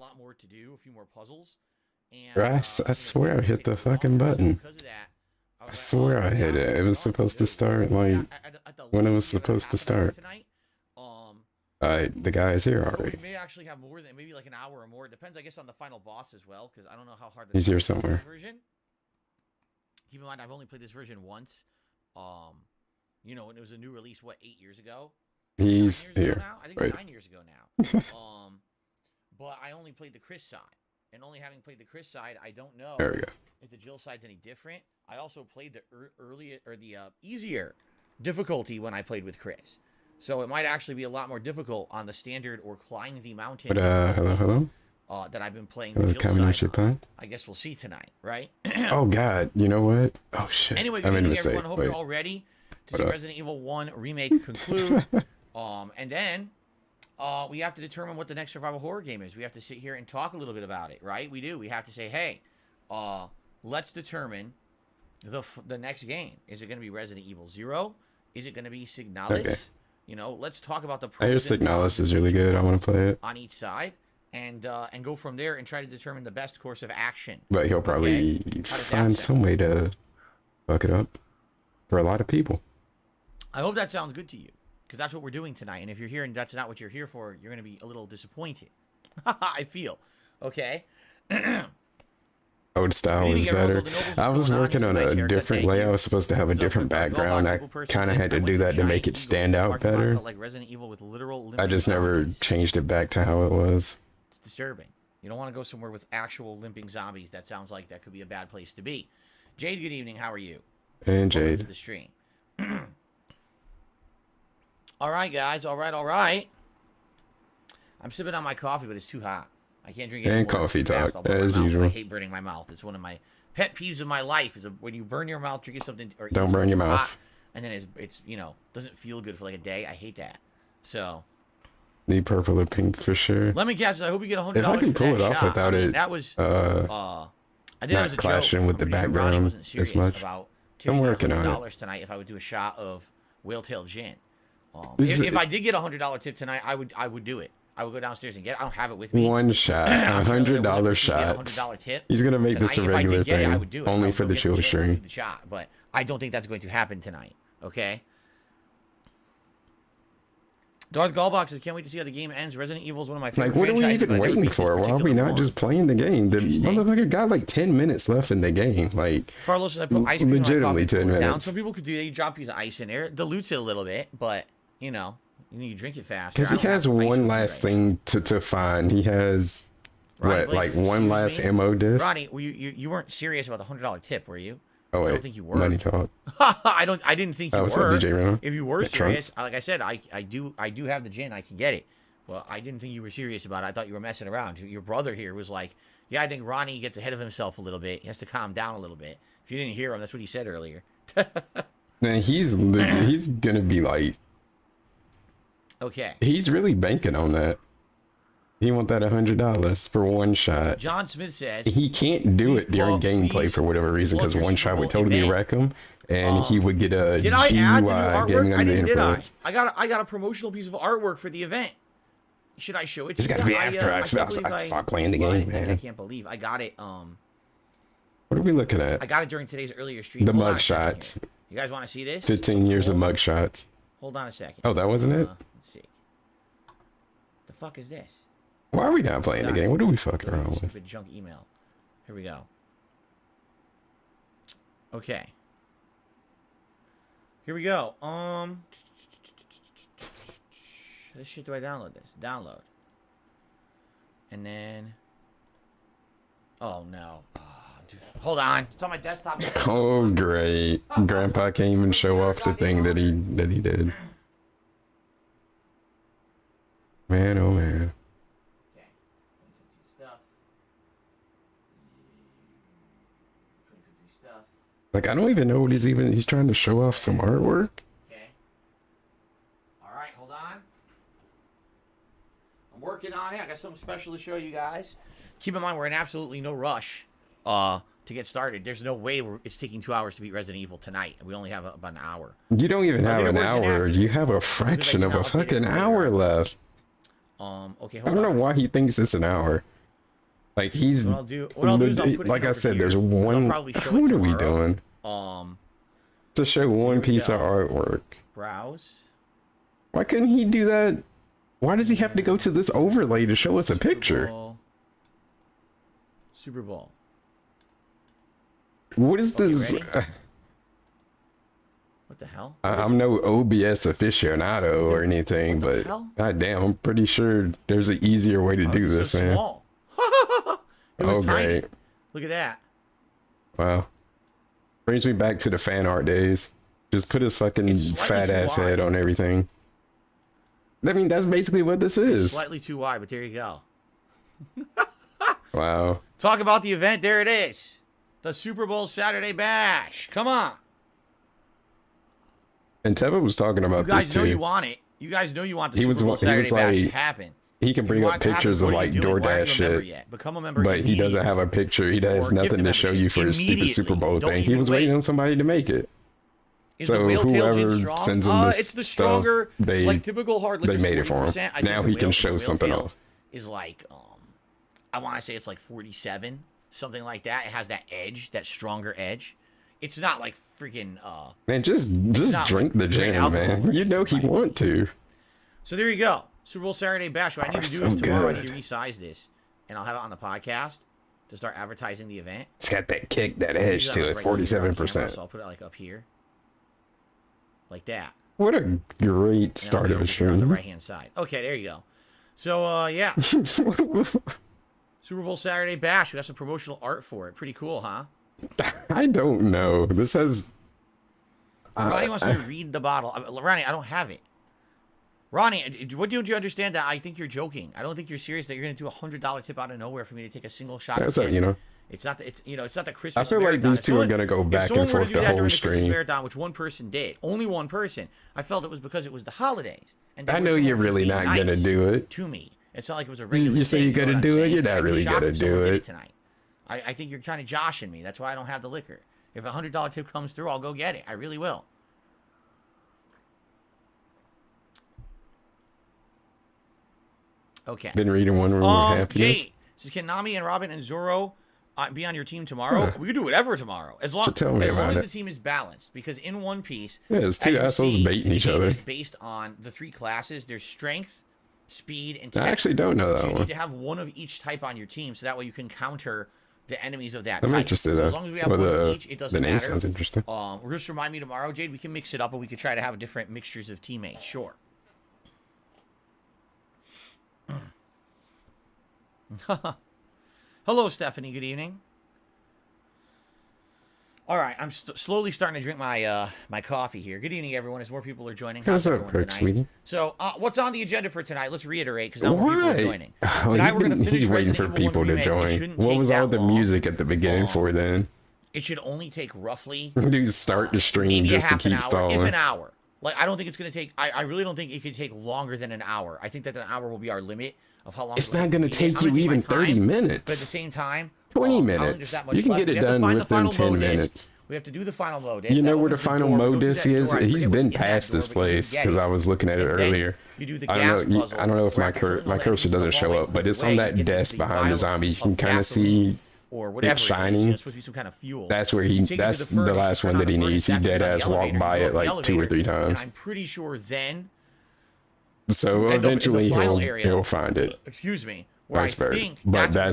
lot more to do, a few more puzzles. And Bro, I swear I hit the fucking button. Because of that, I swear I hit it. It was supposed to start like when it was supposed to start. Tonight. The guy's here already. We may actually have more than maybe like an hour or more. It depends, I guess, on the final boss as well, because I don't know how hard. He's here somewhere. Version. Keep in mind, I've only played this version once. You know, when it was a new release, what, 8 years ago? He's here. I think it's 9 years ago now. But I only played the Chris side, and only having played the Chris side, I don't know if the Jill side's any different. I also played the easier difficulty when I played with Chris. So it might actually be a lot more difficult on the standard or climb the mountain. But, hello? That I've been playing the Jill side. I guess we'll see tonight, right? Oh, God. You know what? Oh, shit. Anyway, good evening, everyone. I hope you're all ready to see Resident Evil 1 Remake conclude. And then we have to determine what the next survival horror game is. We have to sit here and talk a little bit about it, right? We do. We have to say, hey, let's determine the next game. Is it going to be Resident Evil 0? Is it going to be Signalis? Okay. You know, let's talk about the I hear Signalis is really good. I want to play it. On each side. And go from there and try to determine the best course of action. But he'll probably find some way to fuck it up for a lot of people. I hope that sounds good to you, because that's what we're doing tonight. And if you're here and that's not what you're here for, you're going to be a little disappointed. I feel. Okay? Old style was better. I was working on a different layout. I was supposed to have a different background. I kind of had to do that to make it stand out better. I just never changed it back to how it was. It's disturbing. You don't want to go somewhere with actual limping zombies. That sounds like that could be a bad place to be. Jade, good evening. How are you? And Jade. Welcome to the stream. All right, guys. All right. I'm sipping on my coffee, but it's too hot. I can't drink it. And coffee talk, as usual. I hate burning my mouth. It's one of my pet peeves of my life. Is when you burn your mouth, drinking something, or don't burn your mouth, and then it's you know, doesn't feel good for like a day. I hate that. So. The purple or pink for sure. Let me guess. I hope you get $100. If I can pull it off without it, that was I did not clashing with the background as much. I'm working on it. Tonight, if I would do a shot of whale tail gin. If I did get $100 tip tonight, I would do it. I would go downstairs and get it. I don't have it with me. One shot, $100 shots. He's gonna make this a regular thing, only for the chill stream. But I don't think that's going to happen tonight. Okay. Darth Gallbox says, can't wait to see how the game ends. Resident Evil is one of my favorite franchises. Like, what are we even waiting for? Why are we not just playing the game? The motherfucker got like 10 minutes left in the game. Like, Carlos says, I put ice cream legitimately 10 minutes. Down. Some people could do that. You drop a piece of ice in there. Dilutes it a little bit, but, you know, you drink it faster. Because he has one last thing to find. He has, what, like one last MO disc? Ronnie, you weren't serious about the $100 tip, were you? Oh, wait. I don't think you were. Money talk. I didn't think you were. DJ if you were serious, like I said, I do have the gin. I can get it. Well, I didn't think you were serious about it. I thought you were messing around. Your brother here was like, yeah, I think Ronnie gets ahead of himself a little bit. He has to calm down a little bit. If you didn't hear him, that's what he said earlier. Man, he's gonna be like, okay. He's really banking on that. He want that $100 for one shot. John Smith says he can't do it during gameplay for whatever reason, because one shot would totally wreck him, and he would get a GUI getting under the influence. I got a promotional piece of artwork for the event. Should I show it? It's got to be after I start playing the game, man. I can't believe I got it. What are we looking at? I got it during today's earlier stream. The mug shots. You guys want to see this? 15 years of mug shots. Hold on a second. Oh, that wasn't it? Let's see. The fuck is this? Why are we not playing the game? What are we fucking around with? Stupid junk email. Here we go. Okay. Here we go. This shit, do I download this? Download. And then... Oh, no. Oh, dude. Hold on. It's on my desktop. Oh, great. Grandpa can't even show off the thing that he did. Man, oh, man. Like, I don't even know what he's trying to show off some artwork. Okay. All right, hold on. I'm working on it. I got something special to show you guys. Keep in mind, we're in absolutely no rush to get started. There's no way it's taking 2 hours to beat Resident Evil tonight. We only have about an hour. You don't even have an hour. You have a fraction of a fucking hour left. Okay, hold on. I don't know why he thinks it's an hour. Like he's what I'll do is I'll put like I said, here. there's one. What are we doing? To show one piece of artwork. Browse. Why couldn't he do that? Why does he have to go to this overlay to show us a picture? Super Bowl. What is this? What the hell? I'm no OBS aficionado or anything, but god damn, I'm pretty sure there's an easier way to do this, man. Small. It was tiny. Look at that. Wow. Brings me back to the fan art days. Just put his fucking fat ass head on everything. I mean, that's basically what this is. It's slightly too wide, but there you go. Wow. Talk about the event. There it is. The Super Bowl Saturday Bash. Come on. And Teva was talking about this too. You guys know you want it. You guys know you want the Super Bowl Saturday Bash to happen. He can bring up pictures of like DoorDash shit. Become a member but he doesn't have a picture. He has nothing to show you for his stupid Super Bowl thing. He was waiting on somebody to make it. So whoever sends him this it's the stronger, stuff, like typical hard. They made it for him. Now he can show something else. Is like, I want to say it's like 47, something like that. It has that edge, that stronger edge. It's not like freaking. Man, just drink the jam, man. You know he want to. So there you go. Super Bowl Saturday Bash. What I need to do is tomorrow I need to resize this, and I'll have it on the podcast to start advertising the event. It's got that kick, that edge to it, 47%. So I'll put it like up here, like that. What a great start of a stream. On the right hand side. Okay, there you go. So yeah, Super Bowl Saturday Bash. We got some promotional art for it. Pretty cool, huh? I don't know. This has. Ronnie wants me to read the bottle. Ronnie, I don't have it. Ronnie, what don't you understand that I think you're joking? I don't think you're serious that you're going to do $100 tip out of nowhere for me to take a single shot. That's you know. It's not the Christmas. I feel like these two are going to go back and forth the whole stream. Marathon, which one person did, only one person. I felt it was because it was the holidays. And I know you're really not going to do it. To me, it's not like it was a regular. You say you're going to do it. You're not really going to do it tonight. I think you're trying to joshing me. That's why I don't have the liquor. If a $100 tip comes through, I'll go get it. I really will. Okay. Been reading One Room of Happiness. Jay, says, can Nami and Robin and Zoro be on your team tomorrow? We can do whatever tomorrow, as long as the team is balanced. Because in One Piece, it's two assholes baiting each other. Is based on the 3 classes. There's strength, speed, and tech. I actually don't know that one. You need to have one of each type on your team, so that way you can counter the enemies of that I'm type. interested so as long as we have one of each, it doesn't matter. The name sounds interesting. Just remind me tomorrow, Jade. We can mix it up, and we could try to have different mixtures of teammates. Sure. Hello, Stephanie. Good evening. All right, I'm slowly starting to drink my my coffee here. Good evening, everyone. As more people are joining. How's up, Perk, sweetie? So, what's on the agenda for tonight? Let's reiterate because now more people are joining. Tonight we're going to finish He's waiting for people to join. What was all the music at the beginning for then? It should only take roughly. Dude, start the stream just to keep stalling. If an hour. Like, I don't think it's going to take. I really don't think it could take longer than an hour. I think that an hour will be our limit of how long. It's not going to take you even 30 minutes. But at the same time, 20 minutes. You can get it done within 10 minutes. We have to do the final mode. You know where the final mode disc is? He's been past this place because I was looking at it earlier. You do the gas puzzle. I don't know if my cursor doesn't show up, but it's on that desk behind the zombie. You can kind of see it shining. That's where that's the last one that he needs. He dead ass walked by it like 2 or 3 times. I'm pretty sure then. So eventually he'll find it. Excuse me. That's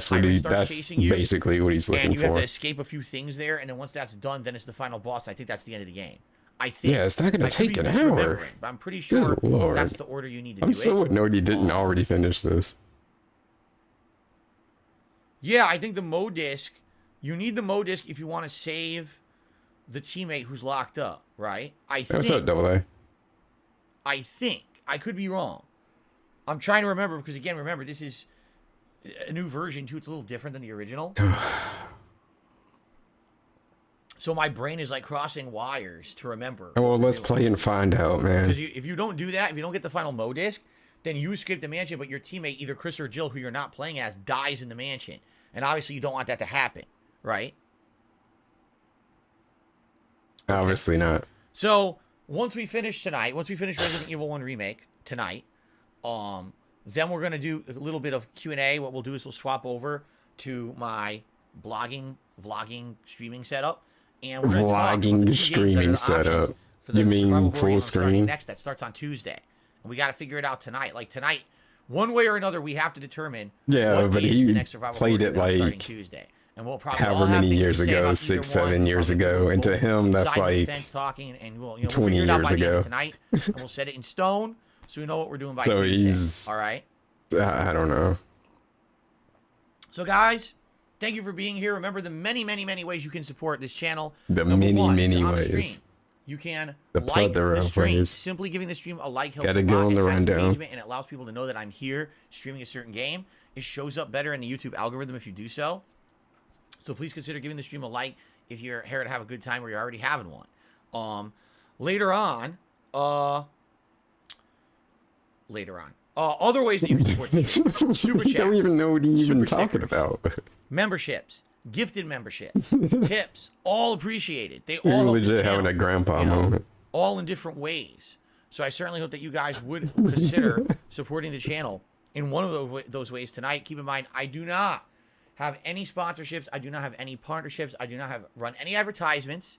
basically what he's looking for. And you have to escape a few things there, and then once that's done, then it's the final boss. I think that's the end of the game. I think. Yeah, it's not going to take an hour. But I'm pretty sure that's the order you need to do it. I'm so annoyed he didn't already finish this. Yeah, I think the mode disc, you need the mode disc if you want to save the teammate who's locked up, right? What's up, Double A? I think. I could be wrong. I'm trying to remember because, again, remember, this is a new version, too. It's a little different than the original. So my brain is like crossing wires to remember. Well, let's play and find out, man. Because if you don't do that, if you don't get the final mode disc, then you escape the mansion, but your teammate, either Chris or Jill, who you're not playing as, dies in the mansion. And obviously you don't want that to happen, right? Obviously not. So once we finish tonight, once we finish Resident Evil 1 Remake tonight, then we're going to do a little bit of Q&A. What we'll do is we'll swap over to my vlogging, streaming setup, and we're gonna vlogging, streaming setup. You mean full screen? Next, that starts on Tuesday, and we got to figure it out tonight. Like tonight, one way or another, we have to determine. Yeah, but he played it like Tuesday. And we'll probably however many years ago, 6, 7 years ago, and to him that's like talking, and we'll 20 years ago. Tonight, and we'll set it in stone so we know what we're doing by so Tuesday. He's all right. I don't know. So guys, thank you for being here. Remember the many ways you can support this channel. The many ways. Stream, you can the like the stream. Ways. Simply giving the stream a like helps Gotta go on the rundown, and it allows people to know that I'm here streaming a certain game. It shows up better in the YouTube algorithm if you do so. So please consider giving the stream a like if you're here to have a good time or you're already having one. Later on, other ways that you can support the stream. Super chats. I don't even know what you're even talking about. Memberships, gifted membership, tips, all appreciated. They all You're help legit this channel, having a grandpa moment. All in different ways. So I certainly hope that you guys would consider supporting the channel in one of those ways tonight. Keep in mind, I do not have any sponsorships. I do not have any partnerships. I do not run any advertisements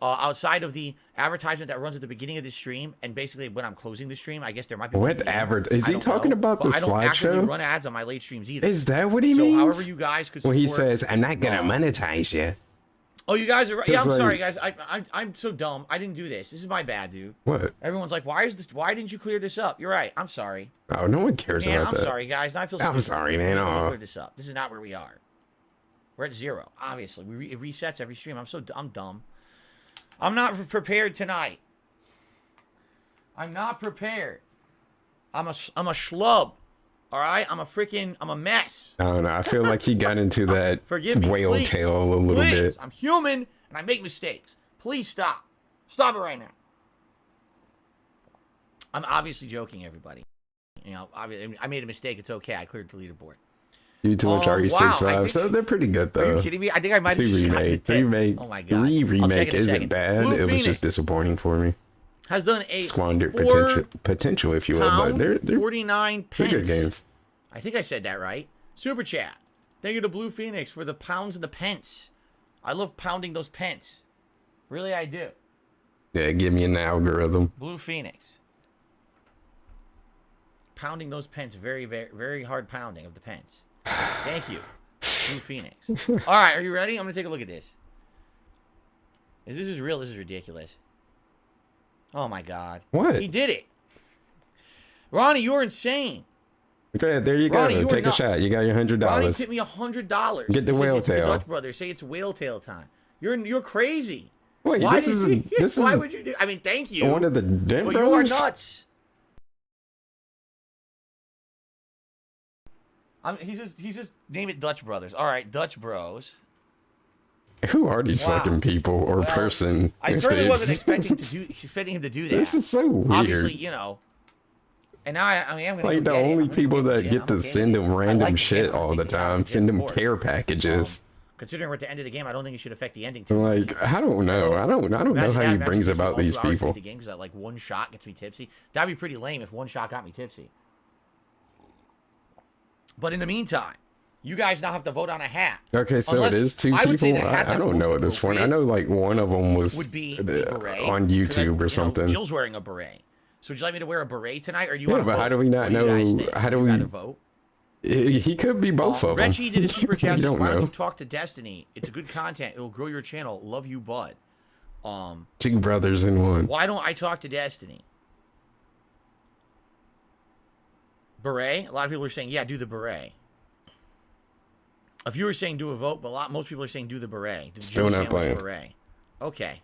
outside of the advertisement that runs at the beginning of the stream. And basically, when I'm closing the stream, I guess there might be. Is he talking about the slideshow? I don't actually run ads on my late streams either. Is that what he means? So however you guys could support. When he says, "I'm not gonna monetize you." Oh, you guys are right. Yeah, I'm sorry, guys. I'm so dumb. I didn't do this. This is my bad, dude. What? Everyone's like, why didn't you clear this up? You're right. I'm sorry. Oh, no one cares about that. I'm sorry, guys. Now I feel. I'm sorry, man. Clear this up. This is not where we are. We're at 0. Obviously, it resets every stream. I'm dumb. I'm not prepared tonight. I'm not prepared. I'm a schlub. All right, I'm a mess. I don't know. I feel like he got into that whale tail a little bit. I'm human and I make mistakes. Please stop. Stop it right now. I'm obviously joking, everybody. You know, I made a mistake. It's okay. I cleared the leaderboard. You too much RE65, so they're pretty good though. Are you kidding me? I think I might have just remake. 3 oh my God. 3 remake isn't bad. It was just disappointing for me. Has done a squandered potential, if you will, but they're 49 pence. Good games. I think I said that right. Super chat. Thank you to Blue Phoenix for the pounds and the pence. I love pounding those pence. Really, I do. Yeah, give me an algorithm. Blue Phoenix. Pounding those pence. Very, very, very hard pounding of the pence. Thank you, Blue Phoenix. All right, are you ready? I'm going to take a look at this. If this is real, this is ridiculous. Oh, my God. What? He did it. Ronnie, you're insane. Okay, there you Ronnie, go. Take a shot. You got your $100. Ronnie tipped me $100. Get the whale tail. The Dutch brothers say it's whale tail time. You're crazy. Wait, why this is why would you do? I mean, thank you. One of the Dent but brothers? You are nuts. He's just name it Dutch brothers. All right, Dutch bros. Who are these fucking people or person? I certainly wasn't expecting him to do that. This is so weird. Obviously, you know. And now I'm gonna like the only people that get to send him random shit all the time, send him care packages. Considering we're at the end of the game, I don't think it should affect the ending. Like, I don't know. I don't know how he brings about these people. The game because like one shot gets me tipsy. That'd be pretty lame if one shot got me tipsy. But in the meantime, you guys now have to vote on a hat. Okay, so it is 2 people. I don't know at this point. I know like one of them would be on YouTube or something. Jill's wearing a beret. So would you like me to wear a beret tonight, or do you want to vote? But how do we not know? How do we vote? He could be both of them. Reggie did a super chat. Why don't you talk to Destiny? It's a good content. It'll grow your channel. Love you, bud. 2 brothers in one. Why don't I talk to Destiny? Beret. A lot of people are saying, yeah, do the beret. A few are saying do a vote, but most people are saying do the beret. Still not playing. Beret. Okay.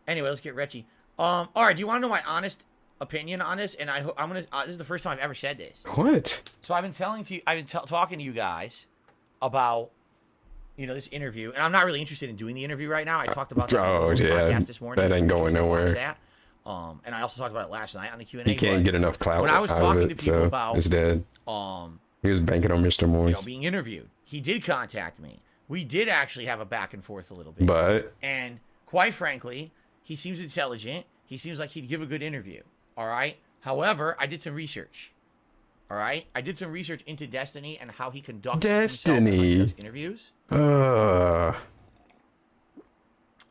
Anyway, let's get Reggie. All right. Do you want to know my honest opinion on this? And I'm gonna. This is the first time I've ever said this. What? So I've been talking to you guys about, this interview, and I'm not really interested in doing the interview right now. I talked about that on the podcast this morning. That ain't going nowhere. That. And I also talked about it last night on the Q&A. He can't get enough clout. When I was talking to people about, it's dead. He was banking on Mr. Morris. Being interviewed. He did contact me. We did actually have a back and forth a little bit. And quite frankly, he seems intelligent. He seems like he'd give a good interview. All right. However, I did some research. All right, I did some research into Destiny and how he conducts Destiny interviews.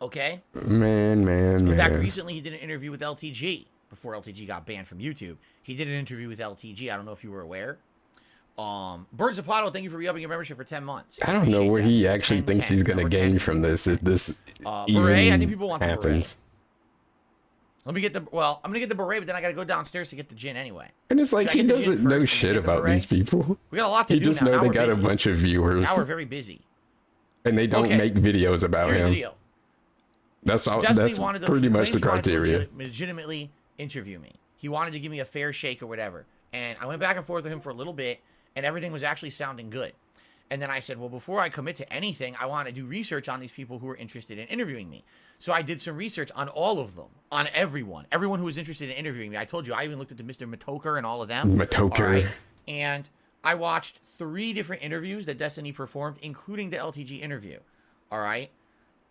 Okay. Man. In fact, recently he did an interview with LTG before LTG got banned from YouTube. He did an interview with LTG. I don't know if you were aware. Birds of Plato, thank you for re-upping your membership for 10 months. I don't know where he actually thinks he's gonna gain from this. If this beret, I think people want happens. The beret. Let me get the, well, I'm gonna get the beret, but then I gotta go downstairs to get the gin anyway. And it's like he doesn't know shit about these people. We got a lot to do now. He just know they got a bunch of viewers. Now we're very busy. And they don't make videos about him. Here's the deal. That's all. That's pretty much the criteria. Legitimately interview me. He wanted to give me a fair shake or whatever. And I went back and forth with him for a little bit, and everything was actually sounding good. And then I said, well, before I commit to anything, I want to do research on these people who are interested in interviewing me. So I did some research on all of them, on everyone who was interested in interviewing me. I told you, I even looked at the Mr. Matoker and all of them. Matoker. Right? And I watched 3 different interviews that Destiny performed, including the LTG interview. All right.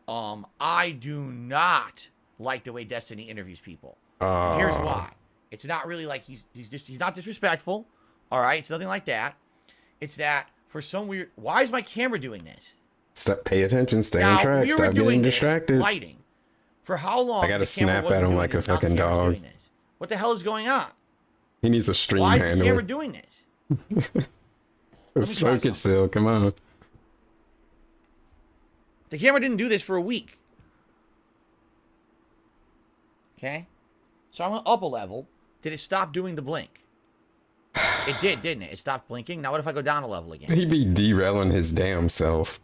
I do not like the way Destiny interviews people. Here's why. It's not really like he's not disrespectful. All right. It's nothing like that. It's that for some weird, why is my camera doing this? Stop, pay attention, stay on track, stop getting distracted. Lighting. For how long? I gotta snap at him like a fucking dog. What the hell is going on? He needs a stream handler. handle. Why is the camera doing this? Let's smoke it still, come on. The camera didn't do this for a week. Okay? So I went up a level. Did it stop doing the blink? It did, didn't it? It stopped blinking. Now what if I go down a level again? He'd be derailing his damn self.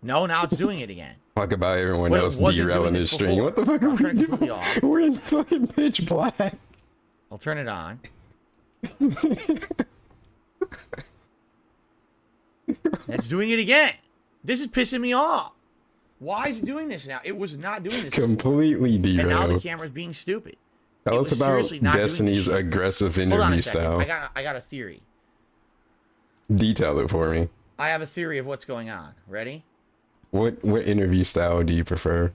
No, now it's doing it again. Talk about everyone else derailing his stream. What the fuck are we doing? We're in fucking pitch black. I'll turn it on. It's doing it again. This is pissing me off. Why is it doing this now? It was not doing this completely derailed. And now the camera's being stupid. Tell us about Destiny's aggressive interview style. I got a theory. Detail it for me. I have a theory of what's going on. Ready? What interview style do you prefer?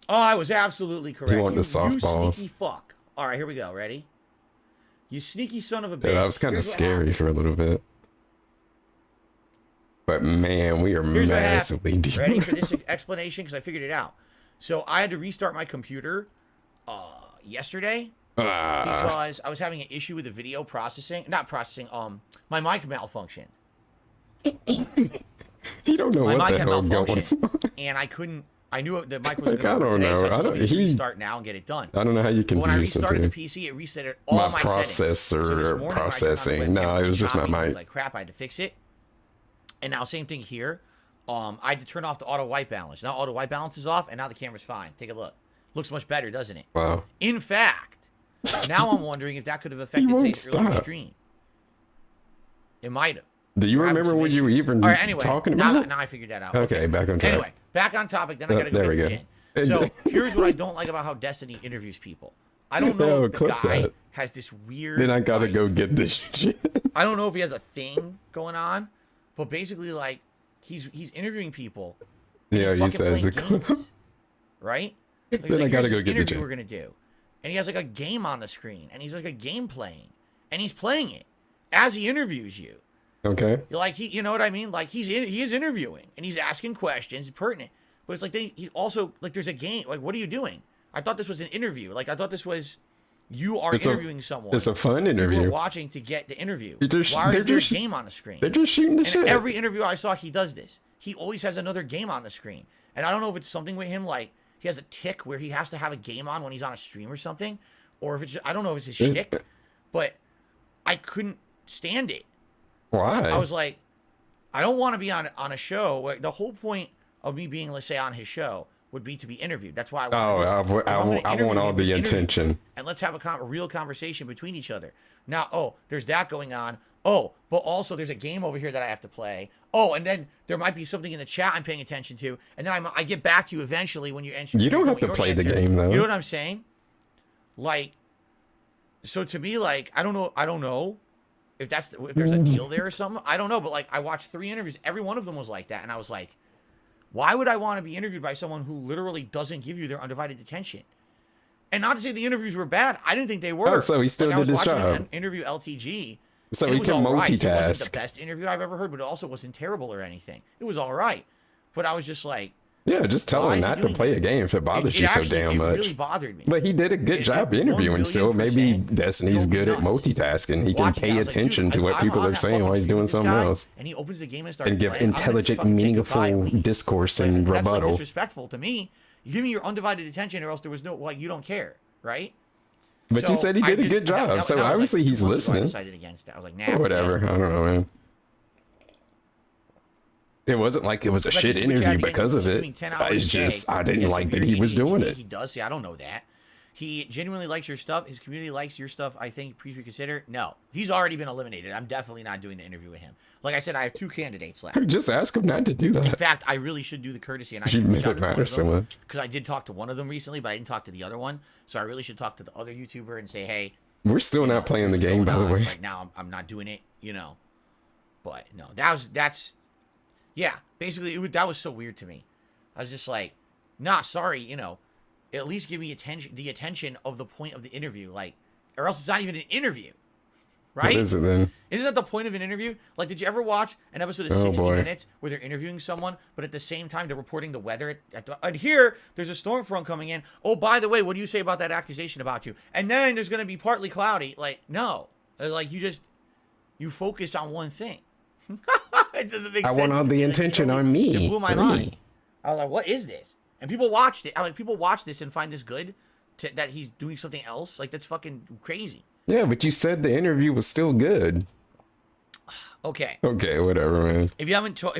Oh, I was absolutely correct. You want the softballs. You sneaky fuck. All right, here we go. Ready? You sneaky son of a bitch. Yeah, that was kind of scary for a little bit. But man, we are massively deep. Ready for this explanation? Because I figured it out. So I had to restart my computer yesterday because I was having an issue with the video processing. Not processing. My mic malfunctioned. You don't know my what mic the hell going on. And I couldn't. I knew the mic wasn't like, going to work today, so I don't said, restart now and get it done. I don't know how you can. When I restarted the PC, it reset all my processor settings. processing. No, it was just my mic. Like crap, I had to fix it. And now same thing here. I had to turn off the auto white balance. Now auto white balance is off, and now the camera's fine. Take a look. Looks much better, doesn't it? Wow. In fact, now I'm wondering if that could have affected today's earlier stream. It might have. Do you remember what you were even talking about? Now I figured that out. Okay, back on track. Anyway, back on topic. Then I gotta go get the gin. So here's what I don't like about how Destiny interviews people. I don't know if the guy has this weird. Then I gotta go get this shit. I don't know if he has a thing going on, but basically, like, he's interviewing people. Yeah, he says games, right? Like, then I gotta go get the gin. We're gonna do, and he has like a game on the screen, and he's like a game playing, and he's playing it as he interviews you. Okay. Like you know what I mean? Like he is interviewing and he's asking questions pertinent, but it's like he's also like there's a game. Like what are you doing? I thought this was an interview. Like I thought this was you are interviewing someone. It's a fun interview. We're watching to get the interview. Why is there a game on the screen? They're just shooting the shit. Every interview I saw, he does this. He always has another game on the screen, and I don't know if it's something with him like he has a tick where he has to have a game on when he's on a stream or something, or if it's just, I don't know if it's his shtick, but I couldn't stand it. Why? I was like, I don't want to be on a show. Like, the whole point of me being, let's say, on his show would be to be interviewed. That's why I want all the attention. And let's have a real conversation between each other. Now, there's that going on. But also there's a game over here that I have to play. And then there might be something in the chat I'm paying attention to. And then I get back to you eventually when you answer. You don't have to play the game, though. You know what I'm saying? Like, so to me, like, I don't know. If there's a deal there or something, I don't know. But like, I watched 3 interviews. Every one of them was like that. And I was like, why would I want to be interviewed by someone who literally doesn't give you their undivided attention? And not to say the interviews were bad. I didn't think they were. Oh, so he still did his job. Interview LTG, So he can multitask. It wasn't the best interview I've ever heard, but it also wasn't terrible or anything. It was all right. But I was just like, yeah, just tell him not to play a game if it bothers you so damn much. It really bothered me. But he did a good job interviewing still. Maybe Destiny's good at multitasking. He can pay attention to what people are saying while he's doing something else. And he opens the game and starts and give intelligent, meaningful discourse and rebuttal. That's so disrespectful to me. You give me your undivided attention, or else there was no, like, you don't care, right? But so you said he did a good job, so obviously he's listening. I decided against it. I was like, nah. Whatever. I don't know, man. It wasn't like it was a shit interview because of it. It's just I didn't like that he was doing it. He does. See, I don't know that. He genuinely likes your stuff. His community likes your stuff. I think please reconsider. No, he's already been eliminated. I'm definitely not doing the interview with him. Like I said, I have 2 candidates left. Just ask him not to do that. In fact, I really should do the courtesy, and I should make it matter so much. Because I did talk to one of them recently, but I didn't talk to the other one. So I really should talk to the other YouTuber and say, hey, we're still not playing the game, by the way. Right now, I'm not doing it. But no, that's. Yeah, basically, that was so weird to me. I was just like, nah, sorry, at least give me the attention of the point of the interview, like, or else it's not even an interview, right? What is it then? Isn't that the point of an interview? Like, did you ever watch an episode of 60 Minutes where they're interviewing someone, but at the same time they're reporting the weather? And here, there's a storm front coming in. Oh, by the way, what do you say about that accusation about you? And then there's going to be partly cloudy. Like, no. Like, you focus on one thing. It doesn't make sense. I want all the attention on me. It blew my mind. I was like, what is this? And people watched it. People watch this and find this good that he's doing something else. Like, that's fucking crazy. Yeah, but you said the interview was still good. Okay. Okay, whatever, man. If you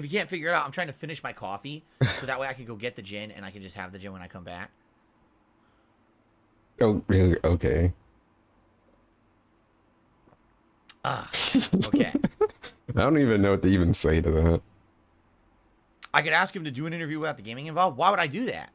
can't figure it out, I'm trying to finish my coffee so that way I can go get the gin and I can just have the gin when I come back. Oh, really? Okay. Okay. I don't even know what to even say to that. I could ask him to do an interview without the gaming involved. Why would I do that?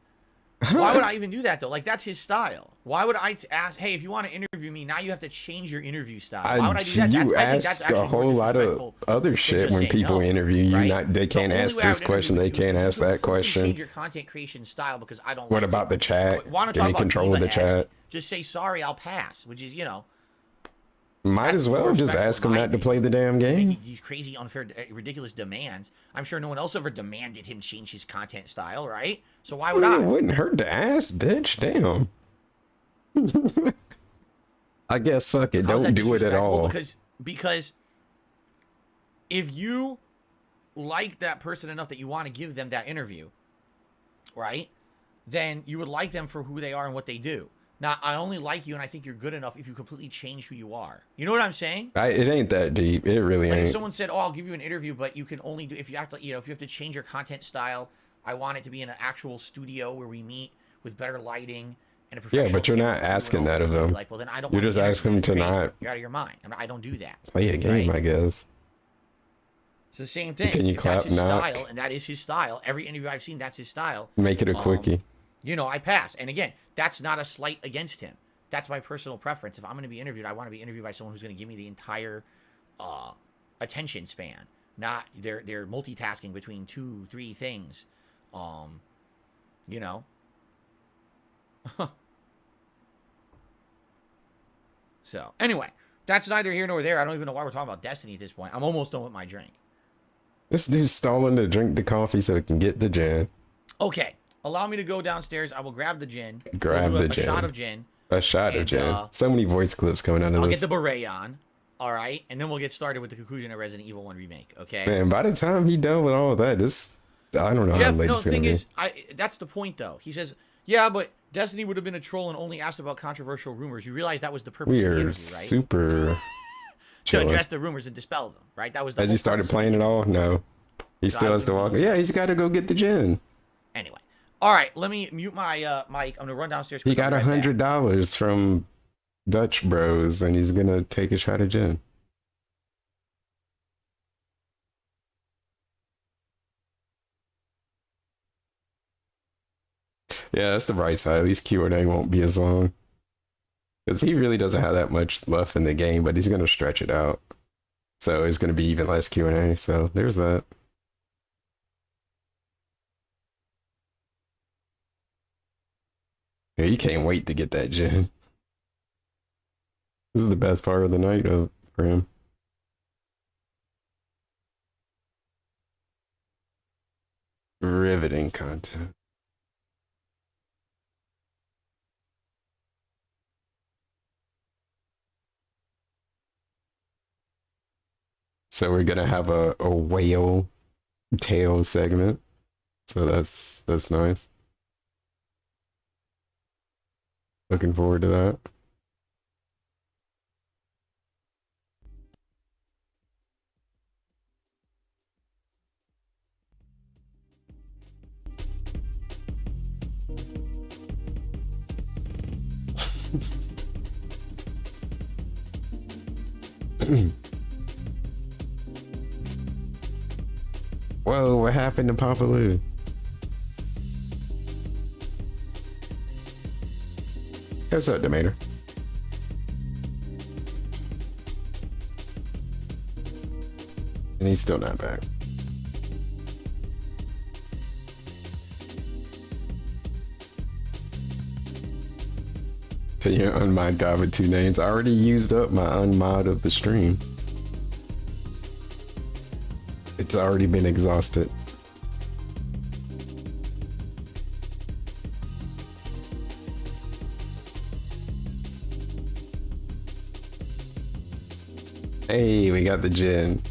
Why would I even do that, though? Like, that's his style. Why would I ask, hey, if you want to interview me, now you have to change your interview style. Why would I do that? You ask a whole lot of other shit when people interview you. Right? They can't ask this question. They can't ask that question. Change your content creation style because I don't. What about the chat? Give me control of the chat. Just say, sorry, I'll pass, which is, Might as well just ask him not to play the damn game. These crazy, unfair, ridiculous demands. I'm sure no one else ever demanded him change his content style, right? So why would I? It wouldn't hurt to ask, bitch. Damn. I guess fuck it. Don't do it at all. Because if you like that person enough that you want to give them that interview, right? Then you would like them for who they are and what they do. Now, I only like you and I think you're good enough if you completely change who you are. You know what I'm saying? It ain't that deep. It really ain't. If someone said, oh, I'll give you an interview, but you can only do, if you have to, if you have to change your content style, I want it to be in an actual studio where we meet with better lighting and a professional. Yeah, but you're not asking that of them. Like, well, then I don't. You're just asking them to not. You're out of your mind. I don't do that. Play a game, right? I guess. It's the same thing. Can you clap? That's his style, and that is his style. Every interview I've seen, that's his style. Make it a quickie. I pass. And again, that's not a slight against him. That's my personal preference. If I'm going to be interviewed, I want to be interviewed by someone who's going to give me the entire attention span. Not they're multitasking between 2-3 things. So anyway, that's neither here nor there. I don't even know why we're talking about Destiny at this point. I'm almost done with my drink. This dude's stalling to drink the coffee so he can get the gin. Okay, allow me to go downstairs. I will grab the gin. Grab the gin. A shot of gin. A shot of gin. So many voice clips coming out of this. I'll get the beret on. All right. And then we'll get started with the conclusion of Resident Evil 1 Remake. Okay. Man, by the time he done with all of that, I don't know how late it's going to be. That's the point, though. He says, yeah, but Destiny would have been a troll and only asked about controversial rumors. You realize that was the purpose of the interview, right? Super to address the rumors and dispel them, right? That was the Has he started playing it all? No. He still has to walk. Yeah, he's got to go get the gin. Anyway. All right, let me mute my mic. I'm going to run downstairs. He got $100 from Dutch Bros, and he's going to take a shot of gin. Yeah, that's the bright side. At least Q&A won't be as long. Because he really doesn't have that much left in the game, but he's going to stretch it out. So it's going to be even less Q&A. So there's that. Yeah, you can't wait to get that gin. This is the best part of the night for him. Riveting content. So we're gonna have a whale tail segment. So that's nice. Looking forward to that. Whoa, what happened to Papa Lou? What's up, Demeter? And he's still not back. Can you unmod God with 2 names? I already used up my unmod of the stream. It's already been exhausted. Hey, we got the gin.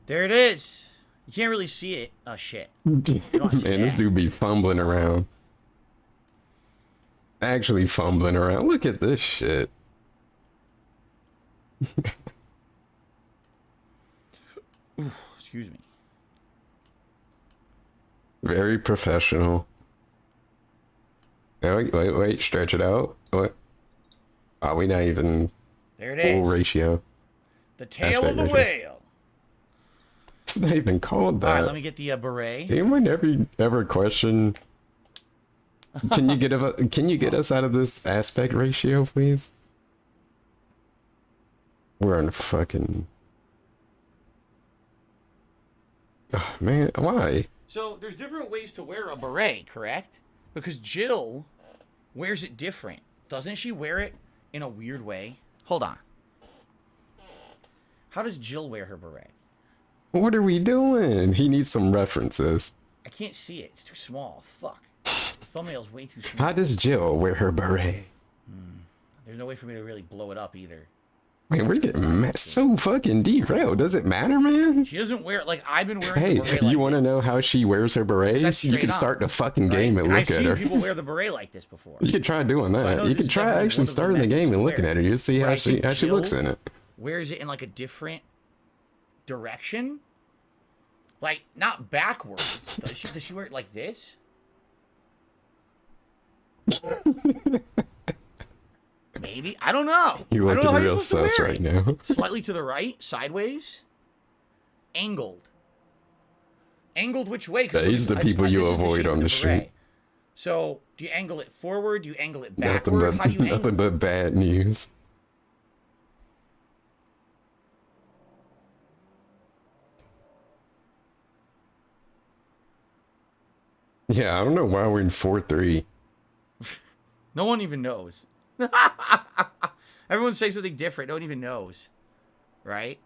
There it is. You can't really see it. Oh, shit. Man, this dude be fumbling around. Actually fumbling around. Look at this shit. Ooh, excuse me. Very professional. Wait, stretch it out. What? Oh, we not even there it is. Full ratio. The tail of the whale. It's not even called that. All right, let me get the beret. Anyone ever question? Can you get us out of this aspect ratio, please? We're on fucking. Oh, man, why? So there's different ways to wear a beret, correct? Because Jill wears it different. Doesn't she wear it in a weird way? Hold on. How does Jill wear her beret? What are we doing? He needs some references. I can't see it. It's too small. Fuck. The thumbnail's way too small. How does Jill wear her beret? There's no way for me to really blow it up either. Man, we're getting so fucking derailed. Does it matter, man? She doesn't wear it like I've been wearing. Hey, the beret like you want to know how she wears her berets? You can start the fucking game and look at her. I've seen people wear the beret like this before. You could try doing that. So you could try actually starting the game and looking at her. You'll see how she looks in it. Wears it in like a different direction, like not backwards. Does she wear it like this? Maybe, I don't know. You're looking real sus right now. Slightly to the right, sideways, angled which way? These are the people you avoid on the street. So do you angle it forward? Do you angle it backward? How do you angle it? Nothing but bad news. Yeah, I don't know why we're in 4-3. No one even knows. Everyone's saying something different. No one even knows. Right?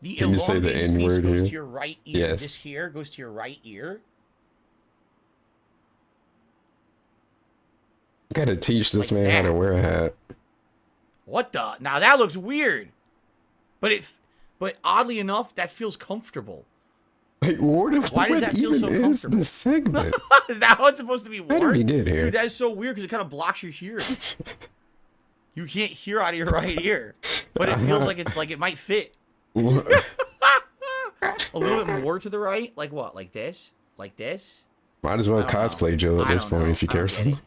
The Can you say the N-word goes here? To your right ear. Yes. This here goes to your right ear. Gotta teach this man how to wear a hat. What the? Now that looks weird. But oddly enough, that feels comfortable. Like, why does that feel so comfortable? Is the segment? Is that how it's supposed to be worn? How did we get here? Dude, that is so weird because it kind of blocks your hearing. You can't hear out of your right ear, but it feels like it might fit. A little bit more to the right, like what? Like this? Like this? Might as well cosplay Jill at this point if you care so much.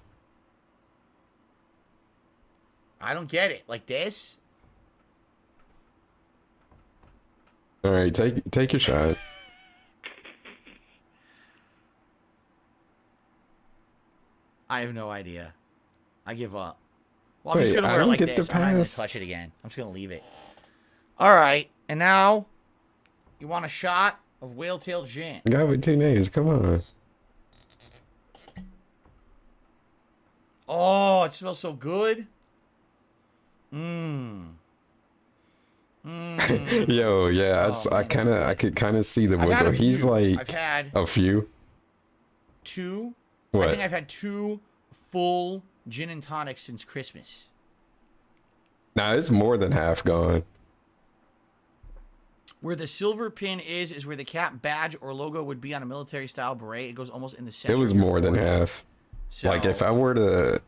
I don't get it. Like this? All right, take your shot. I have no idea. I give up. Well, I'm just gonna wear it like this. I'm not gonna touch it again. I'm just gonna leave it. All right, and now you want a shot of whale tail gin. Guy with 2 names. Come on. Oh, it smells so good. Mmm. Yo, yeah, I could kind of see the window. He's like I've had a few. 2. What? I think I've had 2 full gin and tonics since Christmas. Nah, it's more than half gone. Where the silver pin is where the cap badge or logo would be on a military style beret. It goes almost in the center. It was more than half. So, like if I were to,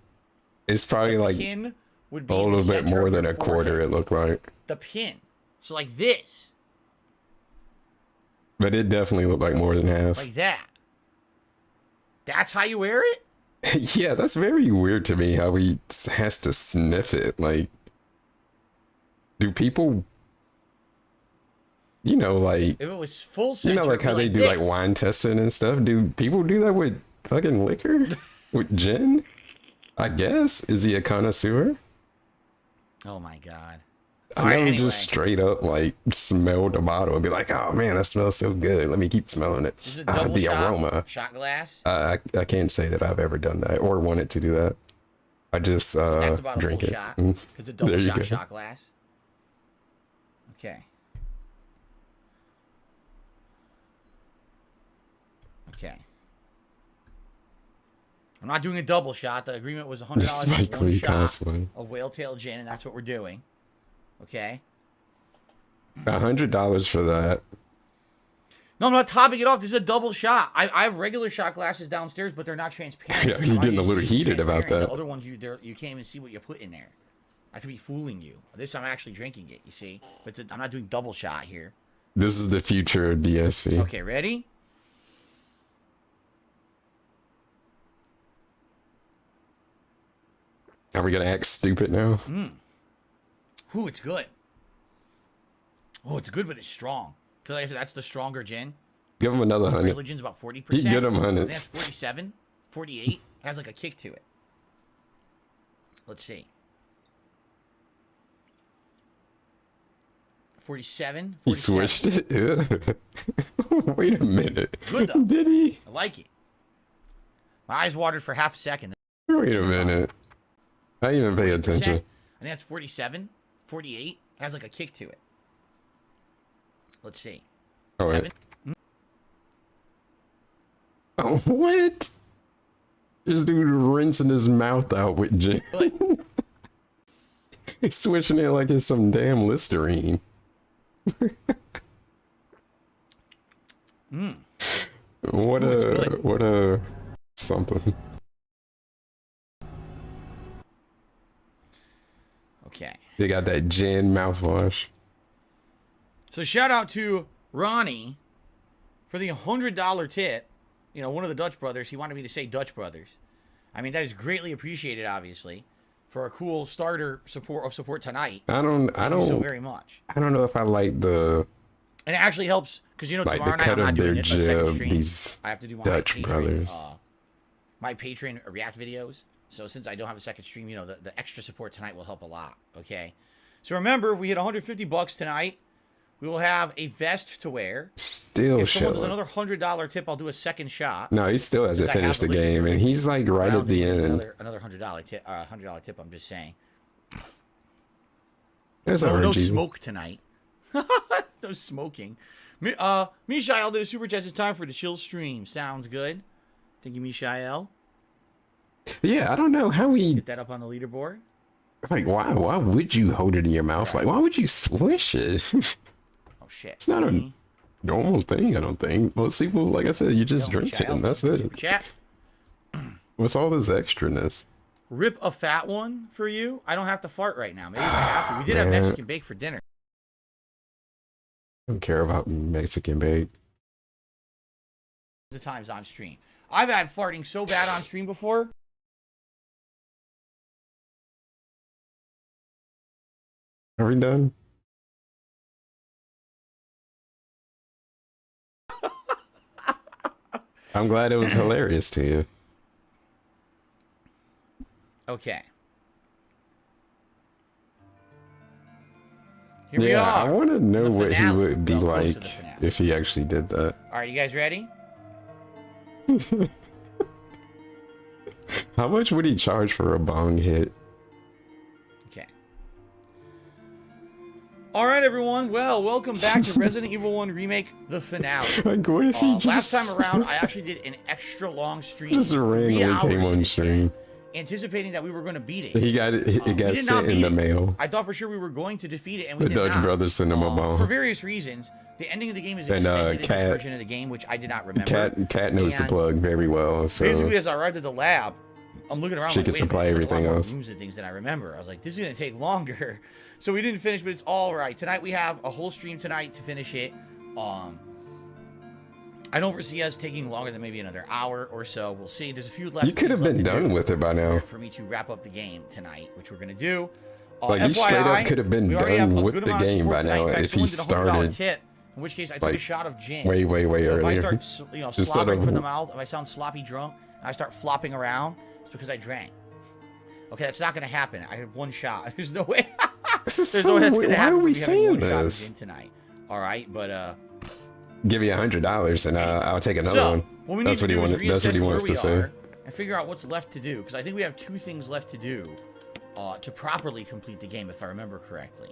it's probably like pin would be a little bit more than a quarter. It looked like the pin. So like this. But it definitely looked like more than half. Like that. That's how you wear it? Yeah, that's very weird to me how he has to sniff it. Like, do people, you know, like, if it was full center, you know, like how they do like wine testing and stuff? Do people do that with fucking liquor? With gin? I guess. Is he a connoisseur? Oh my god. I never just straight up like smell the bottle and be like, oh man, that smells so good. Let me keep smelling it. Is it double the aroma. Shot glass? I can't say that I've ever done that or wanted to do that. I just that's about drink a full it. shot. Because a double shot glass. Okay. Okay. I'm not doing a double shot. The agreement was $100 for one shot of whale tail gin, and that's what we're doing. Okay. $100 for that. No, I'm not topping it off. This is a double shot. I have regular shot glasses downstairs, but they're not transparent. Yeah, you're getting a little heated about that. The other ones, you can't even see what you put in there. I could be fooling you. This I'm actually drinking it, you see? But I'm not doing double shot here. This is the future of DSP. Okay, ready? Are we going to act stupid now? Ooh, it's good. Oh, it's good, but it's strong. Because like I said, that's the stronger gin. Give him another 100. Religion's about 40%. Get him 100. That's 47, 48. It has like a kick to it. Let's see. 47. He switched it? Wait a minute. Good though. Did he? I like it. My eyes watered for half a second. Wait a minute. I didn't even pay attention. I think that's 47, 48. It has like a kick to it. Let's see. Oh, wait. Oh, what? This dude rinsing his mouth out with gin. He's switching it like it's some damn Listerine. What a something. Okay. They got that gin mouthwash. So shout out to Ronnie for the $100 tip. You know, one of the Dutch brothers. He wanted me to say Dutch brothers. I mean, that is greatly appreciated, obviously, for a cool starter support tonight. I don't so very much. I don't know if I like the. And it actually helps because, you know, like tomorrow night I'm not doing it, a second stream. These I have to do my Dutch Patreon, brothers. My Patreon React videos. So since I don't have a second stream, you know, the extra support tonight will help a lot. Okay. So remember, we hit $150 tonight. We will have a vest to wear. Still, if someone does another $100 tip, I'll do a second shot. No, he still hasn't finished the game, and he's like right at the end. Another $100 tip. $100 tip. I'm just saying. There's no smoke tonight. No smoking. Mishael did a super chat. It's time for the chill stream. Sounds good. Thank you, Mishael. Yeah, I don't know how we get that up on the leaderboard. Like, why would you hold it in your mouth? Like, why would you swish it? Oh shit! It's not a normal thing, I don't think. Most people, like I said, you just drink it and that's it. Super chat. What's all this extraness? Rip a fat one for you. I don't have to fart right now. Maybe I have to. We did have Mexican bake for dinner. I don't care about Mexican bake. The times on stream. I've had farting so bad on stream before. Are we done? I'm glad it was hilarious to you. Okay. Here we are. I want to know what he would be like if he actually did that. All right, you guys ready? How much would he charge for a bong hit? Okay. All right, everyone. Well, welcome back to Resident Evil 1 Remake, the finale. Like, what if he just... Last time around, I actually did an extra long stream. Just randomly came on stream. Anticipating that we were going to beat it. He got it. It got sent in the mail. I thought for sure we were going to defeat it, and we did not. The Dutch brothers sent him a bomb. For various reasons. The ending of the game is extended in this version of the game, which I did not remember. Cat knows the plug very well. So basically, as I arrived at the lab, I'm looking around. She can supply everything else. Rooms and things that I remember. I was like, this is going to take longer. So we didn't finish, but it's all right. Tonight we have a whole stream tonight to finish it. I don't foresee us taking longer than maybe another hour or so. We'll see. There's a few left. You could have been done with it by now. For me to wrap up the game tonight, which we're going to do. Like, you straight up could have been done with the game by now if he started. In which case, I took a shot of gin. Way earlier. If I start, slobbering from the mouth, if I sound sloppy drunk, and I start flopping around, it's because I drank. Okay, that's not going to happen. I had one shot. There's no way. There's no way that's going to happen. Why are we saying this? Tonight. All right, but give you $100 and I'll take another one. That's what he wanted. That's what he wants to say. And figure out what's left to do, because I think we have 2 things left to do to properly complete the game, if I remember correctly.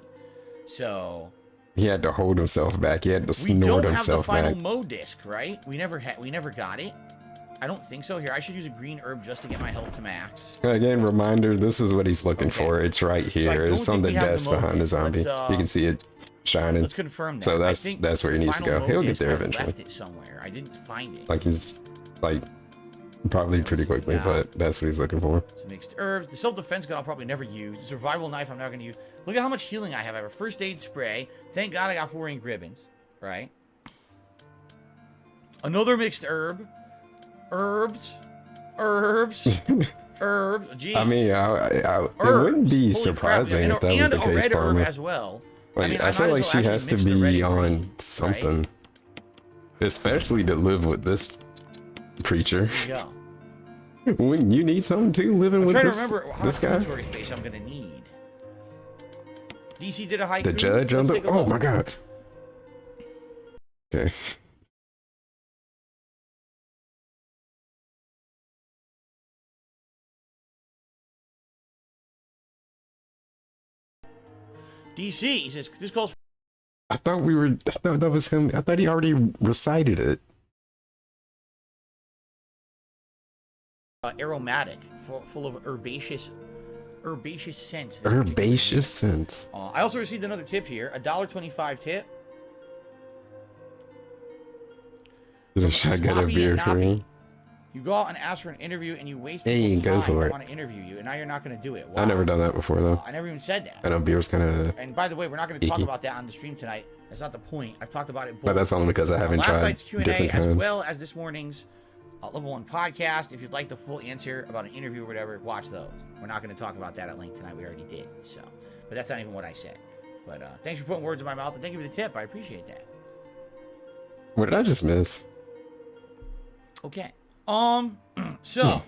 So he had to hold himself back. He had to snort himself back. We don't have the final mode disc, right? We never got it. I don't think so. Here, I should use a green herb just to get my health to max. Again, reminder, this is what he's looking for. It's right here. It's on the desk behind the zombie. You can see it shining. Let's confirm that. So that's where he needs to go. He'll get there eventually. Left it somewhere. I didn't find it. Like, he's like probably pretty quickly, but that's what he's looking for. Some mixed herbs. The self-defense gun I'll probably never use. The survival knife I'm not going to use. Look at how much healing I have. I have a first aid spray. Thank God I got 4 ink ribbons. Right? Another mixed herb. Herbs. Jeez. I mean, it wouldn't be surprising if that was the case for me. As well. Like, I feel like she has to be on something, right? Especially to live with this creature. Yeah. Wouldn't you need something too, living with this guy? Inventory space I'm gonna need. DC did a haiku. The judge on the. Oh my god. Okay. DC, he says, this calls for... I thought that was him. I thought he already recited it. Aromatic, full of herbaceous scents. Herbaceous scents. I also received another tip here, a $1.25 tip. Did a shotgun a beer for me? You go out and ask for an interview and you waste people's time. Go for it. Want to interview you, and now you're not going to do it. Wow. I've never done that before, though. I never even said that. I know beer's kind of. And by the way, we're not going to talk about that on the stream tonight. That's not the point. I've talked about it. But that's only because I haven't tried last night's Q&A, different kinds. As well as this morning's Level 1 podcast. If you'd like the full answer about an interview or whatever, watch those. We're not going to talk about that at length tonight. We already did. So, but that's not even what I said. But thanks for putting words in my mouth, and thank you for the tip. I appreciate that. What did I just miss? Okay. So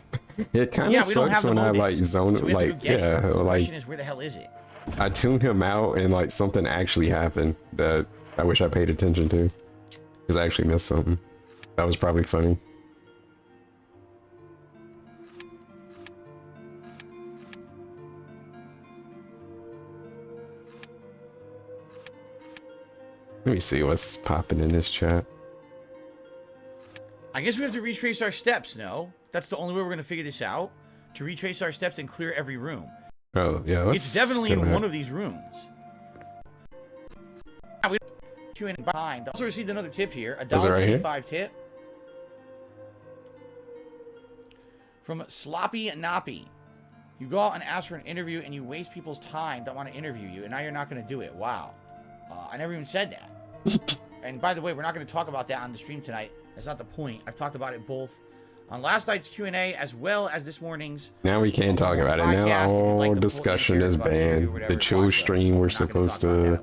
it kind of sucks when I like zone it. Like, yeah, like. The question is, where the hell is it? I tuned him out and like something actually happened that I wish I paid attention to, because I actually missed something. That was probably funny. Let me see what's popping in this chat. I guess we have to retrace our steps, no? That's the only way we're going to figure this out. To retrace our steps and clear every room. Oh, yeah. It's definitely in one of these rooms. We in behind. I also received another tip here. A $1.25 tip. From Sloppy Noppy. You go out and ask for an interview and you waste people's time that want to interview you, and now you're not going to do it. Wow. I never even said that. And by the way, we're not going to talk about that on the stream tonight. That's not the point. I've talked about it both on last night's Q&A as well as this morning's. Now we can't talk about it. Now all discussion is banned. The chill stream, we're supposed to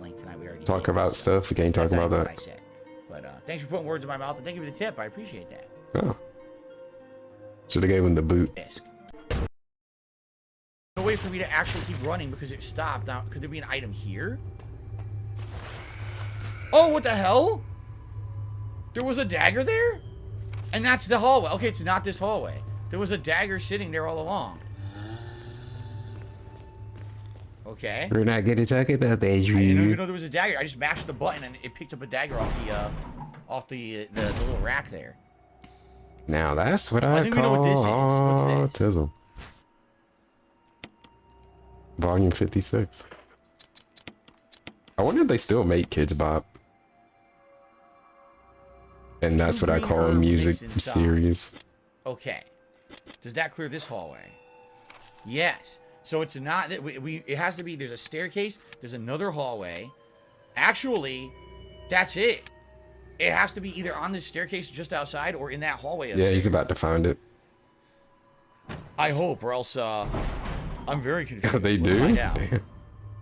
talk about stuff. We can't talk about that. But thanks for putting words in my mouth, and thank you for the tip. I appreciate that. Oh. Should have gave him the boot. No way for me to actually keep running because it stopped. Now, could there be an item here? Oh, what the hell? There was a dagger there? And that's the hallway. Okay, it's not this hallway. There was a dagger sitting there all along. Okay. We're not gonna talk about that. I didn't even know there was a dagger. I just mashed the button and it picked up a dagger off the little rack there. Now that's what I call autism. Volume 56. I wonder if they still make Kids Bop. And that's what I call a music series. Okay. Does that clear this hallway? Yes. So it's not that it has to be, there's a staircase, there's another hallway. Actually, that's it. It has to be either on this staircase just outside or in that hallway upstairs. Yeah, he's about to find it. I hope, or else I'm very confused. Oh, they do? Damn.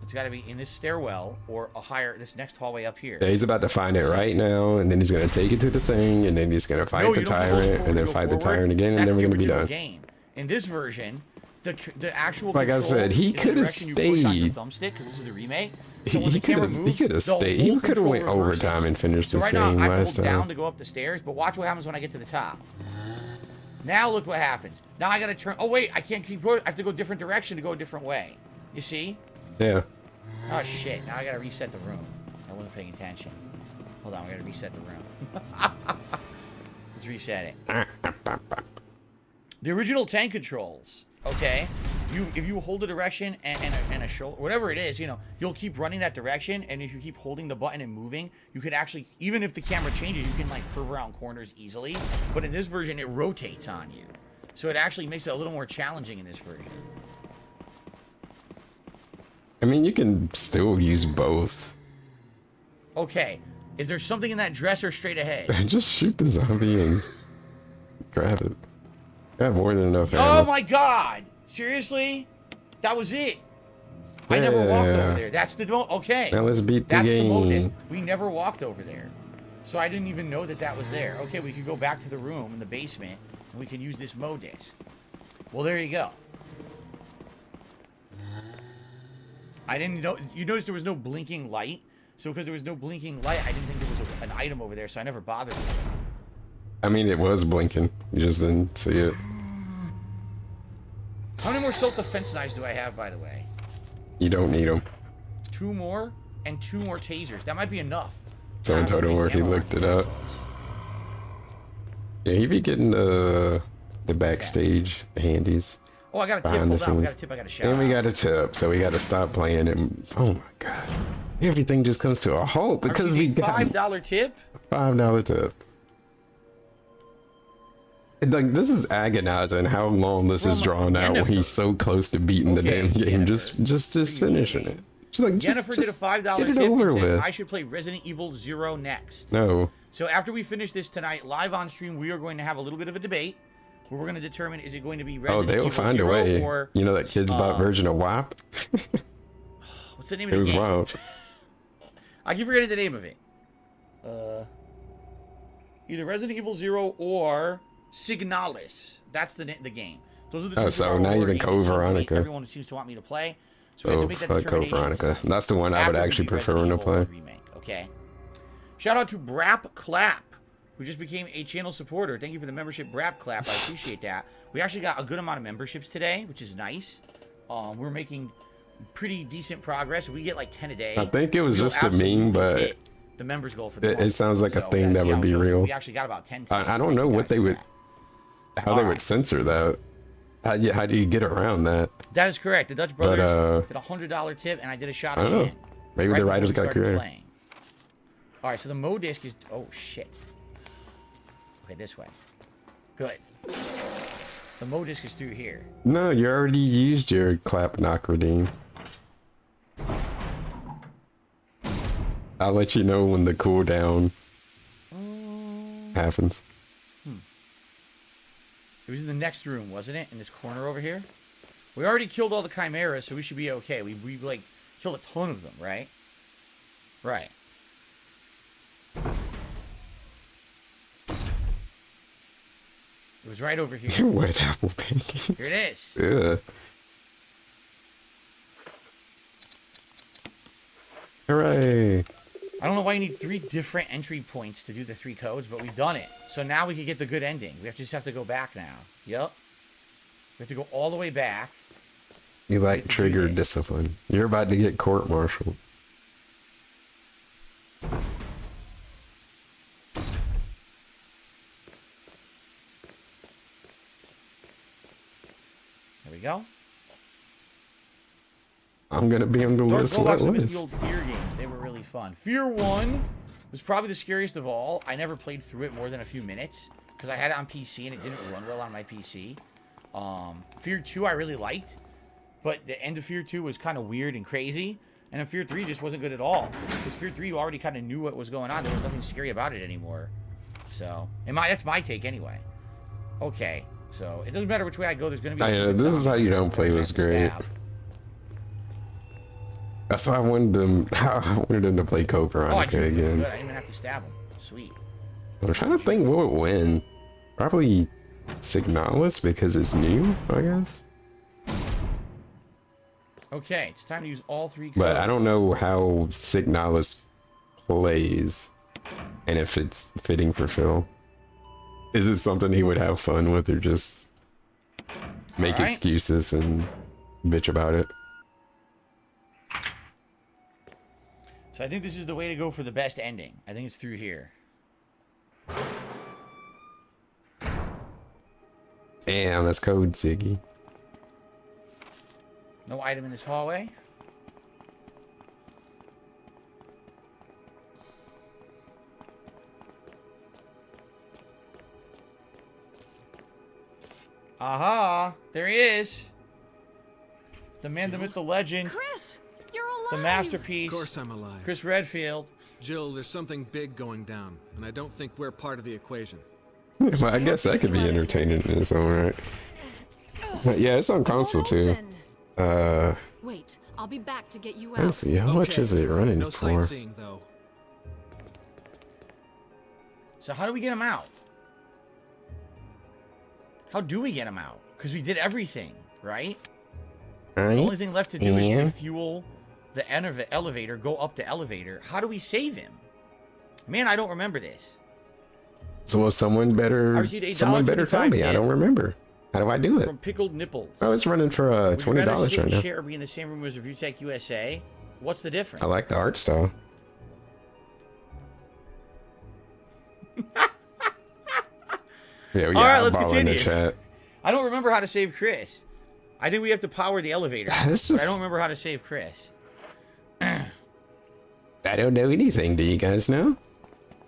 It's got to be in this stairwell or this next hallway up here. Yeah, he's about to find it right now, and then he's going to take it to the thing, and then he's going to fight the tyrant, and then fight the tyrant again, and then we're going to be done. Game. In this version, the actual like I said, he could have stayed. Thumbstick, because this is the remake. So he could have stayed. He could have went overtime and finished this game last time. I have to hold down to go up the stairs, but watch what happens when I get to the top. Now look what happens. Now I got to turn. Oh wait, I can't keep going. I have to go a different direction to go a different way. You see? Yeah. Oh shit! Now I got to reset the room. I wasn't paying attention. Hold on, we got to reset the room. Let's reset it. The original tank controls. Okay, if you hold a direction and a shoulder, whatever it is, you know, you'll keep running that direction, and if you keep holding the button and moving, you can actually, even if the camera changes, you can like curve around corners easily. But in this version, it rotates on you, so it actually makes it a little more challenging in this version. I mean, you can still use both. Okay, is there something in that dresser straight ahead? Just shoot the zombie and grab it. Got more than enough ammo. Oh my god! Seriously? That was it. I never walked over there. That's the okay. Now let's beat the game. We never walked over there, so I didn't even know that was there. Okay, we could go back to the room in the basement, and we can use this mode disc. Well, there you go. I didn't know. You noticed there was no blinking light, so because there was no blinking light, I didn't think there was an item over there, so I never bothered with it. I mean, it was blinking. You just didn't see it. How many more self-defense knives do I have, by the way? You don't need them. 2 more and 2 more tasers. That might be enough. So in total work, he looked it up. Yeah, he be getting the backstage handies. Oh, I got a tip. Hold on. We got a tip. I got a shout. And we got a tip, so we got to stop playing it. Oh my god, everything just comes to a halt because we got $5 tip. $5 tip. Like, this is agonizing how long this is drawn out when he's so close to beating the damn game. Just finishing it. Like, Jennifer did a $5 tip and says I should play Resident Evil 0 next. No. So after we finish this tonight, live on stream, we are going to have a little bit of a debate where we're going to determine, is it going to be Resident Evil 0 find a way. Or, you know that Kids Bop version of WAP? What's the name of the game? It was WAP. I keep forgetting the name of it. Either Resident Evil 0 or Signalis. That's the game. Those are the two. Oh, so not even Code Veronica. Everyone seems to want me to play. So we have to make that Code Veronica. That's the one I would actually prefer to play. Remake. Okay. Shout out to Brap Clap, who just became a channel supporter. Thank you for the membership, Brap Clap. I appreciate that. We actually got a good amount of memberships today, which is nice. We're making pretty decent progress. We get like 10 a day. I think it was just a meme, but the members goal for the it sounds like a thing that would be real. We actually got about 10. I don't know what they would. How they would censor that. How do you get around that? That is correct. The Dutch Brothers did a $100 tip, and I did a shot at Jen. Maybe the writers got creative. All right, so the mode disc is... Oh, shit. Okay, this way. Good. The mode disc is through here. No, you already used your clap knock redeem. I'll let you know when the cooldown happens. It was in the next room, wasn't it? In this corner over here? We already killed all the chimeras, so we should be okay. We like, killed a ton of them, right? Right. It was right over here. White apple pancakes. Here it is. Yeah. Hooray. I don't know why you need 3 different entry points to do the 3 codes, but we've done it. So now we can get the good ending. We just have to go back now. Yep. We have to go all the way back. You like trigger discipline. You're about to get court-martialed. There we go. I'm gonna be on the list. What list? The old Fear games. They were really fun. Fear 1 was probably the scariest of all. I never played through it more than a few minutes because I had it on PC and it didn't run well on my PC. Fear 2 I really liked, but the end of Fear 2 was kind of weird and crazy. And then Fear 3 just wasn't good at all. Because Fear 3 you already kind of knew what was going on. There was nothing scary about it anymore. So, that's my take anyway. Okay, so it doesn't matter which way I go. There's going to be. This is how you don't play was great. That's why I wanted them. I wanted them to play Code Veronica again. Good. I didn't even have to stab him. Sweet. I'm trying to think what would win. Probably Signalis because it's new, I guess. Okay, it's time to use all 3 codes. But I don't know how Signalis plays and if it's fitting for Phil. Is it something he would have fun with or just make excuses and bitch about it? So I think this is the way to go for the best ending. I think it's through here. Damn, that's code, Ziggy. No item in this hallway. Aha! There he is! The man, the myth, the legend. Chris! You're alive! The masterpiece. Of course I'm alive. Chris Redfield. Jill, there's something big going down, and I don't think we're part of the equation. Well, I guess that could be entertaining in its own right. Yeah, it's on console too. Wait, I'll be back to get you out. Let's see, how much is it running no for? Sightseeing, though. So how do we get him out? How do we get him out? Because we did everything, right? The only thing left to do is to fuel the elevator, go up the elevator. How do we save him? Man, I don't remember this. So someone better tell me. I don't remember. How do I do it? From Pickled Nipples. Oh, it's running for $20 right now. Share or be in the same room as Review Tech USA. What's the difference? I like the art style. Yeah, we got let's continue. In the chat. I don't remember how to save Chris. I think we have to power the elevator. But I don't remember how to save Chris. I don't know anything. Do you guys know?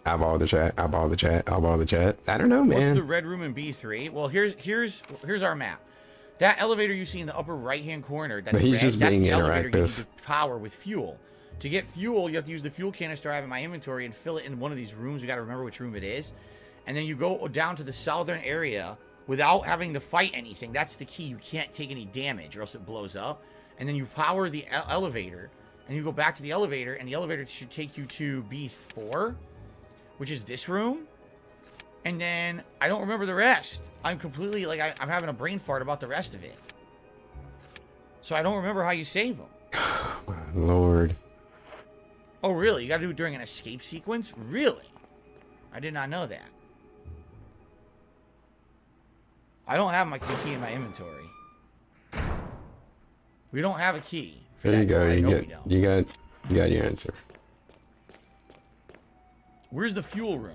Eyeball the chat. Eyeball the chat. Eyeball the chat. I don't know, man. What's the red room in B3? Well, here's our map. That elevator you see in the upper right-hand corner. That's he's just being the interactive. You need to power with fuel. To get fuel, you have to use the fuel canister I have in my inventory and fill it in one of these rooms. We got to remember which room it is. And then you go down to the southern area without having to fight anything. That's the key. You can't take any damage or else it blows up. And then you power the elevator. And you go back to the elevator. And the elevator should take you to B4, which is this room. And then I don't remember the rest. I'm completely, like, I'm having a brain fart about the rest of it. So I don't remember how you save them. My Lord. Oh, really? You got to do it during an escape sequence? Really? I did not know that. I don't have my key in my inventory. We don't have a key. There you go. You got your answer. Where's the fuel room?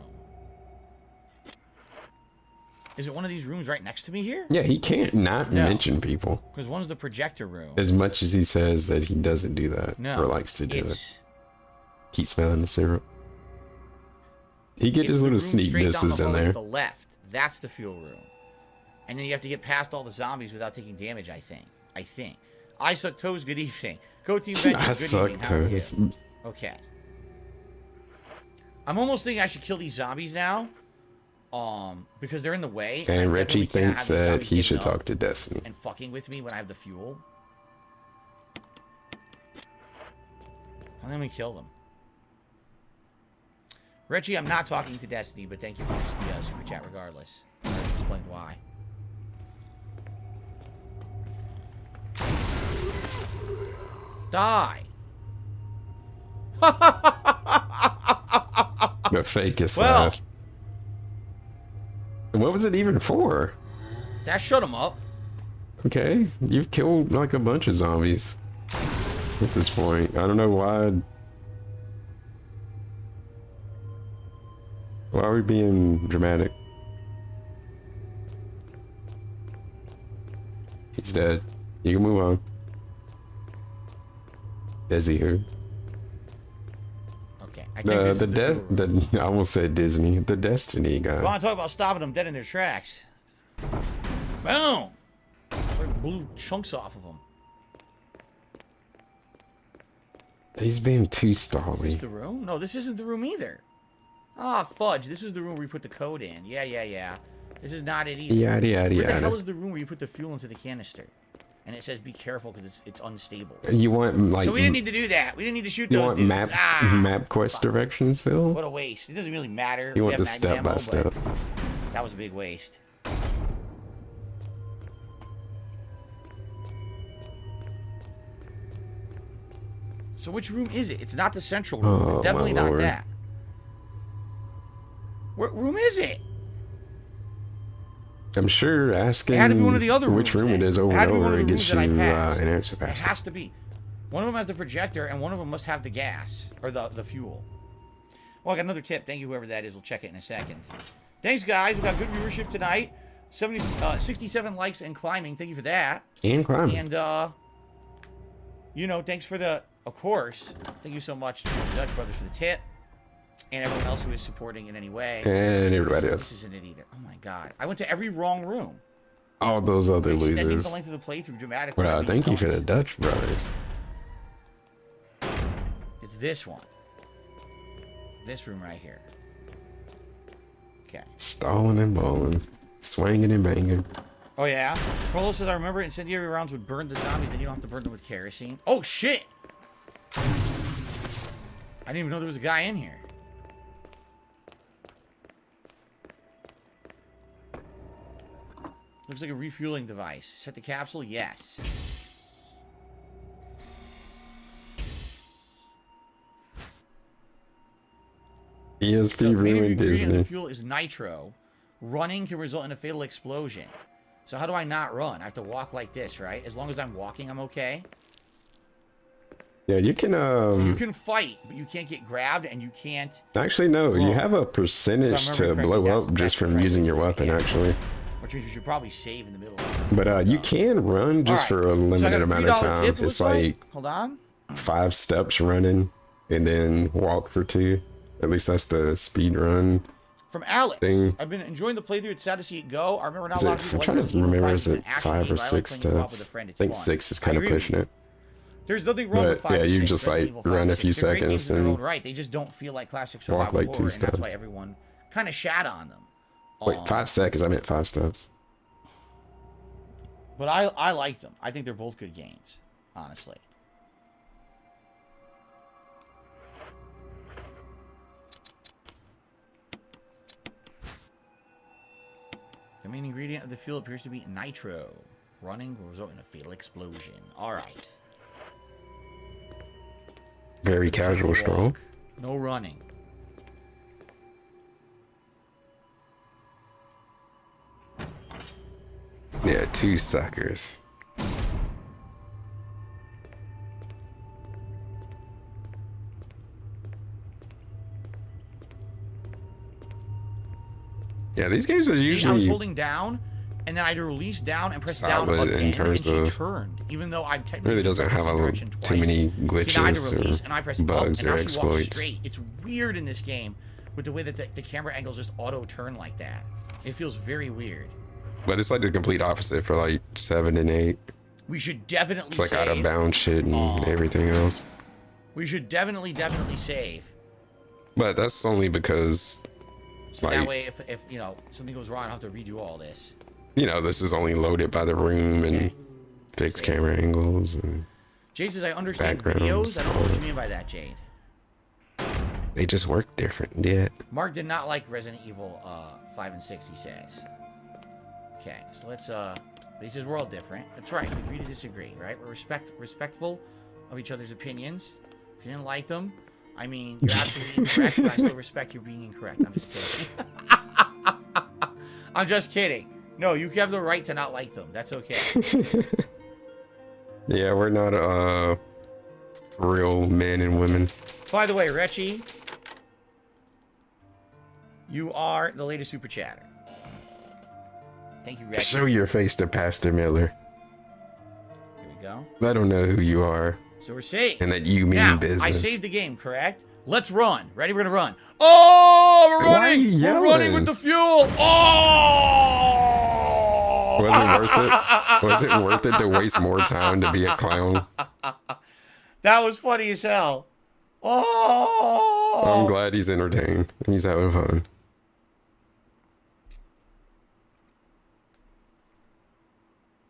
Is it one of these rooms right next to me here? Yeah, he can't not mention people. Because one's the projector room. As much as he says that he doesn't do that. No, or likes to do it. Keep smelling the syrup. He get his little sneak disses in there. To the left. That's the fuel room. And then you have to get past all the zombies without taking damage, I think. I suck toes, good evening. Go Team Venture, good evening. I suck toes. Okay. I'm almost thinking I should kill these zombies now. Because they're in the way. And Richie thinks that he should talk to Destiny. And fucking with me when I have the fuel. And then we kill them. Richie, I'm not talking to Destiny, but thank you for the super chat regardless. I explained why. Die. The fakest laugh. What was it even for? That shut him up. Okay, you've killed like a bunch of zombies at this point. I don't know why. Why are we being dramatic? He's dead. You can move on. Desi here. Okay. I almost said Disney. The Destiny guy. I want to talk about stopping them dead in their tracks. Boom! Blew chunks off of them. He's being too Is stally. this the room? No, this isn't the room either. Ah, fudge. This is the room where we put the code in. Yeah. This is not it either. Yada, yada, Where the yada. hell is the room where you put the fuel into the canister? And it says be careful because it's unstable. You want like? So we didn't need to do that. We didn't need to shoot you those want dudes. map quest directions, Phil? What a waste. It doesn't really matter. You We want have the mag step ammo, by but step. That was a big waste. So which room is it? It's not the central room. Oh, It's definitely my not Lord. that. What room is it? I'm sure asking It had to be one of the other which rooms room then. it is It over had and to be one over of and the gets rooms you that I passed. an answer It faster. has to be. One of them has the projector, and one of them must have the gas or the fuel. Well, I got another tip. Thank you, whoever that is. We'll check it in a second. Thanks, guys. We got good viewership tonight. 67 likes and climbing. Thank you for that. And climbing. And you know, thanks for the. Of course, thank you so much to the Dutch Brothers for the tip, and everyone else who is supporting in any way. And everybody else. This isn't it either. Oh my god! I went to every wrong room. All those other Extending losers. the length of the playthrough dramatically. Well, thank you for the Dutch brothers. It's this one. This room right here. Okay. Stalling and bowling. Swinging and banging. Oh yeah? Carlos says, I remember incendiary rounds would burn the zombies and you don't have to burn them with kerosene. Oh shit! I didn't even know there was a guy in here. Looks like a refueling device. Set the capsule? Yes. ESP So, main ruined ingredient of Disney. the fuel is nitro. Running can result in a fatal explosion. So how do I not run? I have to walk like this, right? As long as I'm walking, I'm okay. Yeah, you can You can fight, but you can't get grabbed and you can't. actually no, you Well, have a percentage if I remember to blow correctly, up just from using your weapon yeah. actually. Which means you should probably save in the middle of it. But you can run just Alright, for a so I got limited a amount of $3 time. tip, it It's looks like hold on. 5 steps running and then walk for 2. At least that's the speed run. From Alex. Thing. I've been enjoying the playthrough. It's sad to see it go. I remember not Is a lot it, of I'm people trying like to Resident Evil remember, 5 is as it an action 5 or game, but I like 6 playing co-op with a steps? friend. I It's think fun. 6 is I kind of agree with pushing you. it. There's nothing wrong with But 5 yeah, or you 6, just Resident like Evil 5 run or a 6. few They're great games seconds in their own and right. They just don't feel like classic walk survival like 2 horror, and that's why steps. everyone kind of shat on them. Wait, 5 seconds? I meant 5 steps. But I like them. I think they're both good games, honestly. The main ingredient of the fuel appears to be nitro. Running will result in a fatal explosion. Alright. Very casual stroll. No running. Yeah, 2 suckers. Yeah, these games are See, I was usually holding down, and then I'd release down and press down solid again, in terms and she of turned, even though I technically really doesn't have too many glitches or bugs or exploits. Straight. It's weird in this game with the way that the camera angles just auto turn like that. It feels very weird. But it's like the complete opposite for like 7 and 8. We should definitely It's like save. out of bounds shit and everything else. We should definitely save. But that's only because, So like, that way, if you know something goes wrong, I don't have to redo all this. you know, this is only loaded by the room and fixed camera angles and Jade says, I understand backgrounds. videos. I don't know what you mean by that, Jade. They just work different. Yeah. Mark did not like Resident Evil 5 and 6, he says. Okay, so let's, but he says we're all different. That's right, we agree to disagree, right? We're respectful of each other's opinions. If you didn't like them, I mean, you're absolutely incorrect, but I still respect you being incorrect. I'm just kidding. I'm just kidding. No, you have the right to not like them. That's okay. Yeah, we're not real men and women. By the way, Retchie, you are the latest super chatter. Thank you, Retchie. Show your face to Pastor Miller. Here we go. Let him know who you are. So we're saved. And that you mean now, business. I saved the game, correct? Let's run. Ready? We're gonna run. Oh, we're running! We're running with the fuel. Oh! Was it worth it? Was it worth it to waste more time to be a clown? That was funny as hell. Oh! I'm glad he's entertained. He's having fun.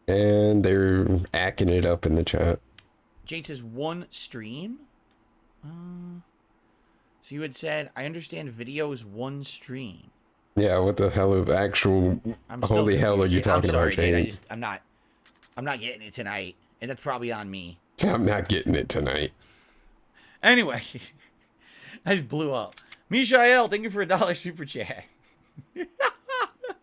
And they're acting it up in the chat. Jade says one stream. So you had said, I understand video is one stream. Yeah, what the hell of actual holy hell are you talking about, Jade? I'm not getting it tonight, and that's probably on me. I'm not getting it tonight. Anyway, I just blew up. Mishael, thank you for $1 super chat.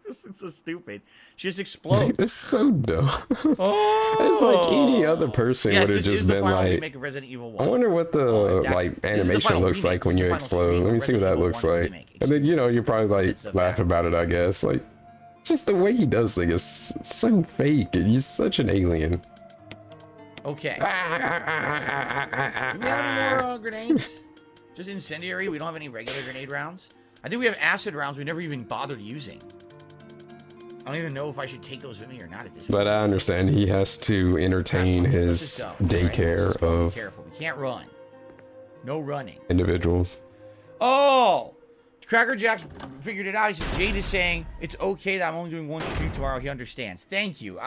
This is so stupid. She just explodes. It's so dumb. Oh, it's like any other person would have just been like, Resident Evil 1. I wonder what the like animation looks like when you explode. Let me see what that looks like. And then, you know, you probably like laugh about it, I guess. Like, just the way he does things is so fake. He's such an alien. Okay. Do we have any more grenades? Just incendiary? We don't have any regular grenade rounds? I think we have acid rounds we never even bothered using. I don't even know if I should take those with me or not at this point. But I understand he has to entertain his daycare of... Careful, we can't run. No running. Individuals. Oh! Cracker Jack's figured it out. He said, Jade is saying, it's okay that I'm only doing one stream tomorrow. He understands. Thank you.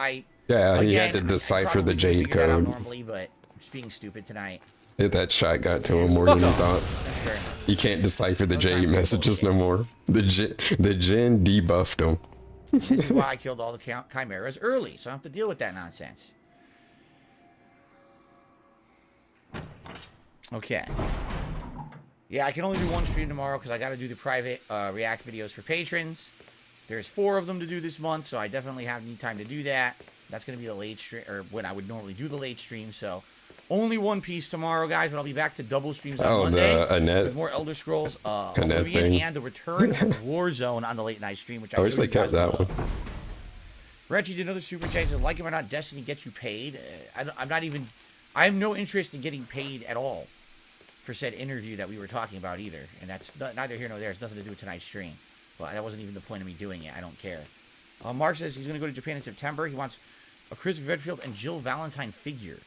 Yeah, he had to decipher the Jade code. Normally, but I'm just being stupid tonight. That shot got to him more than he thought. You can't decipher the Jade messages no more. The Jinn debuffed him. This is why I killed all the chimeras early, so I don't have to deal with that nonsense. Okay. Yeah, I can only do one stream tomorrow because I got to do the private React videos for patrons. There's 4 of them to do this month, so I definitely need time to do that. That's going to be the late stream, or when I would normally do the late stream, so... Only one piece tomorrow, guys, but I'll be back to double streams on Monday. The Annette. With more Elder Scrolls, Oblivion, and the return of Warzone on the late night stream, which I wish they kept that one. Reggie did another super chat. Says, like it or not, Destiny gets you paid. I have no interest in getting paid at all for said interview that we were talking about either. And that's neither here nor there. It's nothing to do with tonight's stream. But that wasn't even the point of me doing it. I don't care. Mark says he's going to go to Japan in September. He wants a Chris Redfield and Jill Valentine figure.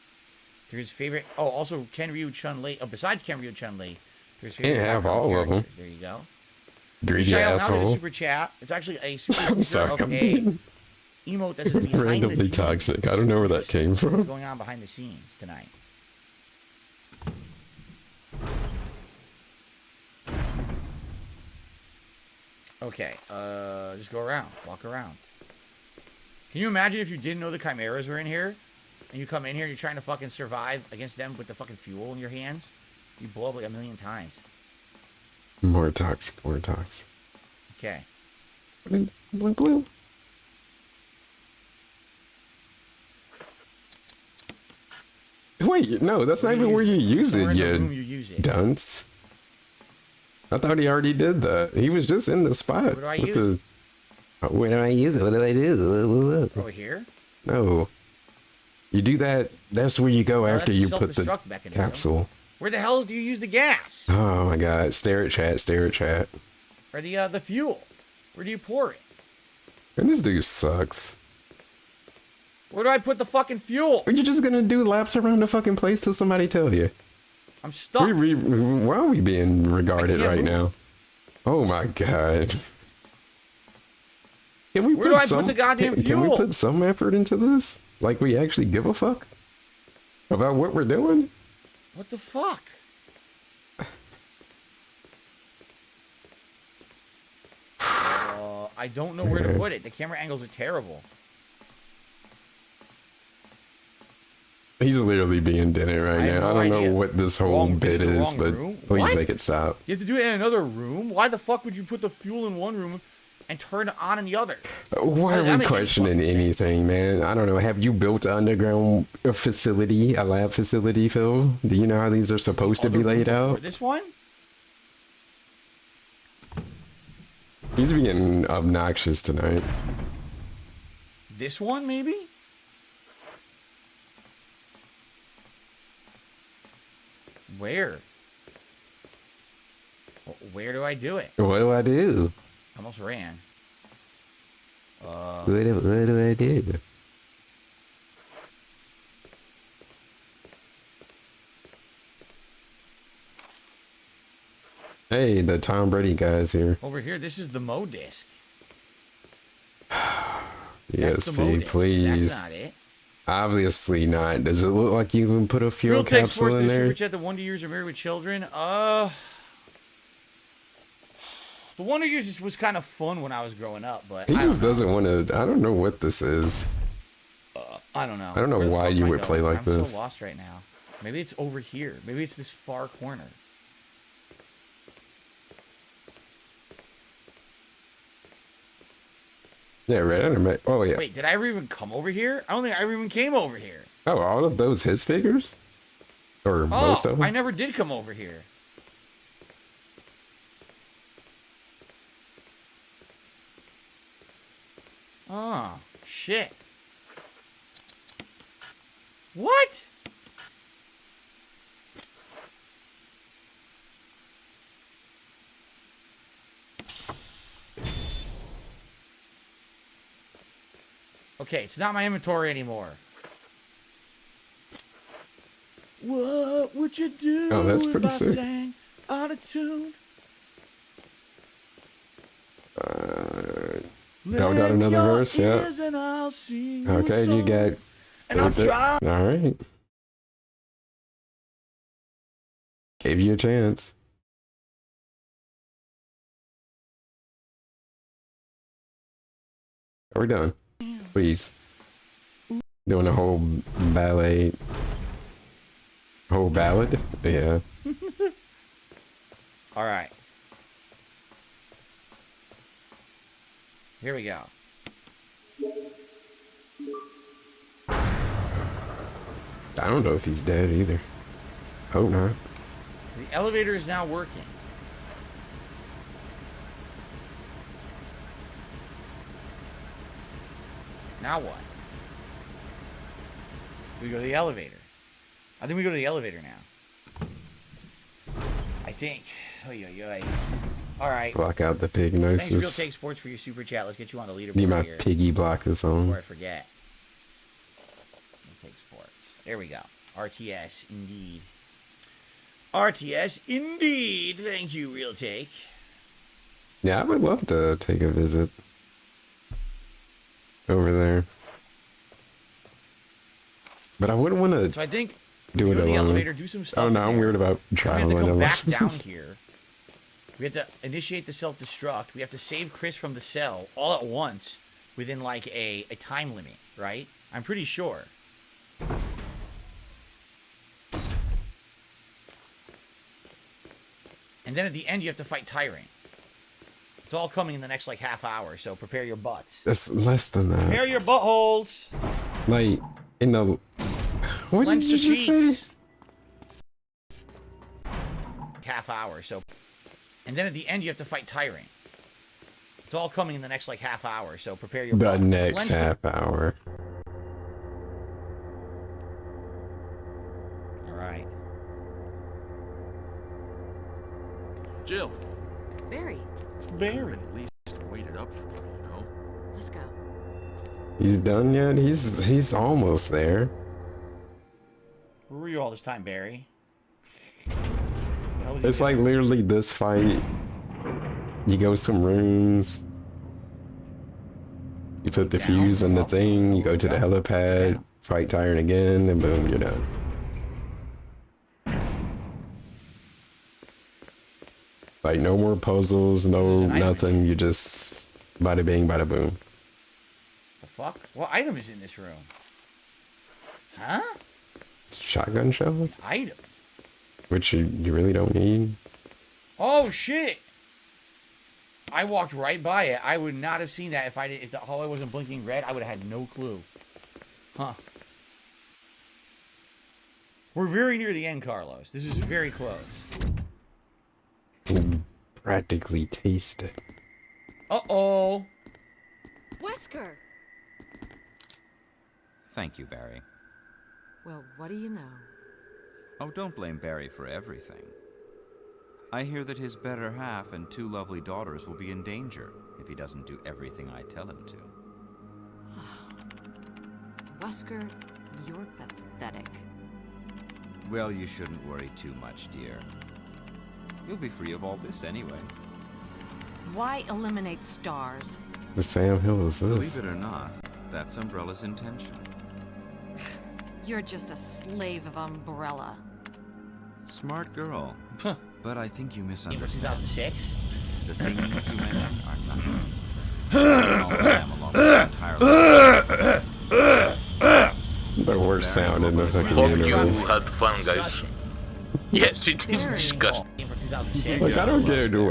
They're his favorite. Oh, also Ken Ryu Chun-Li. Oh, besides Ken Ryu Chun-Li, there's favorite. Can't have all characters. Of them. There you go. Greedy asshole. Super chat. It's actually a super. I'm sorry. I'm being emote that's behind randomly the scenes. Toxic. I don't know where that came from. What's going on behind the scenes tonight? Okay. Just go around. Walk around. Can you imagine if you didn't know the chimeras were in here? And you come in here and you're trying to fucking survive against them with the fucking fuel in your hands? You blow up like 1,000,000 times. More toxic, more toxic. Okay. Blue, blue, blue. Wait, no, that's not even where you use it, you dunce. I thought he already did that. He was just in the spot. Where do I use it? Where do I use it? What do I do? Over here? No. You do that. That's where you go after you put the capsule. Where the hell do you use the gas? Oh my god. Stare at chat. Stare at chat. Or the fuel. Where do you pour it? And this dude sucks. Where do I put the fucking fuel? Are you just gonna do laps around the fucking place till somebody tell you? I'm stuck. Why are we being regarded right now? Oh my god. Where do I put the goddamn fuel? Can we put some effort into this? Like we actually give a fuck about what we're doing? What the fuck? I don't know where to put it. The camera angles are terrible. He's literally being done it right now. I don't know what this whole bit is, but please make it stop. You have to do it in another room? Why the fuck would you put the fuel in one room and turn it on in the other. Why are we questioning anything, man? I don't know. Have you built an underground facility, a lab facility, Phil? Do you know how these are supposed to be laid out? This one? He's being obnoxious tonight. This one, maybe? Where? Where do I do it? What do I do? I almost ran. What do I do? Hey, the Tom Brady guy's here. Over here, this is the Mo disc. Yes, please. That's not it. Obviously not. Does it look like you can put a fuel Real capsule in there? Super chat, the Wonder Years are married with children. The Wonder Years was kind of fun when I was growing up, but he just doesn't want to. I don't know what this is. I don't know. I don't know why you would play like this. I'm so lost right now. Maybe it's over here. Maybe it's this far corner. Yeah, right. Oh, yeah. Wait, did I ever even come over here? I don't think I ever even came over here. Oh, all of those his figures? Or most of them? I never did come over here. Oh, shit. What? Okay, it's not my inventory anymore. What would you do that's pretty if I sick. sang out of tune? Y'all got another verse? Yeah. Okay, you got... And I'm trying. All right. Gave you a chance. Are we done? Please. Doing a whole ballet. Whole ballad? Yeah. All right. Here we go. I don't know if he's dead either. Hope not. The elevator is now working. Now what? We go to the elevator. I think we go to the elevator now. I think. All right. Block out the pig Thanks, Real noses. Take Sports, for your super chat. Let's get you on the leaderboard Need my here piggy blockers on. before I forget. Real Take Sports. There we go. RTS, indeed. RTS, indeed. Thank you, Real Take. Yeah, I would love to take a visit over there. But I wouldn't want to. So I think do it go to the alone. elevator, do some stuff. Oh no, I'm weird about traveling. We have to come alone. back down here. We have to initiate the self-destruct. We have to save Chris from the cell all at once within like a time limit, right? I'm pretty sure. And then at the end, you have to fight Tyrant. It's all coming in the next like half hour, so prepare your butts. That's less than that. Prepare your buttholes. Like in the. What did you just say? Half hour, so. And then at the end, you have to fight Tyrant. It's all coming in the next like half hour, so prepare your The butts. next half hour. All right. Jill. Barry, At least waited up for me, you know? let's go. He's done yet? He's almost there. Where were you all this time, Barry? It's like literally this fight. You go some rooms. You put the fuse in the thing. You go to the helipad. Fight Tyrant again, and boom, you're done. Like no more puzzles, no nothing. You just bada bing, bada boom. The fuck? What item is in this room? Huh? Shotgun shells, Item? which you really don't need. Oh shit! I walked right by it. I would not have seen that if the hallway wasn't blinking red. I would have had no clue. Huh. We're very near the end, Carlos. This is very close. Practically taste it. Uh-oh. Wesker! Thank you, Barry. Well, what do you know? Oh, don't blame Barry for everything. I hear that his better half and 2 lovely daughters will be in danger if he doesn't do everything I tell him to. Wesker, you're pathetic. Well, you shouldn't worry too much, dear. You'll be free of all this anyway. Why eliminate stars? The Sam Hill is this? Believe it or not, that's Umbrella's intention. You're just a slave of Umbrella. Smart girl. But I think you For misunderstand. 2006? The things you mentioned are nothing. The worst sound in the fucking Hope you universe. had fun, guys. Yes, it is disgusting. For 2006? Like, I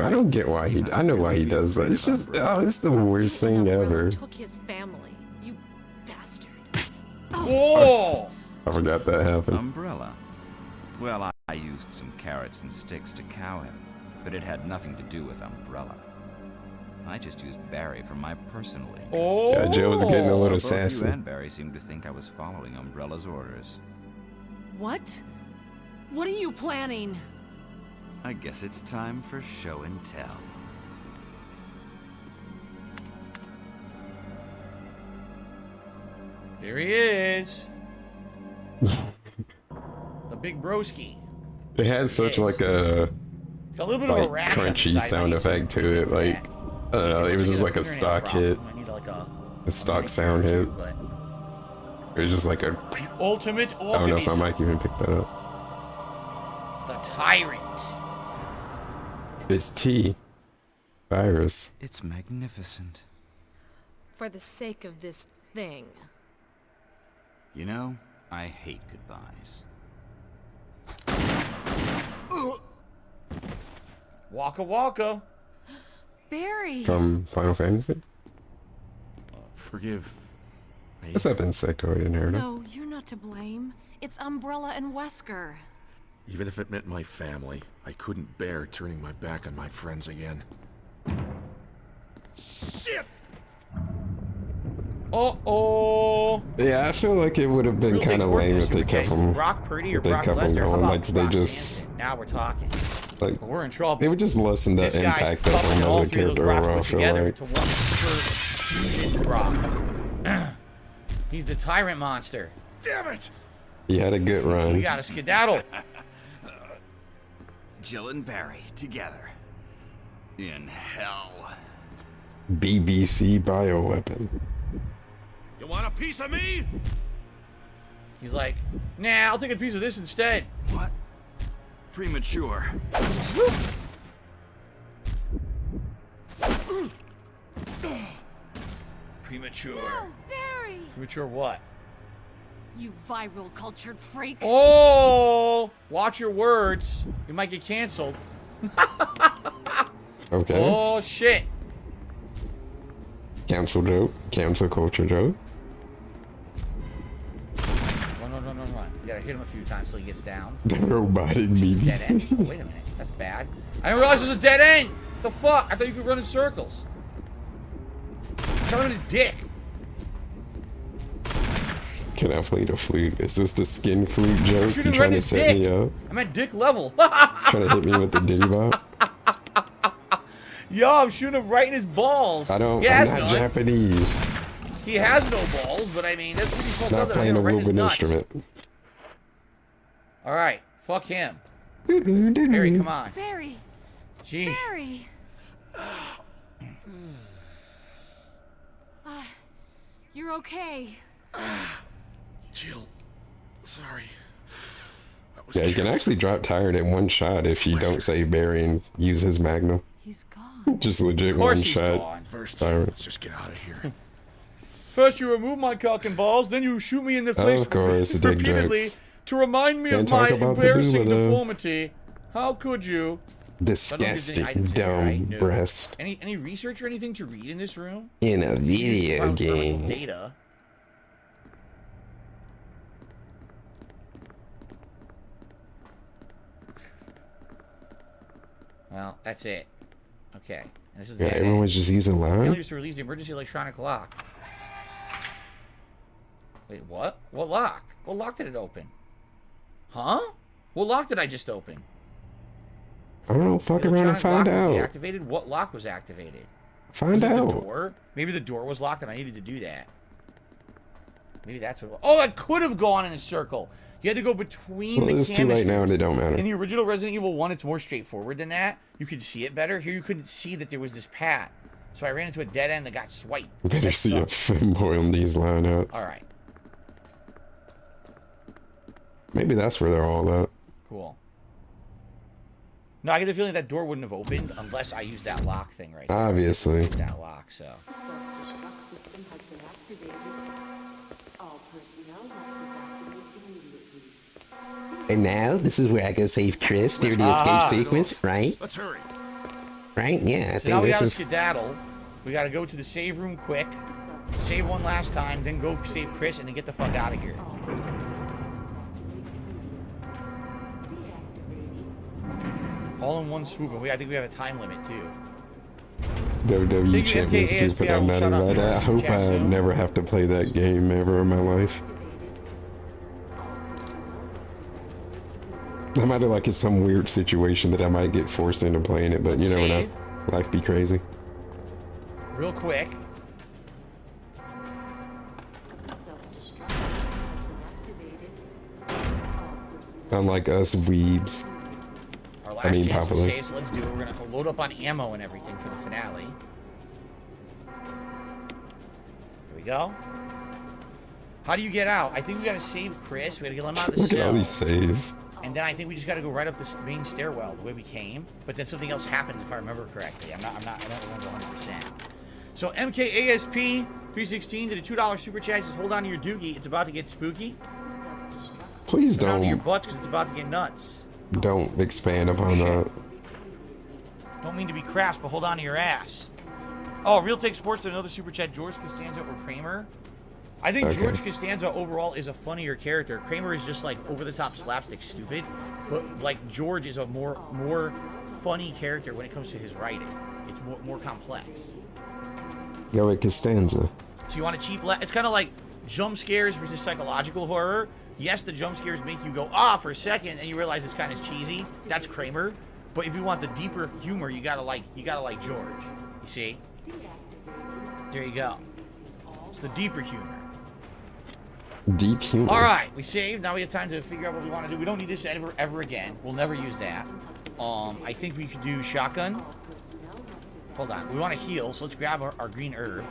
don't get why he. I know why he does that. It's just, it's the worst thing ever. Took his family, you bastard. Oh! I forgot that happened. Umbrella. Well, I used some carrots and sticks to cow him, but it had nothing to do with Umbrella. I just used Barry for my personal interest. Oh! Yeah, Joe was getting a little Both sassy. you and Barry seemed to think I was following Umbrella's orders. What? What are you planning? I guess it's time for show and tell. There he is. The big broski. It has such like a Got a little bit of a rash on the crunchy side, sound like, effect to it. Like, I don't know, it was just like a stock hit, a stock sound hit. It was just like a. The ultimate I don't know if my organism. mic even picked that up. The tyrant. It's T. Virus. It's magnificent. For the sake of this thing. You know, I hate goodbyes. Waka waka. Barry! From Final Fantasy? Forgive me. What's that insectoid in here? No, you're not to blame. It's Umbrella and Wesker. Even if it meant my family, I couldn't bear turning my back on my friends again. Shit! Uh-oh. Yeah, I feel like it would have been Real kind of big lame sports if they issue, kept okay? them. Brock Purdy or If they Brock kept them Lesnar? How going, about like they Brock just Sampson? Now we're talking. like We're in trouble. they would just lessen the This guy's impact of coupling them all as a three of those character Brocks overall. I put feel together like. into one fusion Brock. He's the tyrant monster. Damn it! He had a good We run. got to skedaddle. Jill and Barry together. In hell. BBC bioweapon. You want a piece of me? He's like, nah, I'll take a piece of this instead. What? Premature. Premature. No, Barry! Premature what? You viral cultured freak. Oh! Watch your words. You might get canceled. Okay. Oh, shit. Cancel joke. Cancel culture joke. Run. You gotta hit him a few times till he gets down. The robotic Dead end. BBC. Oh, wait a minute. That's bad. I didn't realize it was a dead end. The fuck? I thought you could run in circles. Tell him his dick. Can I play the flute? Is this the skin flute joke? Shoot You him right trying in to his set dick. me up? I'm at dick level. Trying to hit me with the diddy bop? Yo, I'm shooting him right in his balls. I don't. He I'm has not none. Japanese. He has no balls, but I mean, that's pretty fucked up Not that I playing hit a him right in his moving nuts. instrument. All right, fuck him. Barry, come on. Barry! Jeez. Barry! You're okay. Jill, sorry. That was Yeah, you can careless. actually drop tired in one shot if you don't save Barry and use his magnum. He's gone. Just legit Of course one he's shot. gone. First, Tyrant. let's just get out of here. First you remove my cock and balls, then you shoot me in the face Of course, the dick repeatedly jokes. to remind me Can't of my talk about the embarrassing boob, though. deformity. How could you? Disgusting, dumb breast. Any research or anything to read in this room? In a video game. Data. Well, that's it. Okay. And this is yeah, everyone's just using line. Used to release the emergency electronic lock. Wait, what? What lock? What lock did it open? Huh? What lock did I just open? I don't know. Fuck around and find out. Deactivated? What lock was activated? Find out. The door? Maybe the door was locked and I needed to do that. Maybe that's what. Oh, I could have gone in a circle. You had to go between the canisters. It's too late now and it don't matter. In the original Resident Evil 1, it's more straightforward than that. You could see it better. Here, you couldn't see that there was this path. So I ran into a dead end that got swiped. Better see a femboy on these lineups. All right. Maybe that's where they're all at. Cool. No, I get the feeling that door wouldn't have opened unless I used that lock thing right there. Obviously. That lock, so. And now, this is where I go save Chris during the escape sequence, right? Let's hurry. Right? Yeah, I so think now we this gotta is... skedaddle. We gotta go to the save room quick. Save one last time, then go save Chris, and then get the fuck out of here. All in one swoop, and I think we have a time limit, too. WWE Champions Group, I'm not invited. I hope I never have to play that game ever in my life. I might have like in some weird situation that I might get forced into playing it, but you never know. Life be crazy. Real quick. Unlike us weebs. Our last chance to save, so let's do it. We're gonna load up on ammo and everything for the finale. Here we go. How do you get out? I think we gotta save Chris. We gotta get him out of the Look cell. at all these saves. And then I think we just got to go right up the main stairwell the way we came. But then something else happens if I remember correctly. I don't remember 100%. So MKASP 316 did a $2 super chat. Just hold on to your doogie. It's about to get spooky. Please don't. Hold on to your butts because it's about to get nuts. Don't expand upon that. Don't mean to be crass, but hold on to your ass. Oh, Real Take Sports did another super chat. George Costanza or Kramer? I think George Costanza overall is a funnier character. Kramer is just like over-the-top slapstick stupid, but like George is a more funny character when it comes to his writing. It's more complex. Yo, at Costanza. So you want a cheap? It's kind of like jump scares versus psychological horror. Yes, the jump scares make you go for a second, and you realize it's kind of cheesy. That's Kramer. But if you want the deeper humor, you gotta like George. You see? There you go. It's the deeper humor. Deep humor. All right, we saved. Now we have time to figure out what we want to do. We don't need this ever again. We'll never use that. I think we could do shotgun. Hold on. We want to heal, so let's grab our green herb.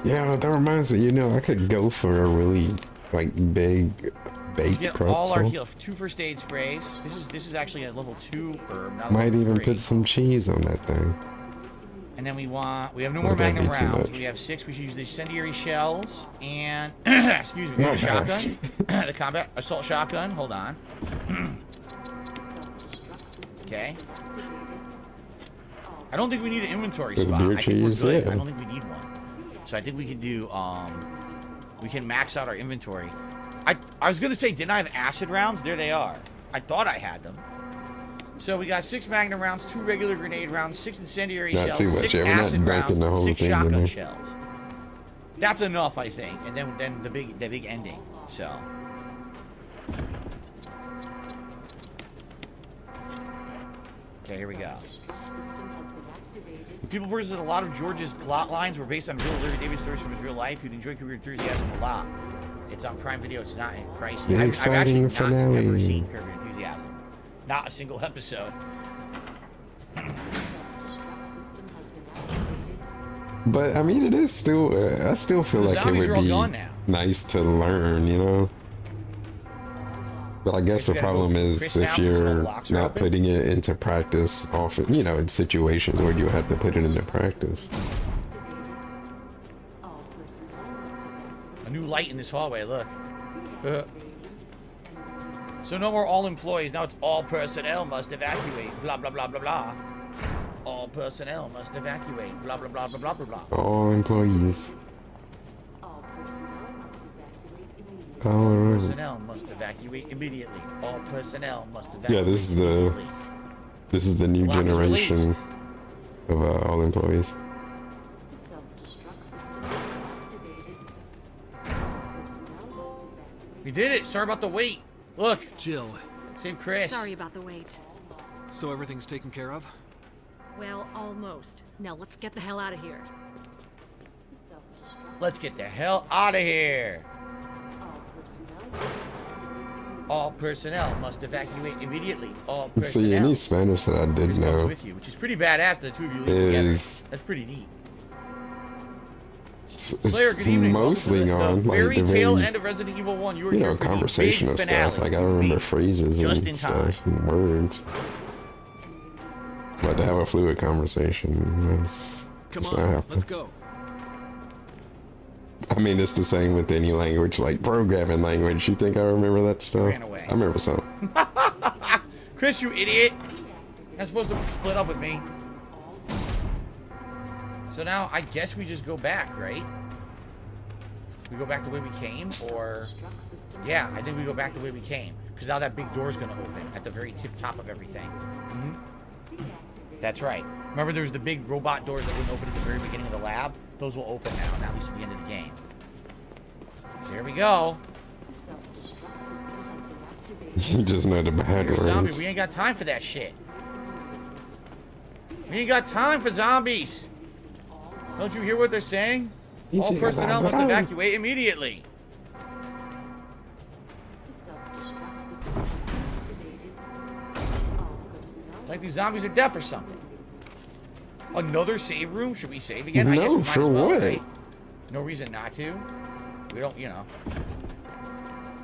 Yeah, that reminds me. You know, I could go for a really like big baked pretzel. All our heal. 2 first aid sprays. This is actually a level 2 herb. Not Might level even 3. put some cheese on that thing. And then we have no more magnum rounds. We have 6. We should use the incendiary shells and excuse me, the shotgun, the combat assault shotgun. Hold on. Okay. I don't think we need an inventory spot. I think we're good. I don't think we need one. So I think we can do we can max out our inventory. I was gonna say, didn't I have acid rounds? There they are. I thought I had them. So we got 6 magnum rounds, 2 regular grenade rounds, 6 incendiary shells, 6 acid rounds, 6 shotgun shells. That's enough, I think. And then the big ending. So. Okay, here we go. People versus a lot of George's plot lines were based on real Larry David stories from his real life. You'd enjoy Curb Your Enthusiasm a lot. It's on Prime Video. It's not pricey. The exciting I've actually finale. never seen Curb Your Enthusiasm. Not a single episode. But I mean, it is still. I still feel like it would be nice to learn, you know. But I guess the problem is if you're not putting it into practice often, you know, in situations where you have to put it into practice. A new light in this hallway. Look. So no more all employees. Now it's all personnel must evacuate. Blah, blah, blah, blah, blah. All personnel must evacuate. Blah, blah, blah, blah, blah, blah, blah. All employees. All personnel must evacuate immediately. All personnel must evacuate. Yeah, this is the new generation of all employees. We did it. Sorry about the wait. Look. Jill. Save Chris. Sorry about the wait. So everything's taken care of? Well, almost. Now let's get the hell out of here. Let's get the hell out of here. All personnel must evacuate immediately. All personnel. See, any Spanish that I did know with you, which is pretty badass. The two of you leave together. That's pretty neat. Slayer, good evening. Mostly on the like very the tail very, end of Resident Evil 1. You know, conversational stuff. Like I remember phrases and stuff and words. But to have a fluid conversation, it's not happening. Let's go. I mean, it's the same with any language, like programming language. You think I remember that stuff? Ran away. I remember some. Chris, you idiot! You're not supposed to split up with me. So now, I guess we just go back, right? We go back the way we came, or... Yeah, I think we go back the way we came. Because now that big door's gonna open at the very tip top of everything. That's right. Remember there was the big robot doors that wouldn't open at the very beginning of the lab? Those will open now, at least at the end of the game. So here we go. You just know the bad words. Zombie, we ain't got time for that shit. We ain't got time for zombies. Don't you hear what they're saying? All personnel must evacuate immediately. It's like these zombies are deaf or something. Another save room? Should we save again? No, I guess we might for as well, what? right? No reason not to. We don't, you know.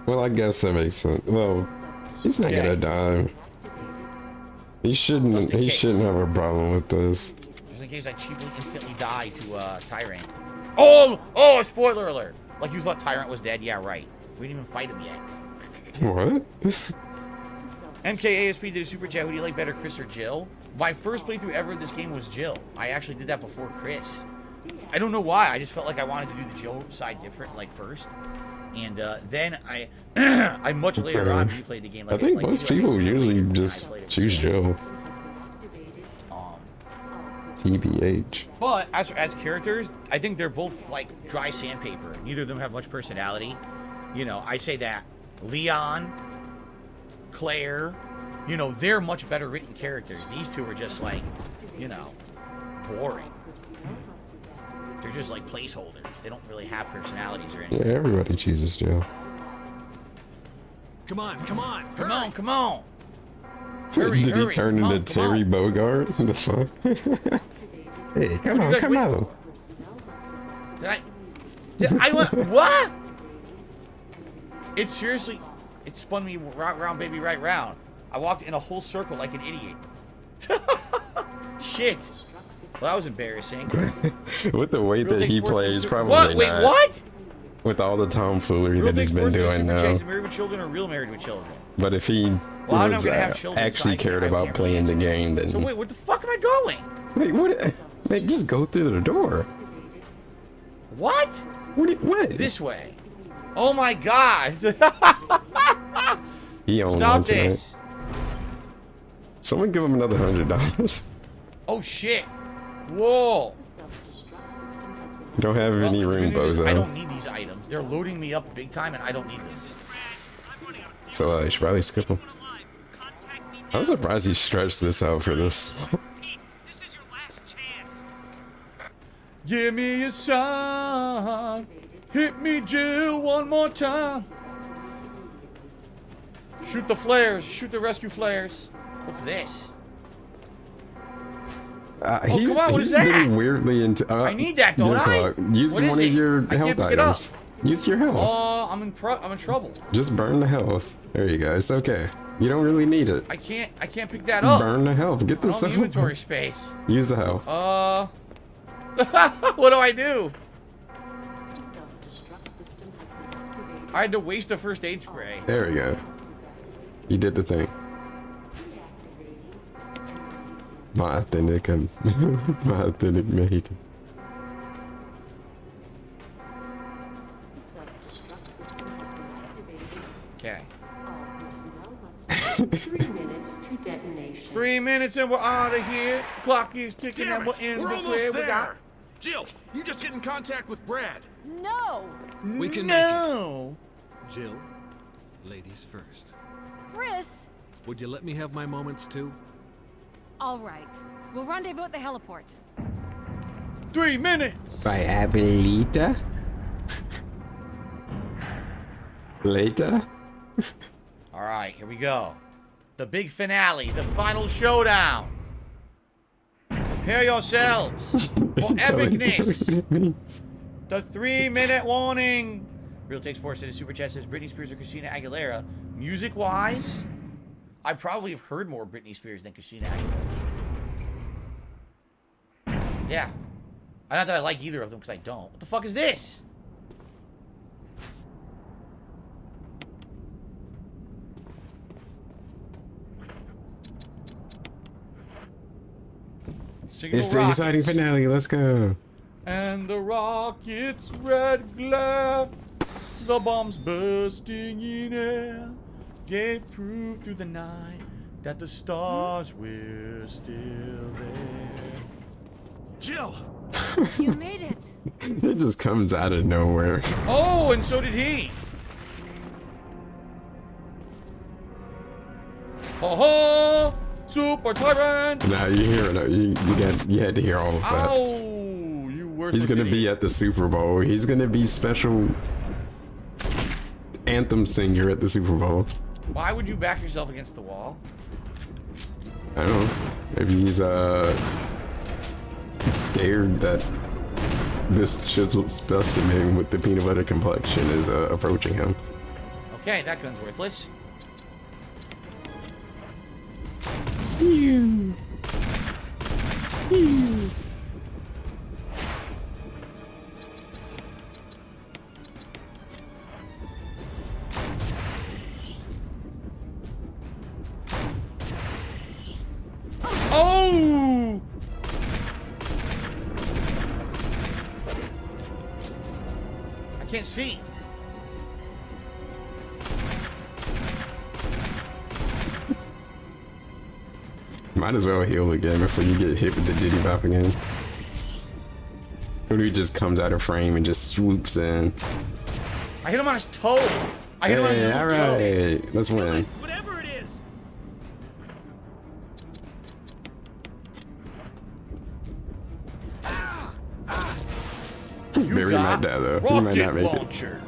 Well, I guess that makes sense. Well, he's not gonna die. He shouldn't. He shouldn't have a problem with this. Just in case I cheaply instantly die to Tyrant. Oh! Spoiler alert! Like you thought Tyrant was dead? Yeah, right. We didn't even fight him yet. What? MKASP did a super chat. Who do you like better, Chris or Jill? My first playthrough ever of this game was Jill. I actually did that before Chris. I don't know why. I just felt like I wanted to do the Jill side different, like first, and then I much later on replayed the game. Like, I think most people usually just choose Jill. TBH. But as characters, I think they're both like dry sandpaper. Neither of them have much personality. You know, I say that Leon, Claire, you know, they're much better written characters. These two are just like, you know, boring. They're just like placeholders. They don't really have personalities or anything. Yeah, everybody chooses Jill. Come on, come on. Come on, come on. Hurry, Did he turn into Terry Bogard? The fuck? Hey, come on, come on. What? It seriously, it spun me round, baby, right round. I walked in a whole circle like an idiot. Shit. Well, that was embarrassing. With the way that he plays, probably what? Wait, not. what? With all the tomfoolery that he's been doing now. Married with Children or Real Married with Children? But if he was actually cared about playing the game, then... So wait, where the fuck am I going? Wait, what? Wait, just go through the door. What? What? This way. Oh my god. He owns Stop this. Someone give him another $100. Oh shit. Whoa. You don't have any room, bozo. I don't need these items. They're loading me up big time, and I don't need this. So you should probably skip them. I'm surprised he stretched this out for this. Give me a sign. Hit me, Jill, one more time. Shoot the Shoot the rescue flares. What's this? He's come on, what is that? Getting weirdly into. I need that, don't I? Use one of your health items. Use your health. Oh, I'm in trouble. Just burn the health. There you go. It's okay. You don't really need it. I can't pick that up. Burn the health. Get this inventory space. Use the health. What do I do? I had to waste a first aid spray. There we go. He did the thing. My authentic, my authentic Maiden. Okay. 3 minutes to detonation. 3 minutes and we're out of here. The clock is ticking and we're in the clear. We got. Jill, you just get in contact with Brad. No! We can No! make it. Jill, ladies first. Chris! Would you let me have my moments too? All right. We'll rendezvous at the heliport. 3 minutes! By Abuelita? Later? Alright, here we go. The big finale, the final showdown. Prepare yourselves for epicness. The 3-minute warning. Real Takes Sports in the Super Chat says Britney Spears or Christina Aguilera. Music-wise, I probably have heard more Britney Spears than Christina Aguilera. Yeah. Not that I like either of them, because I don't. What the fuck is this? It's the exciting finale. Let's go. And the rocket's red glare, the bombs bursting in air, gave proof through the night that the stars were still there. Jill! You made it. It just comes out of nowhere. Oh, and so did he. Ho ho! Super Tyrant! Nah, you hear it. You had to hear all of that. Oh, you worthless He's gonna idiot. be at the Super Bowl. He's gonna be special anthem singer at the Super Bowl. Why would you back yourself against the wall? I don't know. Maybe he's scared that this chiseled specimen with the peanut butter complexion is approaching him. Okay, that gun's worthless. Oh! I can't see. Might as well heal again before you get hit with the Diddy Bop again. Or he just comes out of frame and just swoops in. I hit him on his toe. I hit him on his toe. Alright, let's win. Whatever it is. Barry might die though. He might not make it.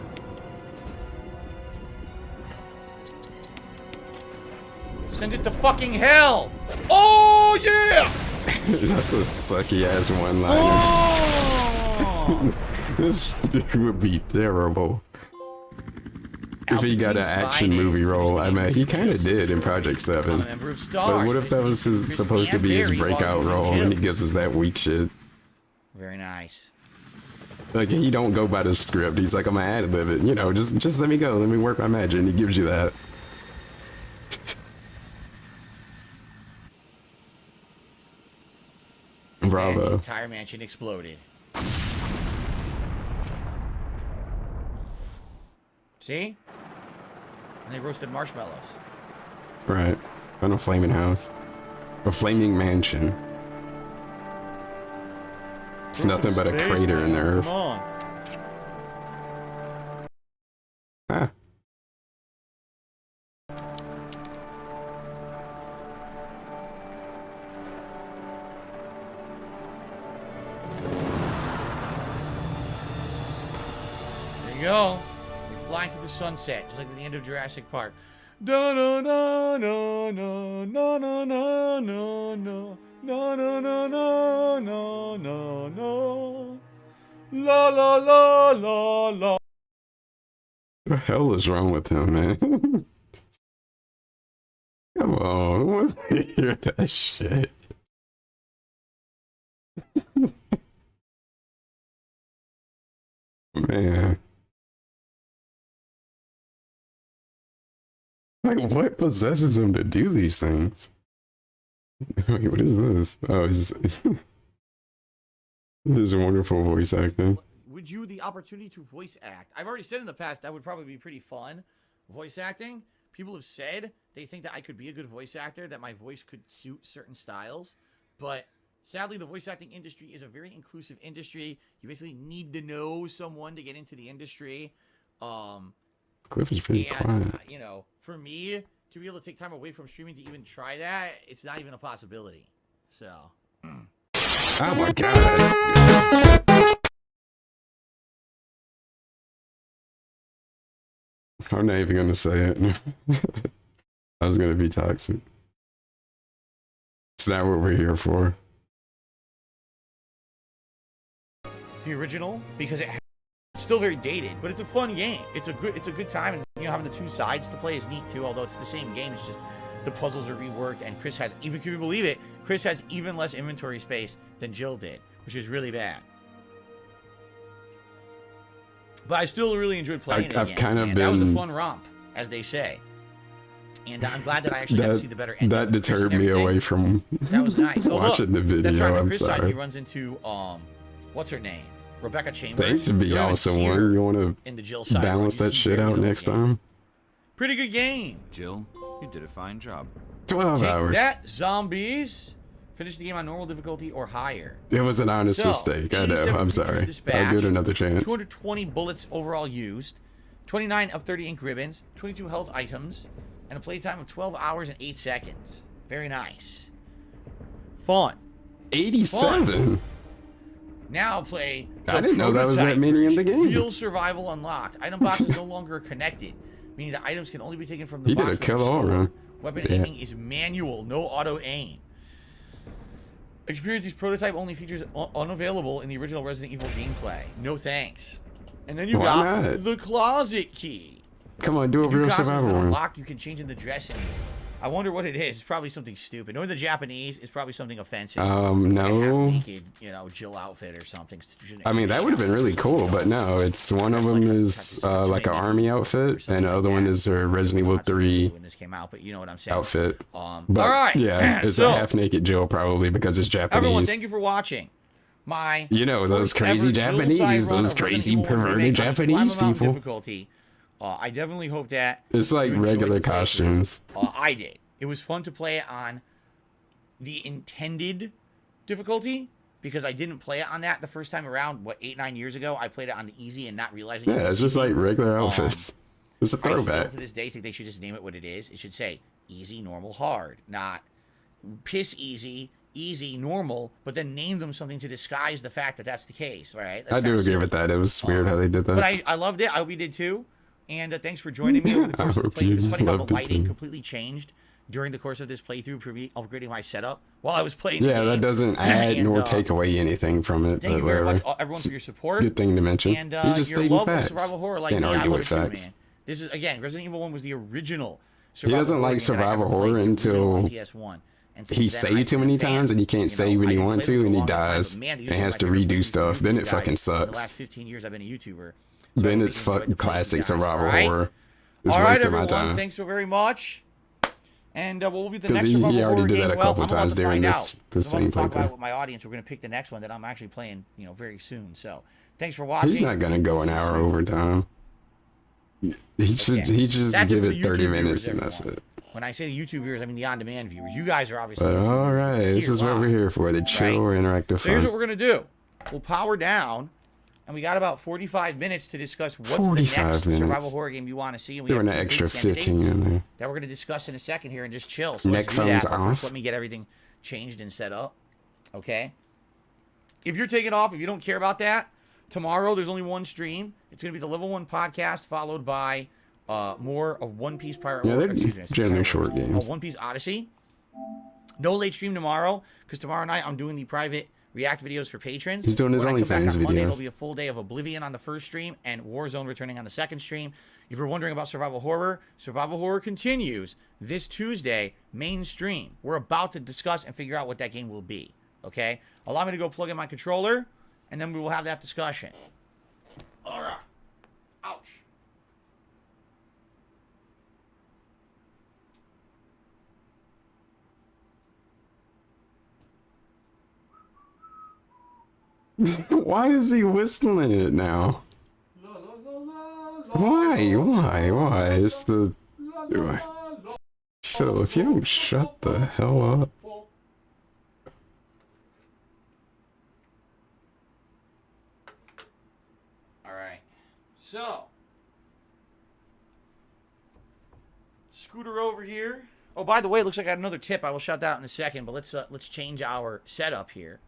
Send it to fucking hell. Oh yeah! That's a sucky ass one-liner. Oh! This dude would be terrible. If he got an action movie role, I mean, he kind of did in Project 7. But what if that was supposed to be his breakout role and he gives us that weak shit? Very nice. Like, he don't go by the script. He's like, I'm gonna ad-lib it. You know, just let me go. Let me work my magic. And he gives you that. Bravo. And the entire mansion exploded. See? And they roasted marshmallows. Right. On a flaming house. A flaming mansion. It's nothing but a crater in the earth. Come on. Ah. There you go. You're flying to the sunset, just like at the end of Jurassic Park. Da na na na na na na na na na na na na na na na na la la la la la. The hell is wrong with him, man? Come on, I want to hear that shit. Man. Like, what possesses him to do these things? Wait, what is this? Oh, this is wonderful voice acting. Would you the opportunity to voice act? I've already said in the past that would probably be pretty fun. Voice acting. People have said they think that I could be a good voice actor, that my voice could suit certain styles. But sadly, the voice acting industry is a very inclusive industry. You basically need to know someone to get into the industry. Cliff is pretty quiet. You know, for me to be able to take time away from streaming to even try that, it's not even a possibility. So. Oh my god. I'm not even gonna say it. I was gonna be toxic. It's not what we're here for. The original, because it's still very dated, but it's a fun game. It's a good time, and you know, having the two sides to play is neat too. Although it's the same game, it's just the puzzles are reworked, and Chris has, even, can you believe it, Chris has even less inventory space than Jill did, which is really bad. But I still really enjoyed playing it again. That was a fun romp, as they say. And I'm glad that I actually got to see the better ending. That deterred me away from that was nice. watching the video. That's right, on I'm Chris' sorry. side, he runs into, what's her name? Rebecca Chambers. Thanks to be awesome one. You want to balance that shit out next time? Pretty good game. Jill, you did a fine job. 12 hours. That, zombies. Finish the game on normal difficulty or higher. It was an honest mistake. I know. I'm sorry. I'll give it another chance. 220 bullets overall used. 29 of 30 ink ribbons. 22 health items. And a playtime of 12 hours and 8 seconds. Very nice. Fun. 87. Fun. Now play. I didn't know that was that many in the game. Real survival unlocked. Item box is no longer connected, meaning the items can only be taken from the box. He did a kill all run. Weapon aiming is manual, no auto aim. Experience these prototype-only features unavailable in the original Resident Evil gameplay. No thanks. And then you got the closet key. Come on, do a real survival one. Unlocked, you can change in the dressing. I wonder what it is. It's probably something stupid. Knowing the Japanese, it's probably something offensive. No. Naked, you know, Jill outfit or something. I mean, that would have been really cool, but no. It's one of them is like an army outfit, and the other one is her Resident Evil 3 when this came out, but you know what I'm saying. Outfit. But all right. Yeah, it's a half-naked Jill probably because it's Japanese. Everyone, thank you for watching. You know, those crazy Japanese, those crazy perverted Japanese people. Difficulty. I definitely hope that it's like regular costumes. I did. It was fun to play it on the intended difficulty because I didn't play it on that the first time around. What, 8-9 years ago? I played it on the easy and not realizing. Yeah, it's just like regular outfits. It's a throwback. I still to this day think they should just name it what it is. It should say easy, normal, hard, not piss easy, easy, normal, but then name them something to disguise the fact that that's the case, right? I do agree with that. It was weird how they did that. But I loved it. I hope you did too. And thanks for joining me over the course of the playthrough. It's funny how the lighting completely changed during the course of this playthrough, upgrading my setup while I was playing the game. That doesn't add nor take away anything from it. Thank you very much, everyone, for your support. Good thing to mention. And you just your love of survival horror, like Can't me, argue I with love it facts. too, man. This is, again, Resident Evil 1 was the original survival horror. He doesn't like survival horror until he saved too many times and he can't save when he wants to and he dies and has to redo stuff. Then it fucking sucks. The last 15 years I've been a YouTuber. Then it's fucking classic survival horror. All right, everyone. Thanks so very much. And what will be the next survival horror game? He already did that a couple times during this same playthrough. With my audience, we're going to pick the next one that I'm actually playing, very soon. So, thanks for watching. He's not going to go an hour overtime. He just give it 30 minutes and that's it. When I say the YouTube viewers, I mean the on-demand viewers. You guys are obviously. But all right, this is what we're here for. The chill or interactive fun. So here's what we're going to do. We'll power down. And we got about 45 minutes to discuss what's the next survival horror game you want to see. And we have an extra 15 in there that we're going to discuss in a second here and just chill. So neck phones off. First, let me get everything changed and set up. Okay. If you're taking off, if you don't care about that, tomorrow there's only one stream. It's going to be the Level 1 podcast followed by more of One Piece Pirate. Yeah, they're generally short games. One Piece Odyssey. No late stream tomorrow because tomorrow night I'm doing the private React videos for patrons. He's doing his OnlyFans videos. It'll be a full day of Oblivion on the first stream and Warzone returning on the second stream. If you're wondering about survival horror continues this Tuesday, mainstream. We're about to discuss and figure out what that game will be. Okay? Allow me to go plug in my controller, and then we will have that discussion. All right. Ouch. Why is he whistling it now? Why? It's the... Phil, if you don't shut the hell up. Alright. So. Scooter over here. Oh, by the way, it looks like I got another tip. I will shout that out in a second, but let's change our setup here.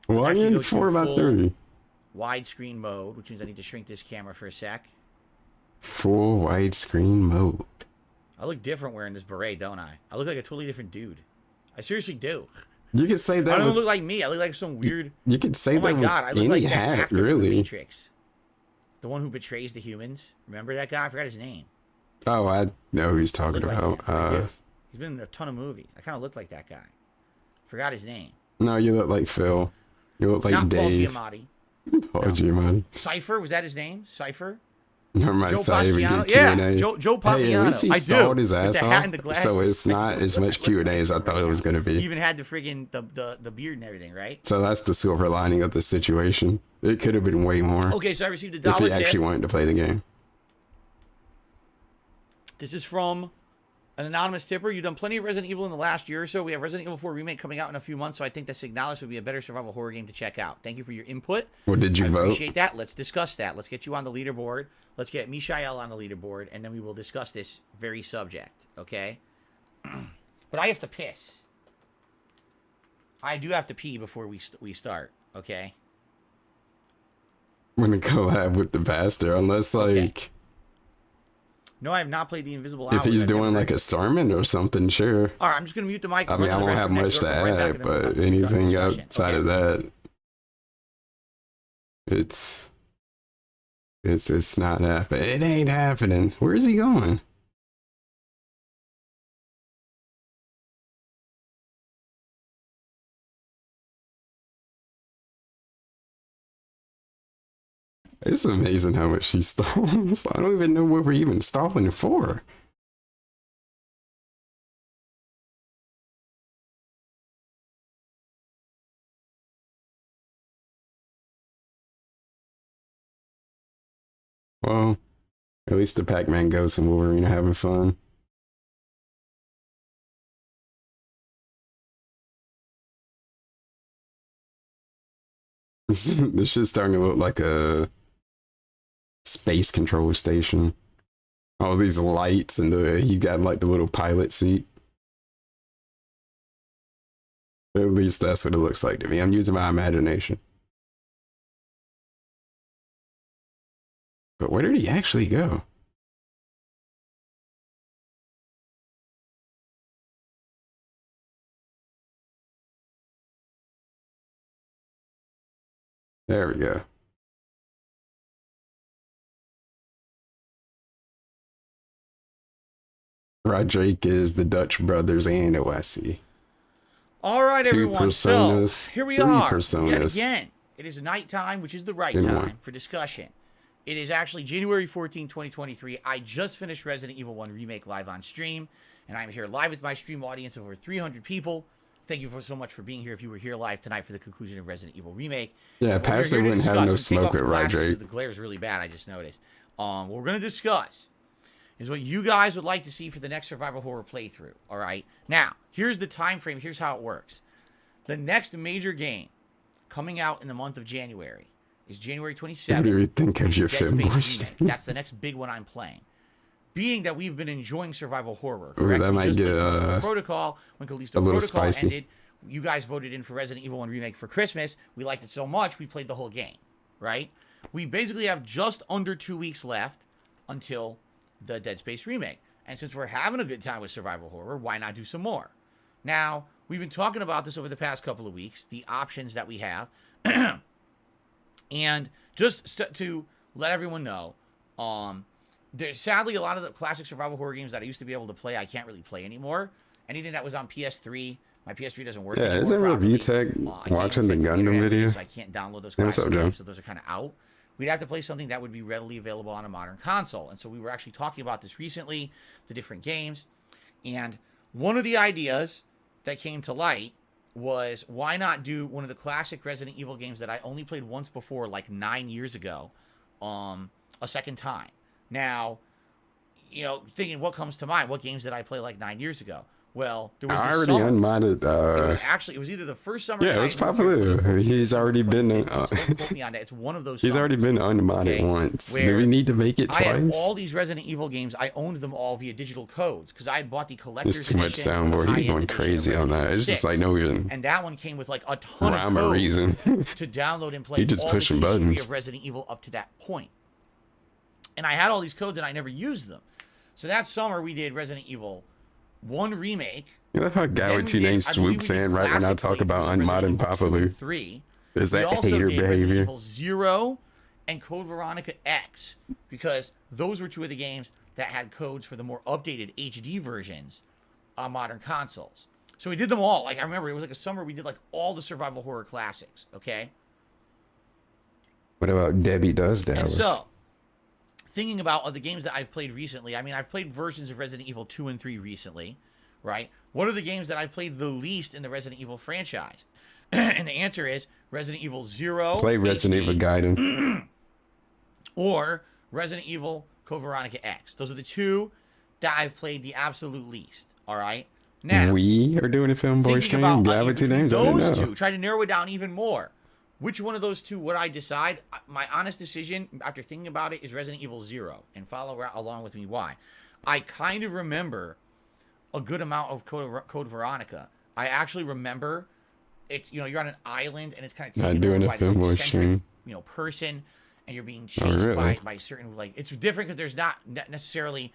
Well, I'm in 4x30. Widescreen mode, which means I need to shrink this camera for a sec. Full widescreen mode. I look different wearing this beret, don't I? I look like a totally different dude. I seriously do. You could say that. I don't look like me. I look like some weird. You could say that. Oh my God! I look like that actor really. From the Matrix. The one who betrays the humans. Remember that guy? I forgot his name. Oh, I know who he's talking about. Like he's been in a ton of movies. I kind of look like that guy. Forgot his name. No, you look like Phil. You look like Not Dave. Paul Giamatti. Paul Giamatti. Cypher, was that his name? Cypher? Never mind, Cypher. Yeah, Joe Pompiano. Hey, at least he stalled his ass off, so it's not not as much Q&A as I thought it was going to be. He even had the friggin' the beard and everything, right? So that's the silver lining of the situation. It could have been way more. Okay, so I received a $1 if he actually wanted to play the game. This is from an anonymous tipper. You've done plenty of Resident Evil in the last year or so. We have Resident Evil 4 Remake coming out in a few months, so I think that Signalis would be a better survival horror game to check out. Thank you for your input. What did you vote? Appreciate that. Let's discuss that. Let's get you on the leaderboard. Let's get Mishael on the leaderboard, and then we will discuss this very subject, okay? But I have to piss. I do have to pee before we start, okay? I'm going to collab with the bastard, unless, like... Okay. No, I have not played the Invisible Hours. If he's doing like a sermon or something, sure. All right, I'm just going to mute the mic. I mean, I won't have much to add, but anything outside of that, it's not happening. It ain't happening. Where is he going? It's amazing how much she stalls. I don't even know what we're even stalling for. Well, at least the Pac-Man Ghost and Wolverine are having fun. This shit's starting to look like a space control station. All these lights and you got like the little pilot seat. At least that's what it looks like to me. I'm using my imagination. But where did he actually go? There we go. Roderick is the Dutch brothers and OIC. All right, everyone. Personas, so here we are. Personas. Yet again, it is nighttime, which is the right time for discussion. It is actually January 14, 2023. I just finished Resident Evil 1 Remake live on stream, and I'm here live with my stream audience of over 300 people. Thank you so much for being here if you were here live tonight for the conclusion of Resident Evil Remake. Yeah, Pastor wouldn't have no smoke with Roderick. The glare is really bad, I just noticed. What we're going to discuss is what you guys would like to see for the next survival horror playthrough, all right? Now, here's the time frame. Here's how it works. The next major game coming out in the month of January is January 27th. What do you think of your film? That's the next big one I'm playing. Being that we've been enjoying survival horror, ooh, that might get Protocol, when Callisto Protocol ended, you guys voted in for Resident Evil 1 Remake for Christmas. We liked it so much, we played the whole game, right? We basically have just under 2 weeks left until the Dead Space Remake. And since we're having a good time with survival horror, why not do some more? Now, we've been talking about this over the past couple of weeks, the options that we have. And just to let everyone know, there's sadly a lot of the classic survival horror games that I used to be able to play, I can't really play anymore. Anything that was on PS3, my PS3 doesn't work anymore. Yeah, isn't Review Tech watching the Gundam video? So I can't download those classic games, so those are kind of out. We'd have to play something that would be readily available on a modern console. And so we were actually talking about this recently, the different games. And one of the ideas that came to light was why not do one of the classic Resident Evil games that I only played once before, like 9 years ago, a second time. Now, you know, thinking what comes to mind, what games did I play like 9 years ago? Well, there was I already unmodded. It was either the first summer. Yeah, it was popular. He's already been. Quote me on that. It's one of those. He's already been unmodded once. Do we need to make it twice? I had all these Resident Evil games. I owned them all via digigital codes because I had bought the collector's edition. There's too much soundboard. You're going crazy on that. It's just like no even. And that one came with like a ton of codes reason to download and play. You just all pushing the history buttons of Resident Evil up to that point. And I had all these codes and I never used them. So that summer we did Resident Evil 1 remake. You know how a guy with 2 names swoops in right when I talk about unmodded popular? 3. Is that also hater did behavior? Resident Evil 0 and Code Veronica X, because those were 2 of the games that had codes for the more updated HD versions on modern consoles. So we did them all. Like I remember it was like a summer we did like all the survival horror classics, okay? What about Debbie Does And Dallas? so, thinking about the games that I've played recently, I mean, I've played versions of Resident Evil 2 and 3 recently, right? What are the games that I've played the least in the Resident Evil franchise? And the answer is Resident Evil 0. Play Resident Evil Gaiden. Or Resident Evil Code Veronica X. Those are the 2 that I've played the absolute least, all right? Now, we are doing a film boy stream. Guy with 2 names. I didn't know. Those 2, try to narrow it down even more. Which one of those 2 would I decide? My honest decision, after thinking about it, is Resident Evil 0. And follow along with me why. I kind of remember a good amount of Code Veronica. I actually remember it's, you know, you're on an island and it's kind of taken over by this eccentric, you know, person, and you're being chased by certain, like, it's different because there's not necessarily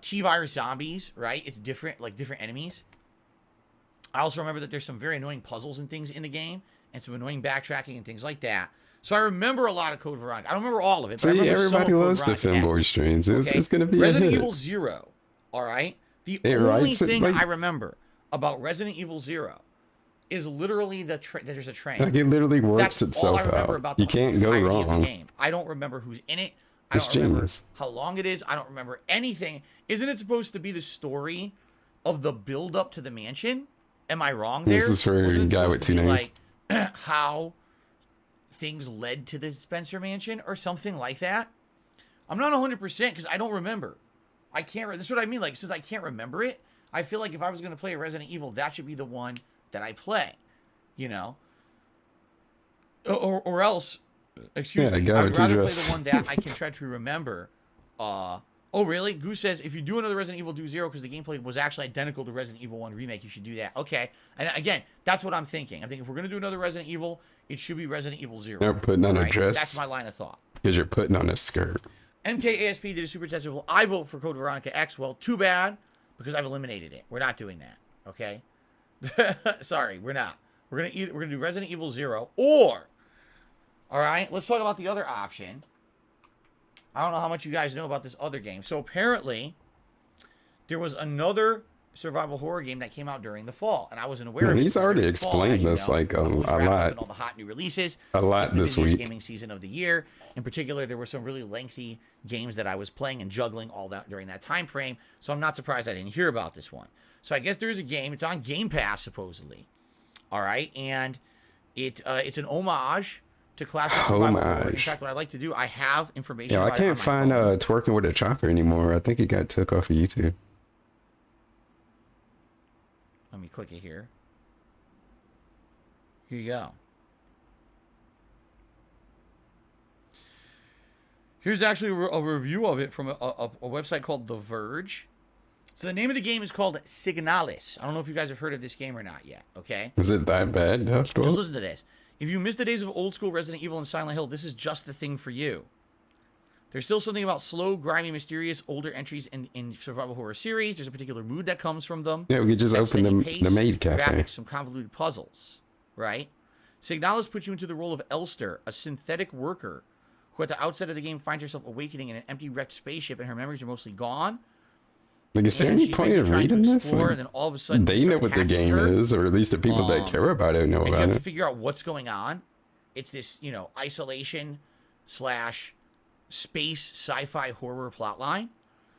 T-virus zombies, right? It's different, like different enemies. I also remember that there's some very annoying puzzles and things in the game, and some annoying backtracking and things like that. So I remember a lot of Code Veronica. I don't remember all of it. But See, everybody loves the Femboy streams. It's going to be Resident a hit. Evil 0, all right? The only thing I remember about Resident Evil 0 is literally that there's a train. Like, it literally works That's itself all I remember out. about You can't go entirety of the wrong. game. I don't remember who's in it. I It's don't remember genius. how long it is. I don't remember anything. Isn't it supposed to be the story of the build-up to the mansion? Am I wrong there? This is for a guy with 2 names. Like, how things led to the Spencer Mansion or something like that. I'm not 100% because I don't remember. I can't. This is what I mean. Like, since I can't remember it, I feel like if I was going to play a Resident Evil, that should be the one that I play. You know, or else, excuse me, I would rather play the one that I can try to remember. Oh, really? Goose says, if you do another Resident Evil, do 0, because the gameplay was actually identical to Resident Evil 1 Remake. You should do that. Okay. And again, that's what I'm thinking. I'm thinking if we're going to do another Resident Evil, it should be Resident Evil 0. They're putting on a dress. That's my line of thought. Because you're putting on a skirt. MKASP did a super test. Well, I vote for Code Veronica X. Well, too bad, because I've eliminated it. We're not doing that. Okay? Sorry, we're not. We're gonna do Resident Evil 0, or, all right, let's talk about the other option. I don't know how much you guys know about this other game. So apparently, there was another survival horror game that came out during the fall, and I wasn't aware of it. He's already explained this like a lot. All the hot new releases. A lot this week. Gaming season of the year. In particular, there were some really lengthy games that I was playing and juggling all that during that time frame. So I'm not surprised I didn't hear about this one. So I guess there's a game. It's on Game Pass supposedly. All right, and it's an homage to classic survival horror. In fact, what I like to do, I have information. Yeah, I can't find Twerking with a Chopper anymore. I think it got took off of YouTube. Let me click it here. Here you go. Here's actually a review of it from a website called The Verge. So the name of the game is called Signalis. I don't know if you guys have heard of this game or not yet, okay? Is it that bad? Just listen to this. If you miss the days of old school Resident Evil and Silent Hill, this is just the thing for you. There's still something about slow, grimy, mysterious, older entries in survival horror series. There's a particular mood that comes from them. Yeah, we could just open the Maid Cafe. Graphics, some convoluted puzzles, right? Signalis puts you into the role of Elster, a synthetic worker who at the outset of the game finds herself awakening in an empty wrecked spaceship and her memories are mostly gone. Like, is there any point in reading this? Like, and then all of a sudden they know what the game is, or at least the people that care about it know about it. You have to figure out what's going on. It's this, you know, isolation / space sci-fi horror plotline.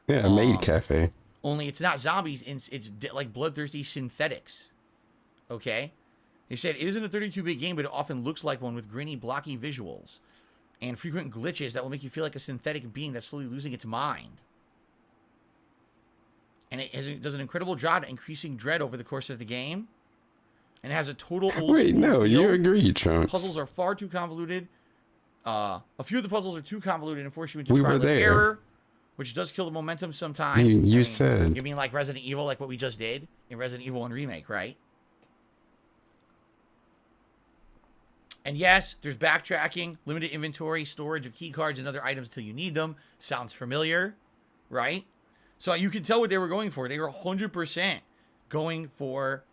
Yeah, a Maid Cafe. Only it's not zombies. It's like bloodthirsty synthetics. Okay? They said, it isn't a 32-bit game, but it often looks like one with grainy, blocky visuals and frequent glitches that will make you feel like a synthetic being that's slowly losing its mind. And it does an incredible job at increasing dread over the course of the game. And it has a total old Wait, school no, feel. you agree, Trunks. Puzzles are far too convoluted. A few of the puzzles are too convoluted and force you into We trial were and there. error, which does kill the momentum sometimes. You said. You mean like Resident Evil, like what we just did in Resident Evil 1 Remake, right? And yes, there's backtracking, limited inventory, storage of key cards and other items until you need them. Sounds familiar, right? So you can tell what they were going for. They were 100% going for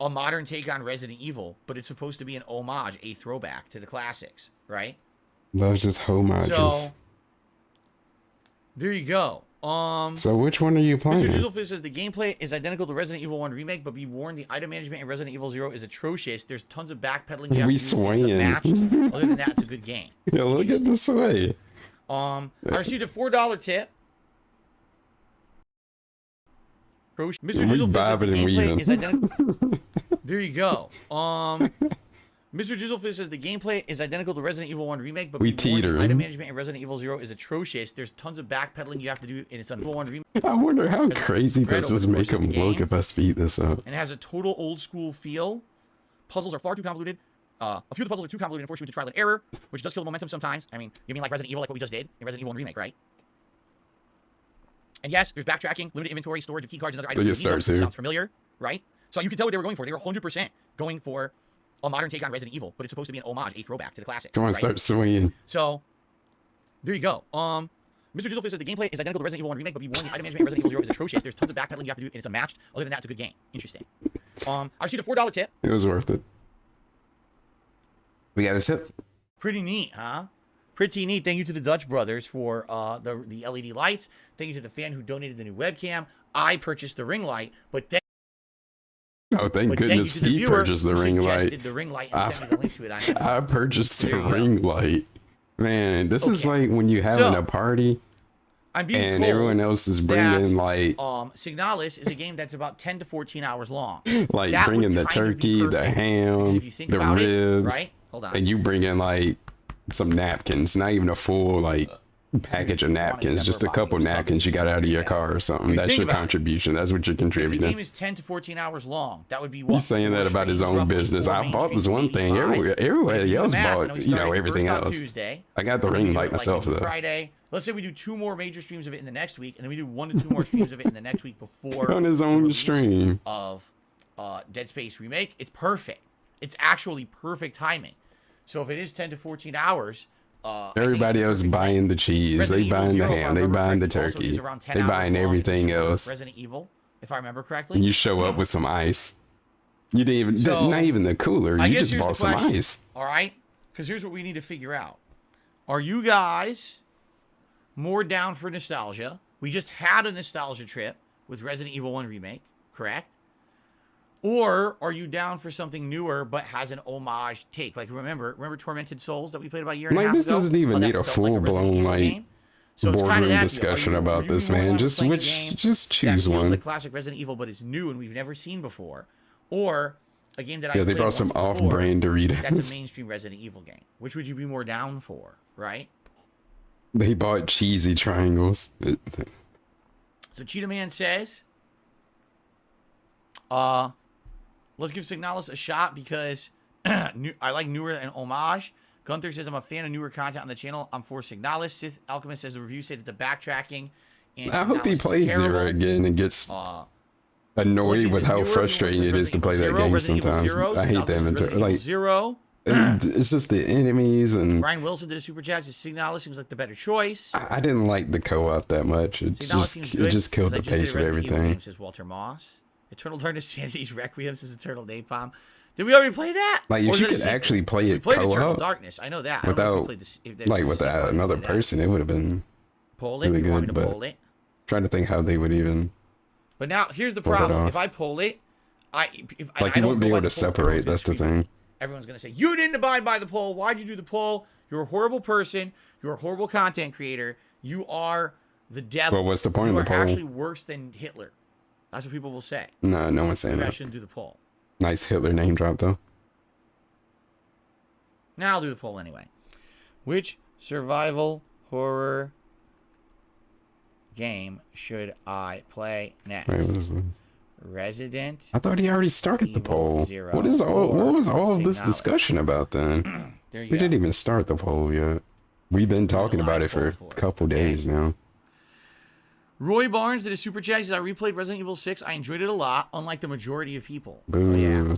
a modern take on Resident Evil, but it's supposed to be an homage, a throwback to the classics, right? Love just homages. So there you go. So which one are you playing? Mr. Jizzlefish says the gameplay is identical to Resident Evil 1 Remake, but be warned, the item management in Resident Evil 0 is atrocious. There's tons of backpedaling. We swinging. Other than that, it's a good game. Yo, look at this way. I received a $4 tip. Mr. Jizzlefish says the gameplay is identical. There you go. Mr. Jizzlefish says the gameplay is identical to Resident Evil 1 Remake, but the item management in Resident Evil 0 is atrocious. There's tons of backpedaling you have to do, and it's on Evil 1 Remake. I wonder how crazy this would make him look if I speed this up. And it has a total old school feel. Puzzles are far too convoluted. A few of the puzzles are too convoluted and force you into trial and error, which does kill the momentum sometimes. I mean, you mean like Resident Evil, like what we just did in Resident Evil 1 Remake, right? And yes, there's backtracking, limited inventory, storage of key cards, and other items. Sounds familiar, right? So you can tell what they were going for. They were 100% going for a modern take on Resident Evil, but it's supposed to be an homage, a throwback to the classic. Come on, right? Start swinging. So there you go. Mr. Jizzlefish says the gameplay is identical to Resident Evil 1 Remake, but be warned, the item management in Resident Evil 0 is atrocious. There's tons of backpedaling you have to do, and it's unmatched. Other than that, it's a good game. Interesting. I received a $4 tip. It was worth it. We got a tip. Pretty neat, huh? Pretty neat. Thank you to the Dutch brothers for the LED lights. Thank you to the fan who donated the new webcam. I purchased the ring light, but then. Oh, thank goodness he purchased the ring light. The ring light and sent me the link to it. I purchased the ring light. Man, this is like when you're having a party and everyone else is bringing like Signalis is a game that's about 10 to 14 hours long. Like that bringing the turkey, the ham, the ribs, right? Hold on. And you bring in like some napkins, not even a full like package of napkins, just a couple napkins you got out of your car or something. That's your contribution. That's what you're contributing. The game is 10 to 14 hours long. That would be what? He's saying that about his own business. I bought this one thing. Everybody else bought, you know, everything else. I got the ring light myself though. Friday. Let's say we do 2 more major streams of it in the next week, and then we do 1 to 2 more streams of it in the next week before on his own stream of Dead Space Remake. It's perfect. It's actually perfect timing. So if it is 10 to 14 hours. Everybody else buying the cheese, they buying the ham, they buying the turkey, they buying everything else. Resident Evil, if I remember correctly. You show up with some ice. You didn't even, not even the cooler. You just bought some ice. All right, because here's what we need to figure out: are you guys more down for nostalgia? We just had a nostalgia trip with Resident Evil 1 Remake, correct? Or are you down for something newer but has an homage take? Like remember Tormented Souls that we played about a year and a half ago? Like this doesn't even need a full-blown like boardroom discussion about this, man. Just choose one. Like classic Resident Evil, but it's new and we've never seen before. Or a game that they brought some off-brand Doritos. That's a mainstream Resident Evil game. Which would you be more down for, right? They bought cheesy triangles. So Cheetah Man says, let's give Signalis a shot because I like newer and homage. Gunther says, I'm a fan of newer content on the channel. I'm for Signalis. Sith Alchemist says the reviews say that the backtracking and I hope he plays Zero again and gets annoyed with how frustrating it is to play that game sometimes. I hate the inventory. Like Zero. It's just the enemies and Brian Wilson did a super chat. Signalis seems like the better choice. I didn't like the co-op that much. It just killed the pace of everything. Says Walter Moss. Eternal Darkness, Sanity's Requiem says Eternal Napalm. Did we already play that? Like if you could actually play it co-op, Eternal Darkness. I know that. Without without another person, it would have been really good. But trying to think how they would even. But now here's the problem: if I pull it, you wouldn't be able to separate. That's the thing. Everyone's gonna say you didn't abide by the poll. Why'd you do the poll? You're a horrible person. You're a horrible content creator. You are the devil. Well, what's the point of the poll? You're actually worse than Hitler. That's what people will say. No one's saying that. I shouldn't do the poll. Nice Hitler name drop, though. Now I'll do the poll anyway. Which survival horror game should I play next? Wait, what is it? Resident. I thought he already started the poll. What was all of this discussion about then? We didn't even start the poll yet. We've been talking about it for a couple days now. Roy Barnes did a super chat. He says, I replayed Resident Evil 6. I enjoyed it a lot, unlike the majority of people. Boo. Oh, yeah.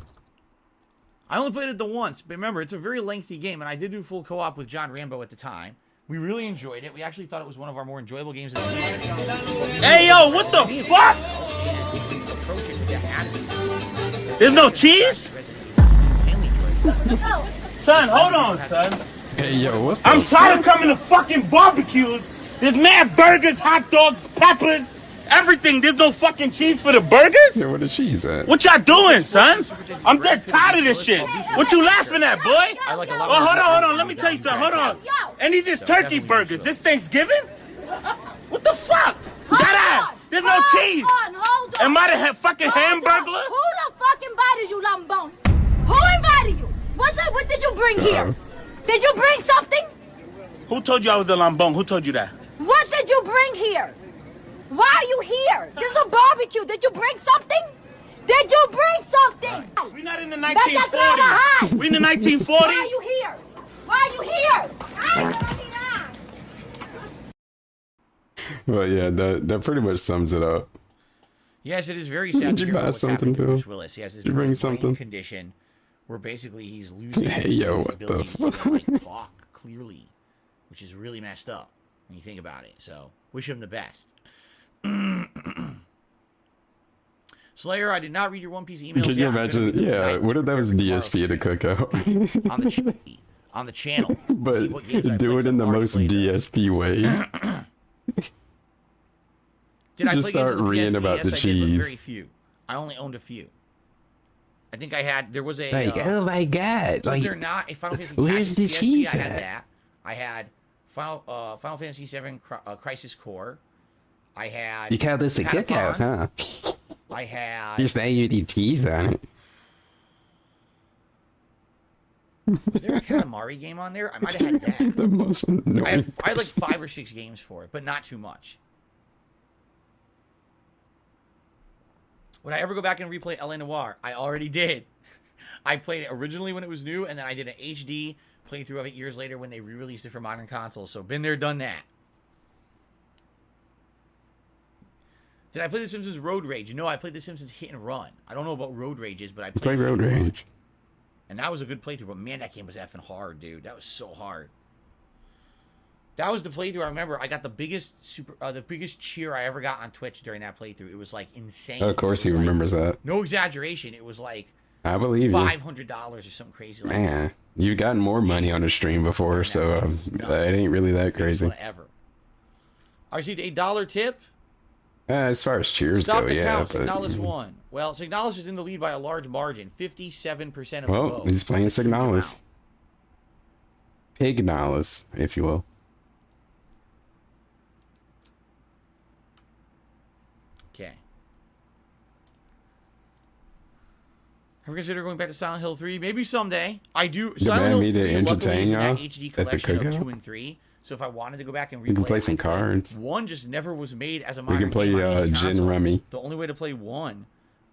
I only played it the once, but remember, it's a very lengthy game, and I did do full co-op with John Rambo at the time. We really enjoyed it. We actually thought it was one of our more enjoyable games of the year. Hey, yo, what the fuck? There's no cheese? Son, hold on, son. Hey, yo, what the I'm tired of coming to fucking barbecues. There's mad burgers, hot dogs, peppers, everything. There's no fucking cheese for the burgers? Yeah, where the cheese at? What y'all doing, son? I'm dead tired of this shit. What you laughing at, boy? Oh, hold on. Let me tell you something. Hold on. And these is turkey burgers. This Thanksgiving? What the fuck? That ass. There's no cheese. Hold on. Am I the fucking hamburglar? Who the fuck invited you, Lambone? Who invited you? What did you bring here? Did you bring something? Who told you I was a Lambone? Who told you that? What did you bring here? Why are you here? This is a barbecue. Did you bring something? Did you bring something? We're not in the 1940s. We in the 1940s. Why are you here? Why are you here? Well, yeah, that pretty much sums it up. Yes, it is very sad. Did you buy something, Bill? Willis. He has this Did you bring something? Condition where basically he's losing hey, yo, what the fuck? To talk clearly, which is really messed up when you think about it. So, wish him the best. Slayer, I did not read your One Piece emails. Can you imagine? Yeah, what if that was DSP at a cookout? on the channel. But do it in the most DSP way. Did just start reading about the cheese. Very few. I only owned a few. I think I had. There was a. Like, oh my god! Was like, there not a Final Fantasy? Where's the PSP? cheese I had at? that. I had Final Fantasy VII Crisis Core. I had. You call this a cookout, huh? I had. You're saying you need cheese on it. Was there a Katamari game on there? I might have had that. The most annoying I had like 5 or 6 games for it, but not too much. Would I ever go back and replay LA Noire? I already did. I played it originally when it was new, and then I did an HD playthrough of it years later when they re-released it for modern consoles. So been there, done that. Did I play The Simpsons Road Rage? No, I played The Simpsons Hit and Run. I don't know about Road Rages, but I played Road Rage. And that was a good playthrough, but man, that game was effing hard, dude. That was so hard. That was the playthrough. I remember I got the biggest cheer I ever got on Twitch during that playthrough. It was like insane. Of course, he remembers that. No exaggeration. It was like I believe $500 or something crazy. Like man, that. You've gotten more money on a stream before, so it ain't really that crazy. Whatever. I received a $1 tip. As far as cheers go, yeah. But Signalis won. Well, Signalis is in the lead by a large margin, 57% of the Well, vote. he's playing Signalis. Pignalis, if you will. Okay. Ever consider going back to Silent Hill 3? Maybe someday. I do. Silent Hill 3 luckily is in that HD collection of 2 and 3. So if I wanted to go back and replay, we can play some cards. 1 just never was made as a modern game. We can play Gin Rummy. The only way to play 1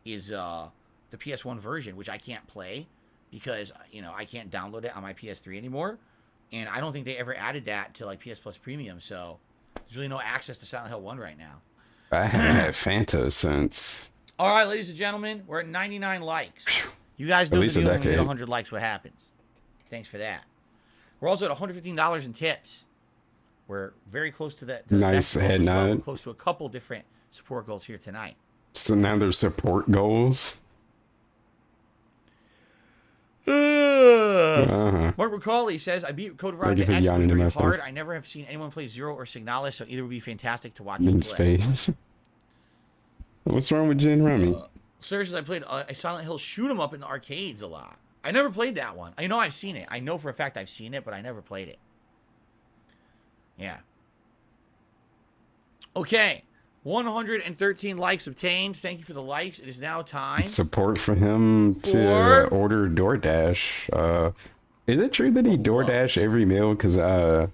is the PS1 version, which I can't play because I can't download it on my PS3 anymore, and I don't think they ever added that to like PS Plus Premium. So there's really no access to Silent Hill 1 right now. I haven't had Fanta since. All right, ladies and gentlemen, we're at 99 likes. You guys know the deal when we get 100 likes. What happens? Thanks for that. We're also at $115 in tips. We're very close to that. Nice head nod. We're close to a couple different support goals here tonight. So now there's support goals. Mark McCauley says, I beat Code Veronica X pretty hard. I never have seen anyone play Zero or Signalis, so either would be fantastic to watch him play. Face. What's wrong with Gin Rummy? Seriously, I played a Silent Hill shoot 'em up in the arcades a lot. I never played that one. I know I've seen it. I know for a fact I've seen it, but I never played it. Yeah. Okay. 113 likes obtained. Thank you for the likes. It is now time. Support for him to order DoorDash. Is it true that he DoorDash every meal? Because I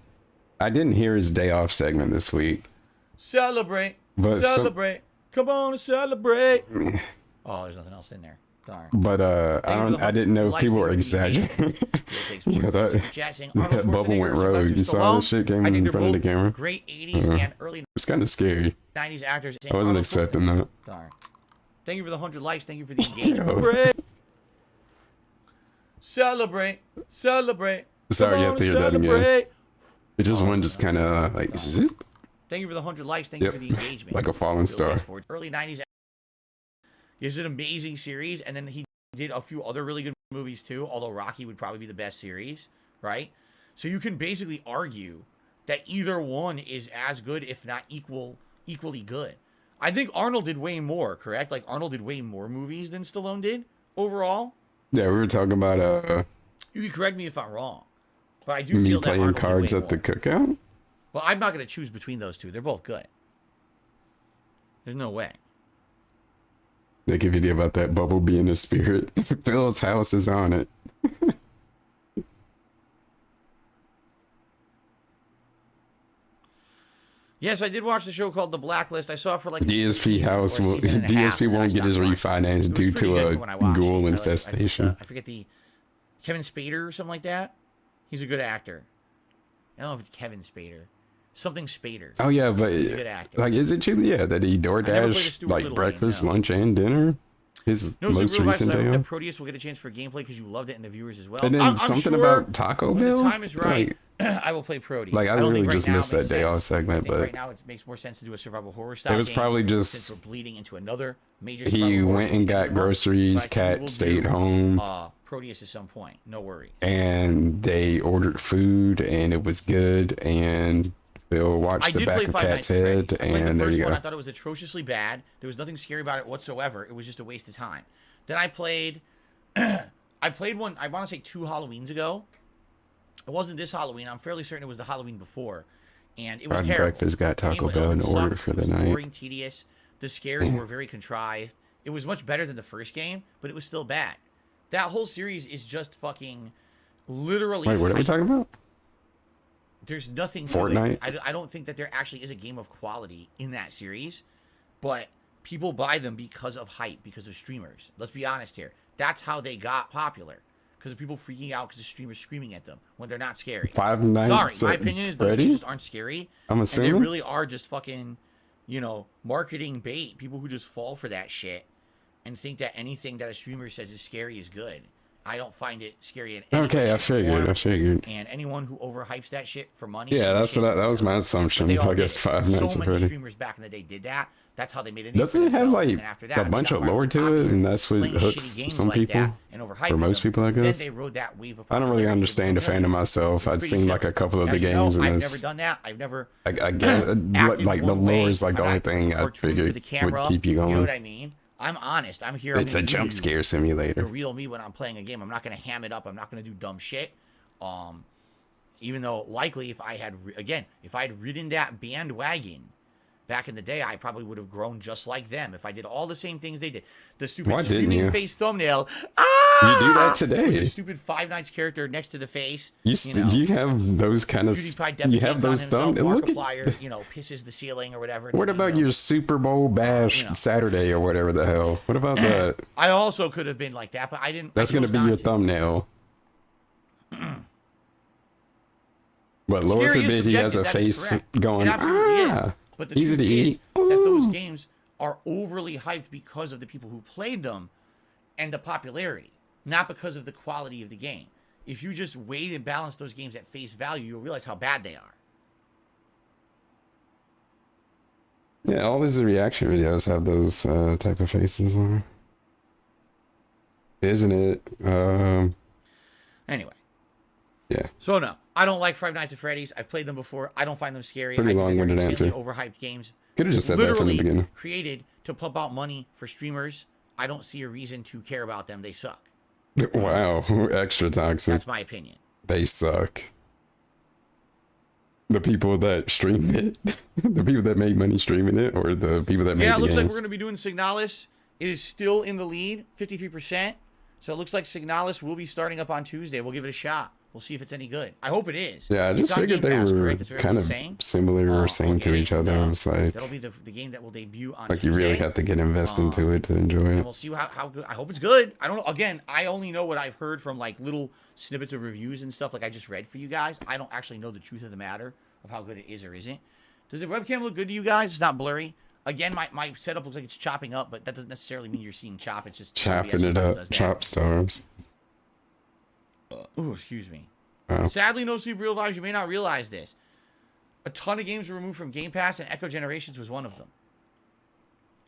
didn't hear his day off segment this week. Celebrate. But celebrate. Come on and celebrate. Oh, there's nothing else in there. Darn. But I didn't know if people were exaggerating. That bubble went rogue. You saw the shit came in front of the camera. Great 80s and early It's kind of scary. 90s actors. I wasn't expecting that. Darn. Thank you for the 100 likes. Thank you for the engagement. Celebrate. Celebrate. Sorry, you have to hear that again. It just went just kind of like zoop. Thank you for the 100 likes. Thank you for the engagement. Like a falling star. Early 90s. It's an amazing series, and then he did a few other really good movies too, although Rocky would probably be the best series, right? So you can basically argue that either one is as good, if not equally good. I think Arnold did way more, correct? Like, Arnold did way more movies than Stallone did overall. Yeah, we were talking about you can correct me if I'm wrong, but I do feel that playing cards at the cookout. Well, I'm not going to choose between those two. They're both good. There's no way. Make a video about that bubble being a spirit. Phil's house is on it. Yes, I did watch the show called The Blacklist. I saw it for like DSP house. DSP won't get his refinance due to a ghoul infestation. I forget the Kevin Spader or something like that. He's a good actor. I don't know if it's Kevin Spader. Something Spader. Oh yeah, but he's a good actor. Like, is it true? Yeah, that he DoorDash like breakfast, lunch, and dinner. His most recent day. I hope that Proteus will get a chance for gameplay because you loved it and the viewers as well. And then something about Taco Bell. When the time is right, I will play Proteus. Like, I really just missed that day off segment, but right now it makes more sense to do a survival horror style. It was probably just since we're bleeding into another major. He went and got groceries. Cat stayed home. Proteus at some point. No worries. And they ordered food, and it was good. And Phil watched the back of Cat's head, and there you go. I thought it was atrociously bad. There was nothing scary about it whatsoever. It was just a waste of time. Then I played, one, I want to say 2 Halloweens ago. It wasn't this Halloween. I'm fairly certain it was the Halloween before. And it was terrible. Breakfast got Taco Bell in order for the night. Boring, tedious. The scares were very contrived. It was much better than the first game, but it was still bad. That whole series is just fucking literally... Wait, what are we talking about? There's nothing... Fortnite? I don't think that there actually is a game of quality in that series, but... people buy them because of hype, because of streamers. Let's be honest here. That's how they got popular. Because of people freaking out because the streamers screaming at them when they're not scary. Five Nights Sorry, my opinion is those games just aren't scary. I'm assuming. And they really are just fucking, marketing bait. People who just fall for that shit and think that anything that a streamer says is scary is good. I don't find it scary in any Okay, I figured. And anyone who overhypes that shit for money. Yeah, that was my assumption. I guess Five Nights so at Freddy's. Many streamers back in the day did that. That's how they made it. Doesn't it have like a bunch of lore to it, and that's what hooks some people? For most people, I guess. They rode that wave of I don't really understand the fandom myself. I'd seen like a couple of the games, and I've never done that. I've never. I guess like the lore is like the only thing I figured would keep you going. You know what I mean? I'm honest. I'm here. It's a jump scare simulator. The real me when I'm playing a game. I'm not going to ham it up. I'm not going to do dumb shit. Even though likely if I had ridden that bandwagon back in the day, I probably would have grown just like them if I did all the same things they did. The stupid screaming face thumbnail. You do that today. The stupid Five Nights character next to the face. You have those kind of. You have those thumbnails. Markiplier, pisses the ceiling or whatever. What about your Super Bowl bash Saturday or whatever the hell? What about that? I also could have been like that, but I didn't. That's going to be your thumbnail. But Lord forbid he has a face going. But the truth is that those games are overly hyped because of the people who played them and the popularity, not because of the quality of the game. If you just weigh and balance those games at face value, you'll realize how bad they are. Yeah, all these reaction videos have those type of faces on. Isn't it? Anyway. Yeah. So no, I don't like Five Nights at Freddy's. I've played them before. I don't find them scary. Pretty long-winded answer. Overhyped games. Could have just said that from the beginning. Created to pump out money for streamers. I don't see a reason to care about them. They suck. Wow, extra toxic. That's my opinion. They suck. The people that streamed it, the people that made money streaming it, or the people that made it the looks games? like we're going to be doing Signalis. It is still in the lead, 53%. So it looks like Signalis will be starting up on Tuesday. We'll give it a shot. We'll see if it's any good. I hope it is. Yeah, I just figured they were kind of similar or same to each other. I was like, that'll be the game that will debut on like Tuesday. You really have to get invested into it to enjoy it. And we'll see how good. I hope it's good. I don't know. Again, I only know what I've heard from like little snippets of reviews and stuff like I just read for you guys. I don't actually know the truth of the matter of how good it is or isn't. Does the webcam look good to you guys? It's not blurry. Again, my setup looks like it's chopping up, but that doesn't necessarily mean you're seeing chop. It's just chopping it up. Chop stars. Oh, excuse me. Sadly, no Super Real Vibes, you may not realize this. A ton of games were removed from Game Pass, and Echo Generations was one of them.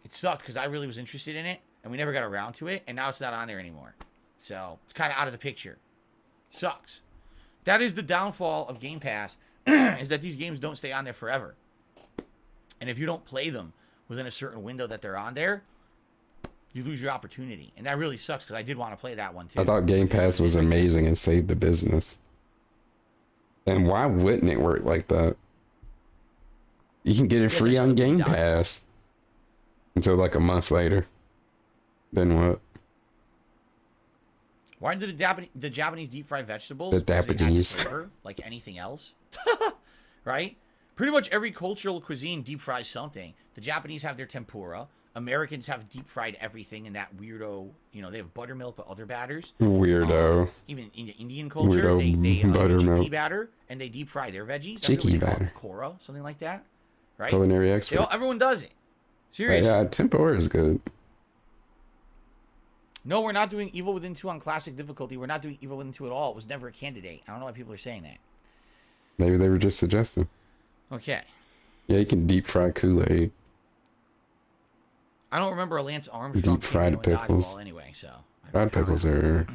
It sucked, because I really was interested in it, and we never got around to it, and now it's not on there anymore. So, it's kind of out of the picture. Sucks. That is the downfall of Game Pass, is that these games don't stay on there forever. And if you don't play them within a certain window that they're on there, you lose your opportunity. And that really sucks, because I did want to play that one, too. I thought Game Pass was amazing and saved the business. And why wouldn't it work like that? You can get it free on Game Pass until like a month later. Then what? Why did the Japanese deep fry vegetables? The Japanese flavor like anything else, right? Pretty much every cultural cuisine deep fries something. The Japanese have their tempura. Americans have deep fried everything in that weirdo, they have buttermilk but other batters. Weirdo. Even in the Indian culture, weirdo they buttermilk. chickpea batter and they deep fry their veggies. Chickpea batter. Kora, something like that, right? Culinary expert. Everyone does it. Seriously. Yeah, tempura is good. No, we're not doing Evil Within 2 on classic difficulty. We're not doing Evil Within 2 at all. It was never a candidate. I don't know why people are saying that. Maybe they were just suggesting. Okay. Yeah, you can deep fry Kool-Aid. I don't remember a Lance Armstrong deep fried pickles. Anyway, so fried pickles are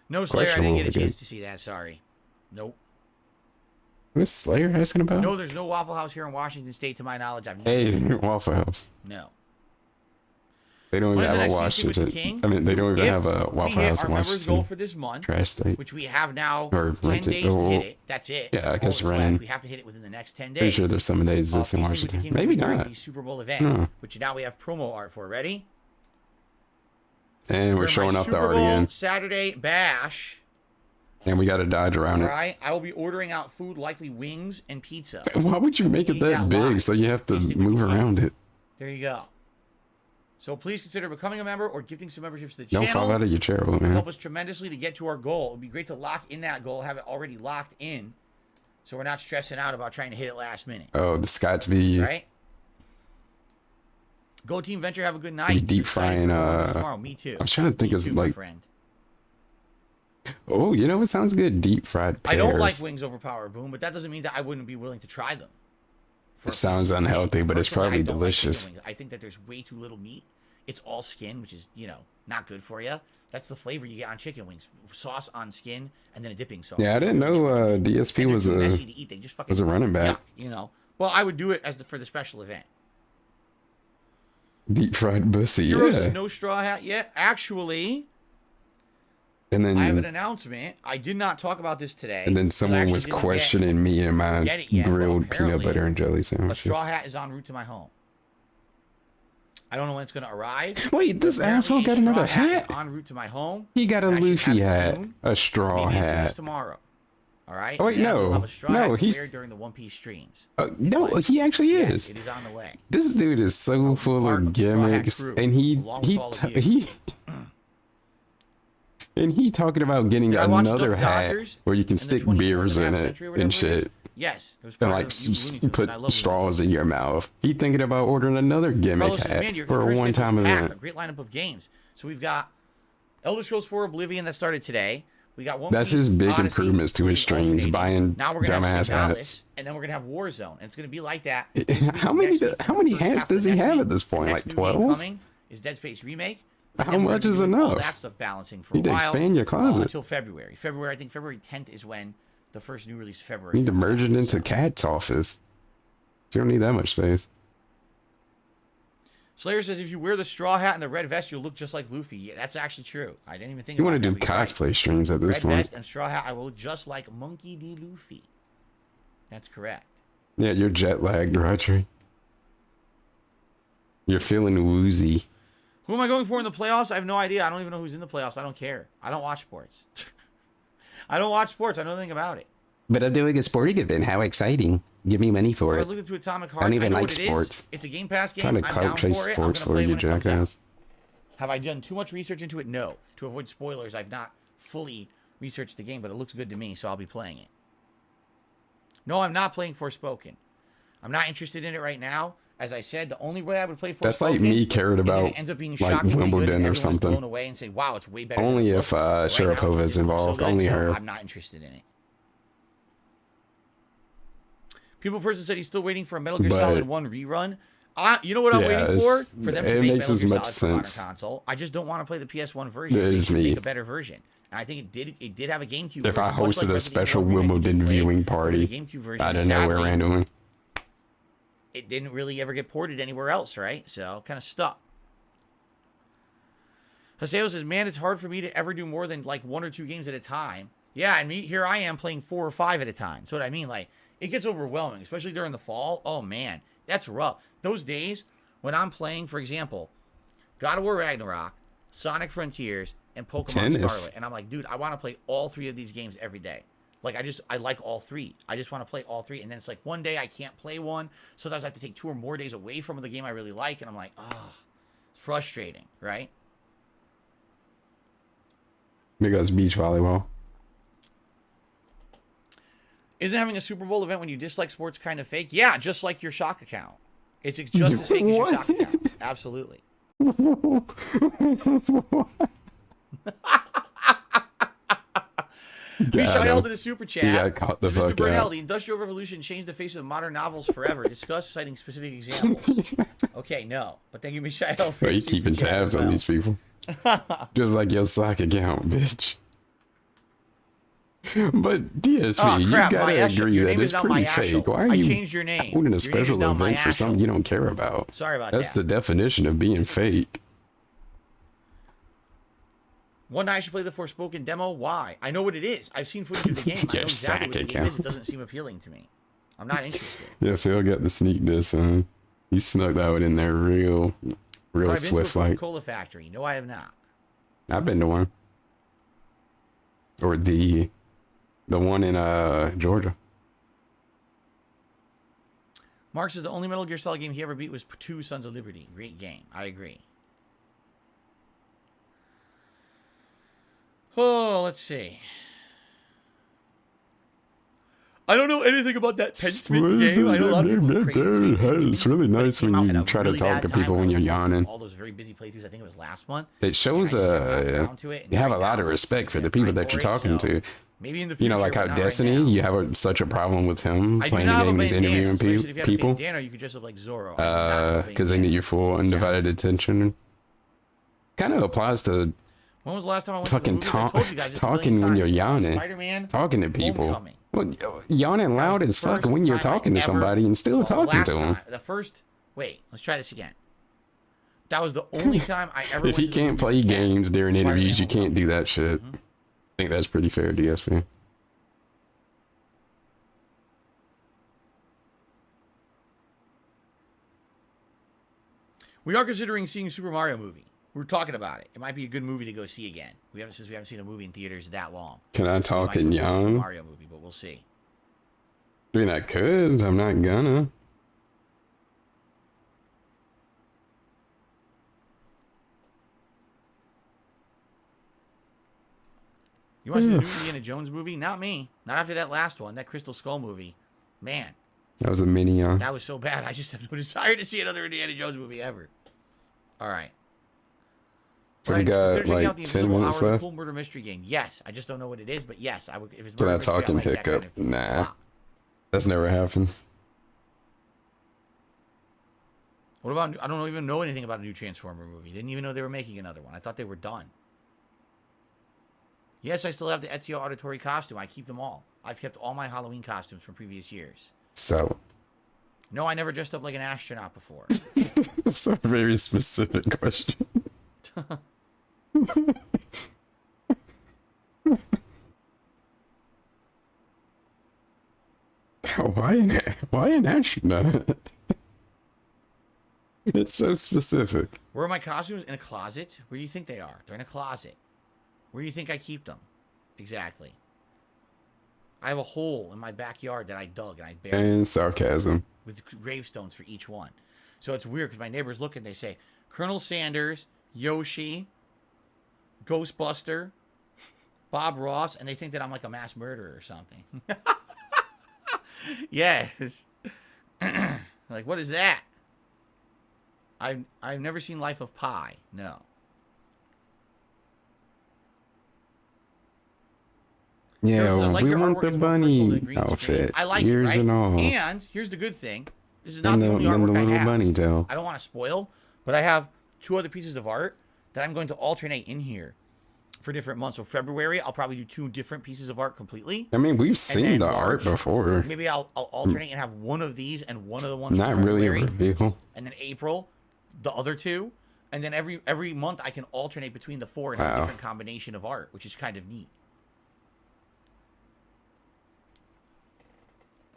no Slayer. I didn't get a chance to see that. Sorry. Nope. What is Slayer asking about? No, there's no Waffle House here in Washington State, to my knowledge. I've never seen Waffle House. No. They don't even have a Washington. I mean, they don't even have a Waffle House in Washington. Our members goal for this month, Trash state, which we have now or 10 days to hit it. That's it. Yeah, I guess ran. We have to hit it within the next 10 days. Pretty sure there's some days this in Washington. Maybe not. The Super Bowl event, which now we have promo art for. Ready? And we're showing off the art again. Saturday bash. And we got to dodge around it. All right. I will be ordering out food, likely wings and pizza. Why would you make it that big so you have to move around it? There you go. So please consider becoming a member or gifting some memberships to the channel. Don't fall out of your chair, man. Help us tremendously to get to our goal. It would be great to lock in that goal, have it already locked in, so we're not stressing out about trying to hit it last minute. Oh, the Scots be right. Go Team Venture. Have a good night. Deep frying. Tomorrow. Me too. I was trying to think of like. Friend. Oh, you know what sounds good? Deep fried pears. I don't like wings over Power Boom, but that doesn't mean that I wouldn't be willing to try them. It sounds unhealthy, but it's probably delicious. I think that there's way too little meat. It's all skin, which is, not good for you. That's the flavor you get on chicken wings. Sauce on skin and then a dipping sauce. Yeah, I didn't know DSP was a running back. Yeah, Well, I would do it for the special event. Deep fried pussy, Hero says no straw hat yet. Actually, and then I have an announcement. I did not talk about this today. And then someone was questioning me and my grilled peanut butter and jelly sandwiches. A straw hat is en route to my home. I don't know when it's going to arrive. Wait, this asshole got another hat? En route to my home. He got a Luffy hat, a straw hat. Tomorrow. All right. Oh wait, no, he's during the One Piece streams. No, he actually is. It is on the way. This dude is so full of gimmicks, and he talking about getting another hat where you can stick beers in it and shit. Yes, it was and like put straws in your mouth. He thinking about ordering another gimmick hat for a one-time event. A great lineup of games. So we've got Elder Scrolls 4 Oblivion that started today. We got One That's Piece, his big Odyssey, improvements to his streams, buying dumbass hats. And then we're gonna have Warzone, and it's gonna be like that. How many hats does he have at this point? Like 12? Is Dead Space Remake. How much is enough? All that stuff balancing for a while. You need to expand your closet until February. I think February 10th is when the first new release. February. You need to merge it into Cat's office. You don't need that much space. Slayer says if you wear the straw hat and the red vest, you'll look just like Luffy. Yeah, that's actually true. I didn't even think. You want to do cosplay streams at this point? Red vest and straw hat, I will look just like Monkey D. Luffy. That's correct. Yeah, you're jet lagged, Roger. You're feeling woozy. Who am I going for in the playoffs? I have no idea. I don't even know who's in the playoffs. I don't care. I don't watch sports. I don't watch sports. I know nothing about it. But I'm doing a sporting event. How exciting. Give me money for it. I looked into Atomic Heart. I don't even like sports. It's a Game Pass game. Trying to clout chase sports for you, jackass. Have I done too much research into it? No. To avoid spoilers, I've not fully researched the game, but it looks good to me, so I'll be playing it. No, I'm not playing Forspoken. I'm not interested in it right now. As I said, the only way I would play Forspoken, that's like me caring about like Wimbledon or something. Blown away and say, wow, it's way better. Only if Sharapova is involved. Only her. I'm not interested in it. People person said he's still waiting for a Metal Gear Solid 1 rerun. You know what I'm waiting for? For them to make Metal Gear Solid for console. I just don't want to play the PS1 version. It is me. Make a better version. And I think it did have a GameCube if version. I hosted a special Wimbledon viewing party out of nowhere randomly. It didn't really ever get ported anywhere else, right? So, kind of stuck. Haseo says, man, it's hard for me to ever do more than like 1 or 2 games at a time. Yeah, and here I am playing 4 or 5 at a time. That's what I mean. Like, it gets overwhelming, especially during the fall. Oh, man, that's rough. Those days when I'm playing, for example, God of War Ragnarok, Sonic Frontiers, and Pokemon Scarlet. And I'm like, dude, I want to play all 3 of these games every day. Like, I like all 3. I just want to play all 3. And then it's like one day I can't play one. Sometimes I have to take 2 or more days away from the game I really like. And I'm like, oh, it's frustrating, right? Because beach volleyball. Isn't having a Super Bowl event when you dislike sports kind of fake? Yeah, just like your Shock account. It's just as fake as your Shock account. Absolutely. Mishael did a super chat. Yeah, caught the Mr. fuck Burnell, out. the Industrial Revolution changed the face of modern novels forever. Discuss citing specific examples. Okay, no. But thank you, Mishael. Are you keeping tabs on these people? Just like your sock account, bitch. But DSP, you gotta agree that it's pretty fake. Why are you changed your name. holding a special event for something you don't care about? Sorry about That's the definition of being fake. One night I should play the Forspoken demo. Why? I know what it is. I've seen footage of the game. I know exactly what the game is. It doesn't seem appealing to me. I'm not interested. Yeah, Phil got the sneak disc, son. He snuck that one in there real swift like. I've been to a Coca-Cola factory. No, I have not. I've been to one. Or the one in Georgia. Mark says the only Metal Gear Solid game he ever beat was 2 Sons of Liberty. Great game. I agree. Oh, let's see. I don't know anything about that Penn Smith game. I know a lot of people are crazy. It's really nice when you try to talk to people when you're yawning. All those very busy playthroughs. I think it was last month. It shows you have a lot of respect for the people that you're talking to. Maybe in the future, you know, like how Destiny, you have such a problem with him playing the game, he's interviewing people. Dan, or you could dress up like Zorro. Because they need your full undivided attention. Kind of applies to. When was the last time I went fucking to the movies? talking when you're yawning, Spider-Man, talking to people. Homecoming. Well, yawning loud as fuck when you're talking to somebody and still talking to them. Wait, let's try this again. That was the only time I ever. If he can't play games during interviews, you can't do that shit. I think that's pretty fair, DSP. We are considering seeing Super Mario movie. We're talking about it. It might be a good movie to go see again. We haven't seen a movie in theaters that long. Can I talk in yawn? Mario movie, but we'll see. I mean, I could. I'm not gonna. You want to see the new Indiana Jones movie? Not me. Not after that last one, that Crystal Skull movie. Man. That was a mini yawn. That was so bad. I just have no desire to see another Indiana Jones movie ever. All right. So we got like 10 minutes left. Cool murder mystery game. Yes, I just don't know what it is, but yes, I would. If it's can I talk in hiccup? Kind of nah, that's never happened. What about? I don't even know anything about a new Transformer movie. Didn't even know they were making another one. I thought they were done. Yes, I still have the Ezio Auditore costume. I keep them all. I've kept all my Halloween costumes from previous years. So. No, I never dressed up like an astronaut before. That's a very specific question. Why an astronaut? It's so specific. Where are my costumes? In a closet? Where do you think they are? They're in a closet. Where do you think I keep them? Exactly. I have a hole in my backyard that I dug and I buried. And sarcasm. With gravestones for each one. So it's weird because my neighbors look and they say, Colonel Sanders, Yoshi, Ghostbuster, Bob Ross, and they think that I'm like a mass murderer or something. Yes. Like, what is that? I've never seen Life of Pi. No. Yeah, like we want the bunny outfit. I like ears it, right? and all. And here's the good thing. This is not the only and artwork the little I have. bunny tail. I don't want to spoil, but I have 2 other pieces of art that I'm going to alternate in here for different months. So February, I'll probably do 2 different pieces of art completely. I mean, we've seen the art before. Maybe I'll alternate and have one of these and one of the ones. Not really a reveal. And then April, the other 2, and then every month I can alternate between the 4 and have a different combination of art, which is kind of neat.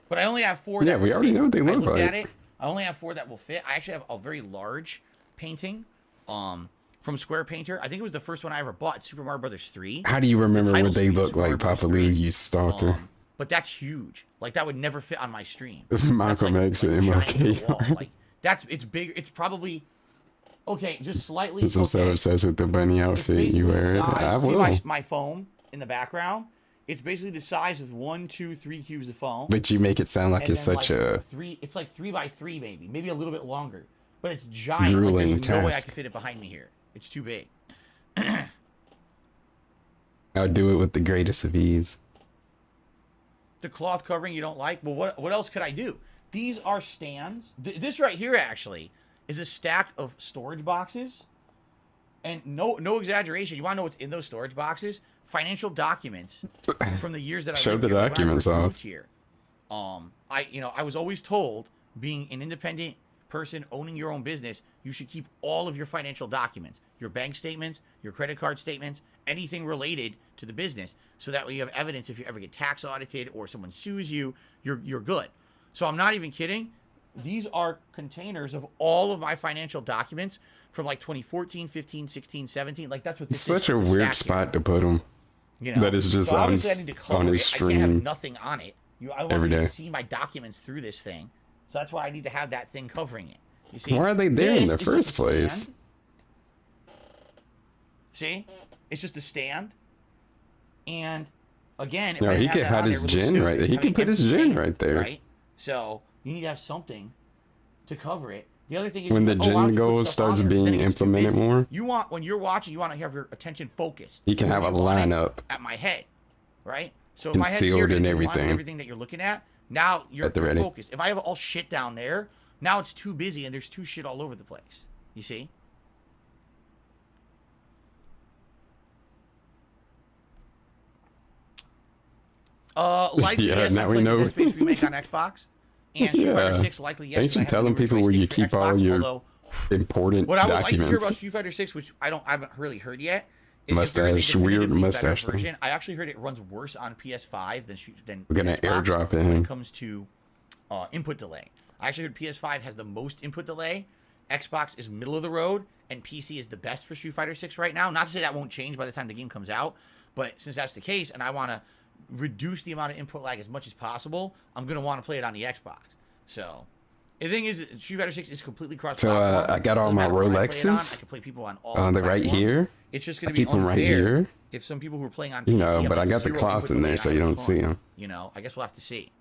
But I only have 4 that Yeah, we already know what they look like. At it. I only have 4 that will fit. I actually have a very large painting from Square Painter. I think it was the first one I ever bought, Super Mario Brothers 3. How do you remember what they look like, Papa Lou, you stalker? But that's huge. Like, that would never fit on my stream. Malcolm X and MLK. Like, it's big. It's probably... Okay, just slightly... Since I'm so obsessed with the bunny outfit you wear, I will. See my foam in the background? It's basically the size of 1, 2, 3 cubes of foam. But you make it sound like it's such a... It's like 3 by 3 maybe a little bit longer. But it's giant. Grueling like, there's no way I task. can fit it behind me here. It's too big. I'll do it with the greatest of ease. The cloth covering you don't like? Well, what else could I do? These are stands. This right here, actually, is a stack of storage boxes. And no exaggeration. You want to know what's in those storage boxes? Financial documents from the years that I Show lived the here, documents when I first moved off. Here. I was always told, being an independent person owning your own business, you should keep all of your financial documents, your bank statements, your credit card statements, anything related to the business, so that way you have evidence if you ever get tax audited or someone sues you, you're good. So I'm not even kidding. These are containers of all of my financial documents from like 2014, 15, 16, 17. Like, that's what this is. It's such a weird spot to put them. You know, that is just so on his stream. I can't have nothing on it. I want every you day. to see my documents through this thing. So that's why I need to have that thing covering it. You see? Why are they there in the first place? See? It's just a stand. And again, if no, he could have his gin right there. He could put his gin right there. Right? So you need to have something to cover it. The other thing is, when the gin goal starts being implemented more, when you're watching, you want to have your attention focused. You can have a lineup at my head, right? So my head's here, and everything that you're looking at. Now you're focused. If I have all shit down there, now it's too busy and there's too shit all over the place. You see? Likely yes. Now we know. Dead Space remake on Xbox. And Street Fighter 6 likely yes. Thanks for telling people where you keep all your important documents. What I would like to hear about Street Fighter 6, which I haven't really heard yet. Mustache, weird mustache thing. I actually heard it runs worse on PS5 than we're gonna Xbox airdrop it when it comes to input delay. I actually heard PS5 has the most input delay. Xbox is middle of the road, and PC is the best for Street Fighter 6 right now. Not to say that won't change by the time the game comes out, but since that's the case, and I want to reduce the amount of input lag as much as possible, I'm going to want to play it on the Xbox. So, the thing is, Street Fighter 6 is completely cross-platform. So, I got all my Rolexes. I can play people on all they're right here. It's just going to be unfair right here. If some people who are playing on PC, you know, but I got the cloth in there so you don't see them. You know, I guess we'll have to see.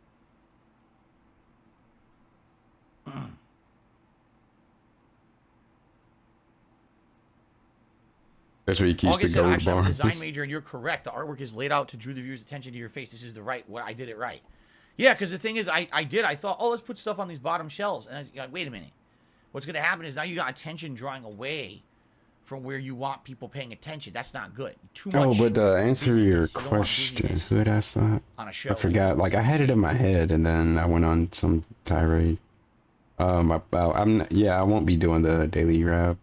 That's where he keeps the gold bars. I'm a design major, and you're correct. The artwork is laid out to draw the viewer's attention to your face. This is I did it right. Yeah, because the thing is, I thought, oh, let's put stuff on these bottom shelves. And I like, wait a minute. What's going to happen is now you got attention drawing away from where you want people paying attention. That's not good. Too much. Oh, but answer your question. Who had asked that? On a show. I forgot. Like, I had it in my head, and then I went on some tirade. I won't be doing the daily rap.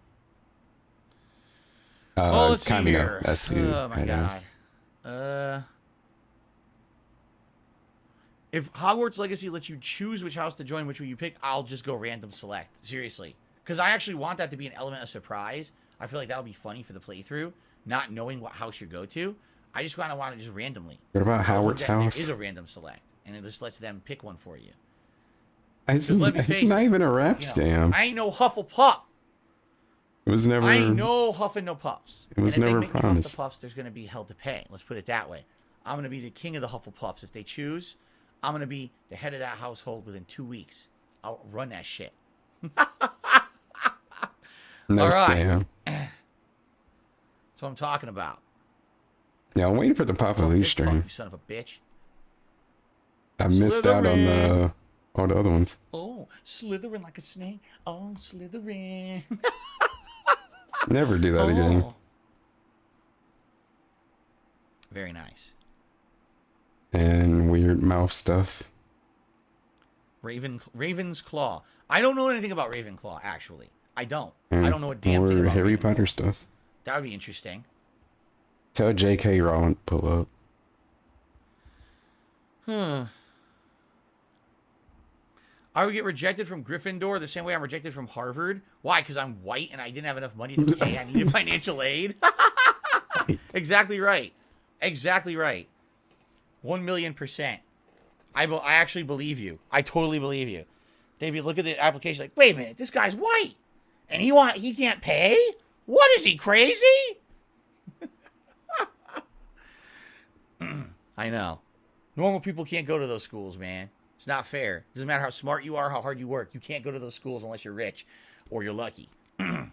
Let's see here. That's who. Oh my god. If Hogwarts Legacy lets you choose which house to join, which will you pick, I'll just go random select. Seriously. Because I actually want that to be an element of surprise. I feel like that'll be funny for the playthrough, not knowing what house you go to. I just kind of want to just randomly. What about Howard's house? There is a random select, and it just lets them pick one for you. It's not even a rap scam. I ain't no Hufflepuff. It was never. I ain't no Huff and no Puffs. It was never promised. Huff the Puffs, there's going to be hell to pay. Let's put it that way. I'm going to be the king of the Hufflepuffs. If they choose, I'm going to be the head of that household within 2 weeks. I'll run that shit. No scam. That's what I'm talking about. Yeah, I'm waiting for the Papa Loose stream. You son of a bitch. I missed out on all the other ones. Oh, slithering like a snake. Oh, slithering. Never do that again. Very nice. And weird mouth stuff. Raven's Claw. I don't know anything about Ravenclaw, actually. I don't. And I don't know a damn thing about Harry Potter stuff. That would be interesting. Tell J.K. Rowling to pull up. I would get rejected from Gryffindor the same way I'm rejected from Harvard. Why? Because I'm white and I didn't have enough money to pay. I needed financial aid. Exactly right. Exactly right. 1,000,000%. I actually believe you. I totally believe you. They'd be look at the application like, wait a minute, this guy's white, and he can't pay. What is he, crazy? I know. Normal people can't go to those schools, man. It's not fair. Doesn't matter how smart you are, how hard you work. You can't go to those schools unless you're rich or you're lucky. It's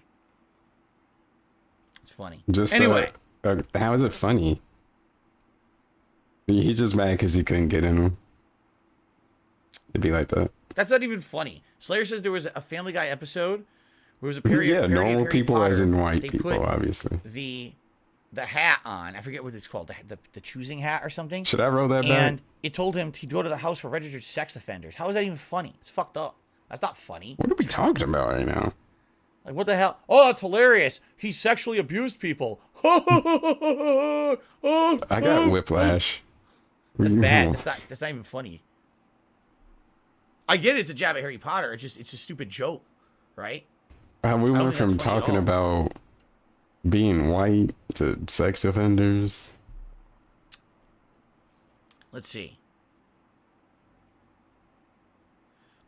funny. Just anyway, how is it funny? He's just mad because he couldn't get in them. It'd be like that. That's not even funny. Slayer says there was a Family Guy episode where it was a parody. Yeah, parody normal people Potter. as in white They people, put obviously. The hat on. I forget what it's called. The choosing hat or something. Should I roll that back? And it told him to go to the house for registered sex offenders. How is that even funny? It's fucked up. That's not funny. What are we talking about right now? Like, what the hell? Oh, that's hilarious. He sexually abused people. I got whiplash. That's bad. That's not even funny. I get it. It's a jab at Harry Potter. It's a stupid joke, right? We went from talking about being white to sex offenders. Let's see.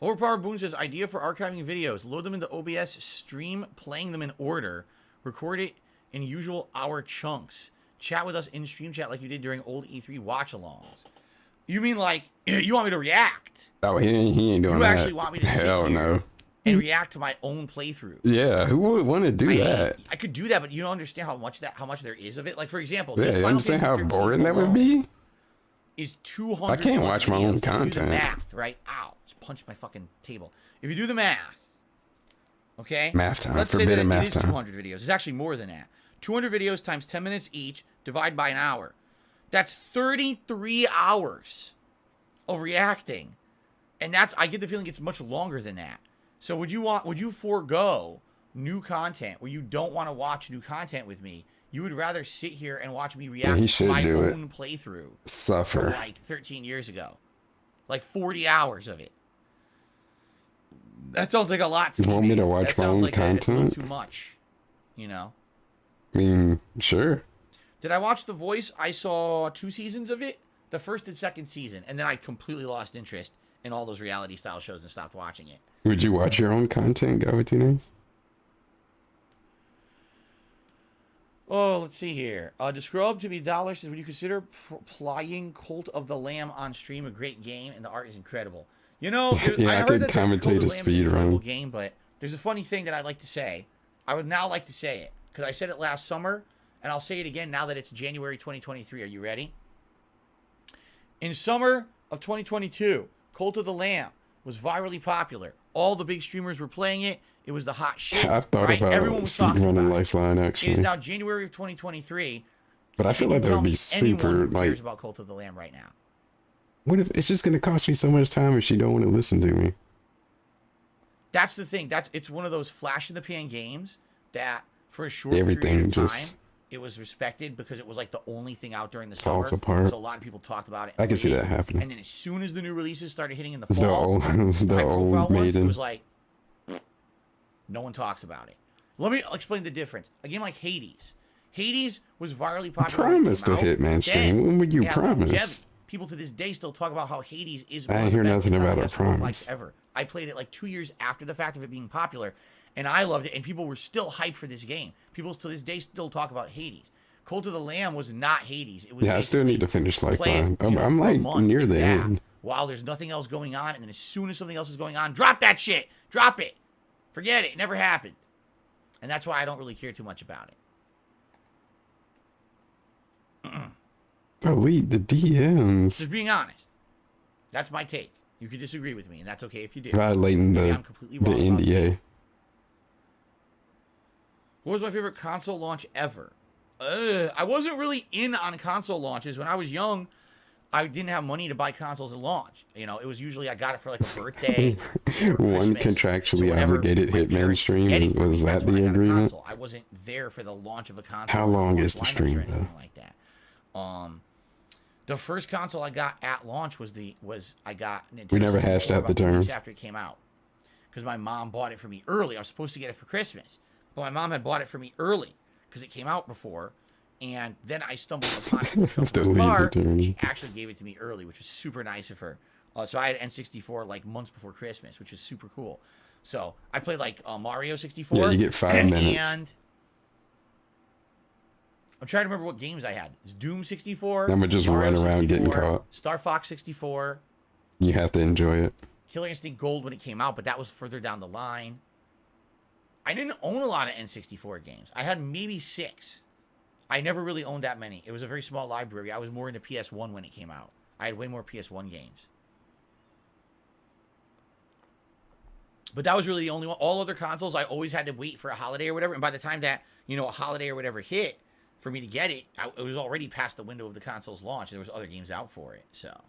Overpowered Boone says, idea for archiving videos. Load them into OBS, stream playing them in order, record it in usual hour chunks. Chat with us in stream chat like you did during old E3 watch-alongs. You mean like, you want me to react? Oh, he ain't doing that. You actually want me to sit Hell here no. and react to my own playthrough? Yeah, who would want to do that? I could do that, but you don't understand how much there is of it. Like, for example, Yeah, you understand how boring that would be? Is 200. I can't watch my own content. Math, right? Ow! Just punched my fucking table. If you do the math, okay? Math time. Let's say that math it is time. 200 videos. It's actually more than that. 200 videos times 10 minutes each, divide by an hour. That's 33 hours of reacting, and I get the feeling it's much longer than that. So would you forego new content where you don't want to watch new content with me? You would rather sit here and watch me react to my own playthrough. Suffer. From like 13 years ago. Like 40 hours of it. That sounds like a lot to me. You want me to watch my own content? Too much. You know? I mean, sure. Did I watch The Voice? I saw 2 seasons of it. The first and second season. And then I completely lost interest in all those reality style shows and stopped watching it. Would you watch your own content, Gavatinos? Oh, let's see here. Describe to me $, says, would you consider playing Cult of the Lamb on stream? A great game, and the art is incredible. You know, yeah, I could commentate a speed run game, but there's a funny thing that I'd like to say. I would now like to say it because I said it last summer, and I'll say it again now that it's January 2023. Are you ready? In summer of 2022, Cult of the Lamb was virally popular. All the big streamers were playing it. It was the hot shit. I've thought about speed running Lifeline, actually. It is now January of 2023. But I feel like that would be super, like... cares about Cult of the Lamb right now? What if it's just going to cost me so much time if she don't want to listen to me? That's the thing. It's one of those flash in the pan games that for a short everything period of just time it was respected because it was like the only thing out during the Falls summer. apart. So a lot of people talked about it. I can see that happening. And then as soon as the new releases started hitting in the fall, the old Maiden, it was like no one talks about it. Let me explain the difference. A game like Hades. Hades was virally popular. Promised to hit mainstream. When would you promise? People to this day still talk about how Hades is I didn't hear nothing about a promise ever. I played it like 2 years after the fact of it being popular, and I loved it, and people were still hyped for this game. People to this day still talk about Hades. Cult of the Lamb was not Hades. It was I still need to finish Lifeline. I'm like near the end. While there's nothing else going on, and then as soon as something else is going on, drop that shit. Drop it. Forget it. It never happened. And that's why I don't really care too much about it. Delete the DMs. Just being honest. That's my take. You can disagree with me, and that's okay if you do. Violating the NDA. What was my favorite console launch ever? I wasn't really in on console launches. When I was young, I didn't have money to buy consoles at launch. You know, it was usually I got it for like a birthday. One contractually obligated hit mainstream. Was that the agreement? I wasn't there for the launch of a console. How long is the stream though? Like that. The first console I got at launch was I got Nintendo. We never hashed out the terms after it came out, because my mom bought it for me early. I was supposed to get it for Christmas, but my mom had bought it for me early because it came out before. And then I stumbled upon it in the car. She actually gave it to me early, which was super nice of her. So I had N64 like months before Christmas, which was super cool. So I played like Mario 64. Yeah, you get 5 minutes. And I'm trying to remember what games I had. It's Doom 64. I'm gonna just run around getting caught. Star Fox 64. You have to enjoy it. Killer Instinct Gold when it came out, but that was further down the line. I didn't own a lot of N64 games. I had maybe 6. I never really owned that many. It was a very small library. I was more into PS1 when it came out. I had way more PS1 games. But that was really the only one. All other consoles, I always had to wait for a holiday or whatever. And by the time that, you know, a holiday or whatever hit for me to get it, it was already past the window of the console's launch. There was other games out for it, so.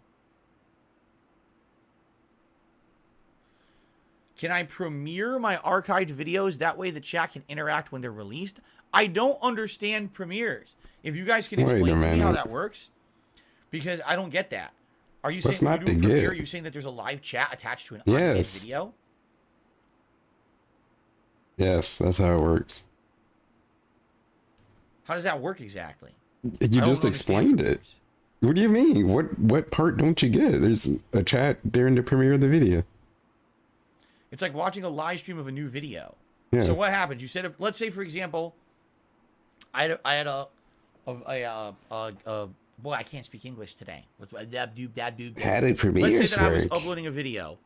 Can I premiere my archived videos? That way the chat can interact when they're released. I don't understand premieres. If you guys can explain to me how that works, because I don't get that. Are you saying when you do a premiere, are you saying that there's a live chat attached to an archived video? Yes, that's how it works. How does that work exactly? You just explained it. What do you mean? What part don't you get? There's a chat during the premiere of the video. It's like watching a live stream of a new video. Yeah. So what happens? You said, let's say for example, I had a boy, I can't speak English today. Had it for me. Let's say that I was uploading a video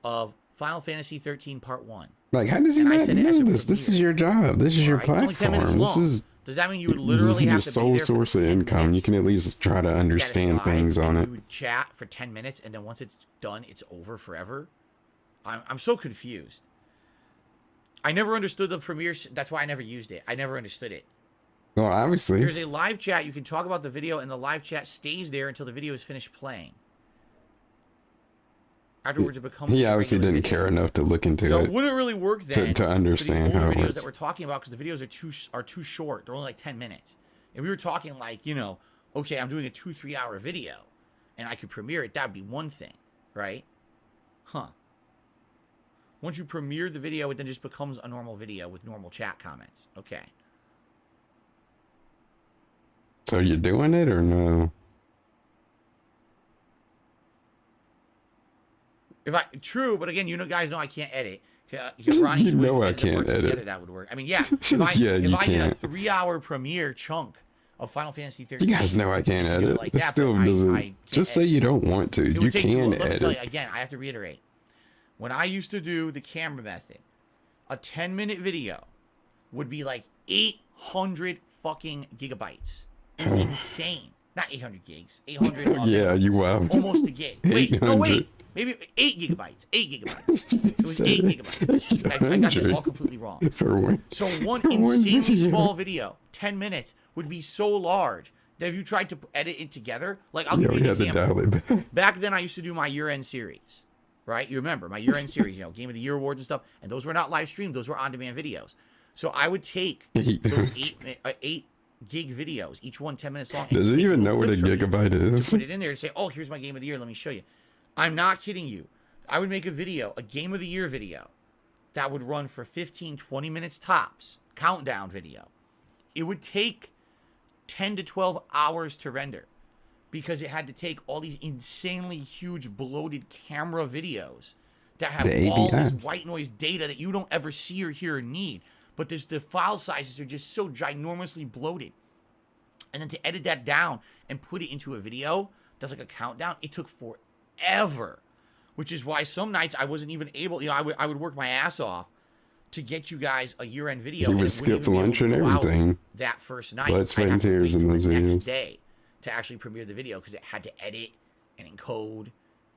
of Final Fantasy 13 Part 1. Like, how does he not know this? This is your job. This is your platform. It's only 10 minutes long. Does that mean you would literally have to be there your sole source of income? You can at least try to understand things on it. You would chat for 10 minutes, and then once it's done, it's over forever. I'm so confused. I never understood the premiere. That's why I never used it. I never understood it. Well, obviously. There's a live chat. You can talk about the video, and the live chat stays there until the video is finished playing. Afterwards, it becomes. He obviously didn't care enough to look into it. So it wouldn't really work then to understand how it videos works. That we're talking about, because the videos are too short. They're only like 10 minutes. If we were talking like, you know, okay, I'm doing a 2-3 hour video, and I could premiere it, that'd be one thing, right? Huh. Once you premiere the video, it then just becomes a normal video with normal chat comments. Okay. So you're doing it or no? True, but again, you know, guys know I can't edit. Ronnie, you know I can't edit. That would work. I mean, yeah. If I did a 3-hour premiere chunk of Final Fantasy 13, you guys know I can't edit. Like it still doesn't. Just say you don't want to. You can edit. Let me tell you, again, I have to reiterate. When I used to do the camera method, a 10-minute video would be like 800 fucking gigabytes. It's insane. Not 800 gigs. 800. Yeah, you wow. Almost a gig. Wait, no, wait. Maybe 8 gigabytes. 8 gigabytes. It was 8 gigabytes. I got that all completely wrong. So one insanely small video, 10 minutes, would be so large that if you tried to edit it together, like I'll give you an example. Back then, I used to do my year-end series. Right? You remember my year-end series, you know, Game of the Year awards and stuff. And those were not live streamed. Those were on-demand videos. So I would take those gig videos, each one 10 minutes long. Does it even know what a gigabyte is? Put it in there to say, oh, here's my game of the year. Let me show you. I'm not kidding you. I would make a video, a game of the year video, that would run for 15, 20 minutes tops. Countdown video. It would take 10 to 12 hours to render because it had to take all these insanely huge bloated camera videos that have all this white noise data that you don't ever see or hear or need. But the file sizes are just so ginormously bloated. And then to edit that down and put it into a video that's like a countdown, it took forever. Which is why some nights I wasn't even able, I would work my ass off to get you guys a year-end video. You would skip lunch and everything. That first night. Blood, sweat, and tears in those videos. Next day to actually premiere the video because it had to edit and encode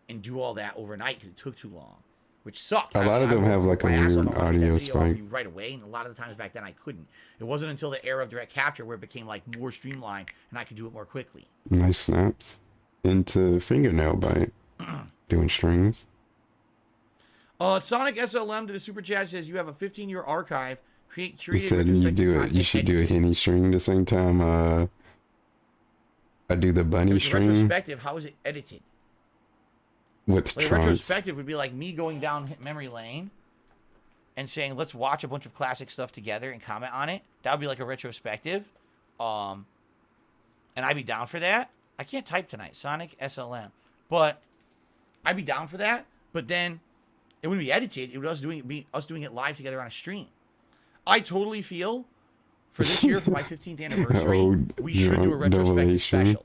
and do all that overnight because it took too long. Which sucked. A lot of them have like a weird audio spike. Right away, and a lot of the times back then I couldn't. It wasn't until the era of direct capture where it became like more streamlined and I could do it more quickly. Nice snaps into fingernail bite. Doing strings. Sonic SLM to the super chat says you have a 15-year archive. He said you should do a Henny string the same time. I do the bunny string. Retrospective. How is it edited? With like retrospective would be like me going down memory lane and saying, let's watch a bunch of classic stuff together and comment on it. That would be like a retrospective. And I'd be down for that. I can't type tonight. Sonic SLM. But I'd be down for that. But then it wouldn't be edited. It would be us doing it live together on a stream. I totally feel for this year, for my 15th anniversary, we should do a retrospective special.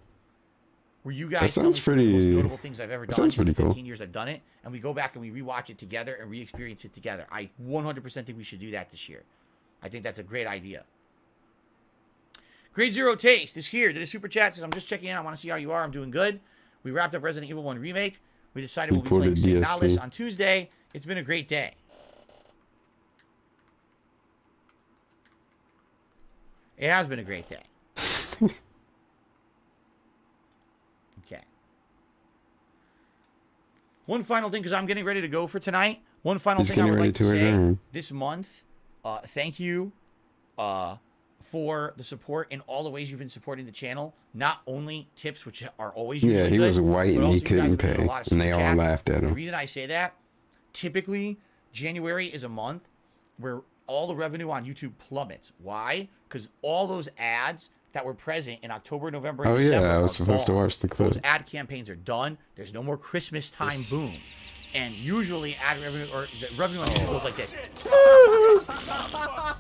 Where you guys tell me some of the most notable things I've ever done in the 15 years I've done it, and we go back and we rewatch it together and re-experience it together. I 100% think we should do that this year. I think that's a great idea. Grade Zero Taste is here. Did a super chat says, I'm just checking in. I want to see how you are. I'm doing good. We wrapped up Resident Evil 1 Remake. We decided we'll be playing Signalis on Tuesday. It's been a great day. It has been a great day. One final thing, because I'm getting ready to go for tonight. One final thing I would like to say this month. Thank you for the support in all the ways you've been supporting the channel. Not only tips, which are always usually he good, was white and he couldn't pay, and they all laughed at him. The reason I say that, typically, January is a month where all the revenue on YouTube plummets. Why? Because all those ads that were present in October, November, and December. I was supposed to watch the clip. Those ad campaigns are done. There's no more Christmas time boom. And usually ad revenue, or the revenue on YouTube goes like this.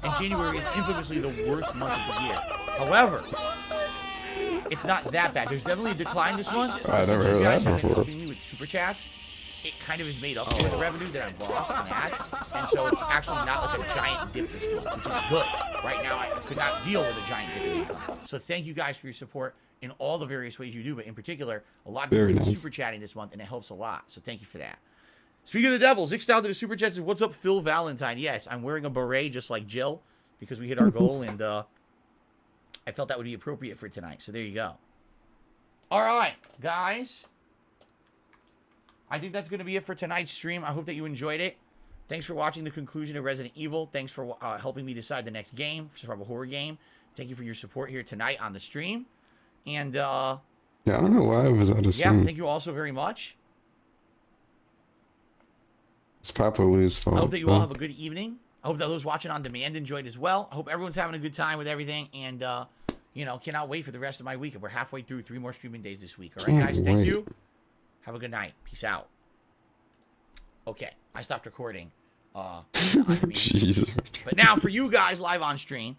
And January is infamously the worst month of the year. However, it's not that bad. There's definitely a decline this month. I never heard that before. Helping me with super chats. It kind of is made up for the revenue that I've lost on ads, and so it's actually not like a giant dip this month, which is good. Right now, I could not deal with a giant dip in income. So thank you guys for your support in all the various ways you do, but in particular, a lot of people have been super chatting this month, and it helps a lot. So thank you for that. Speaking of the devil, Zix down to the super chat says, "What's up, Phil Valentine?" Yes, I'm wearing a beret just like Jill because we hit our goal, and I felt that would be appropriate for tonight. So there you go. All right, guys. I think that's going to be it for tonight's stream. I hope that you enjoyed it. Thanks for watching the conclusion of Resident Evil. Thanks for helping me decide the next game, survival horror game. Thank you for your support here tonight on the stream. And, yeah, I don't know why I was out of sync. Yeah, thank you all so very much. It's Papa Lou's fault. I hope that you all have a good evening. I hope that those watching on demand enjoyed as well. I hope everyone's having a good time with everything. And, you know, cannot wait for the rest of my week. We're halfway through 3 more streaming days this week. All right, guys? Thank you. Have a good night. Peace out. Okay, I stopped recording. Jesus. But now for you guys live on stream,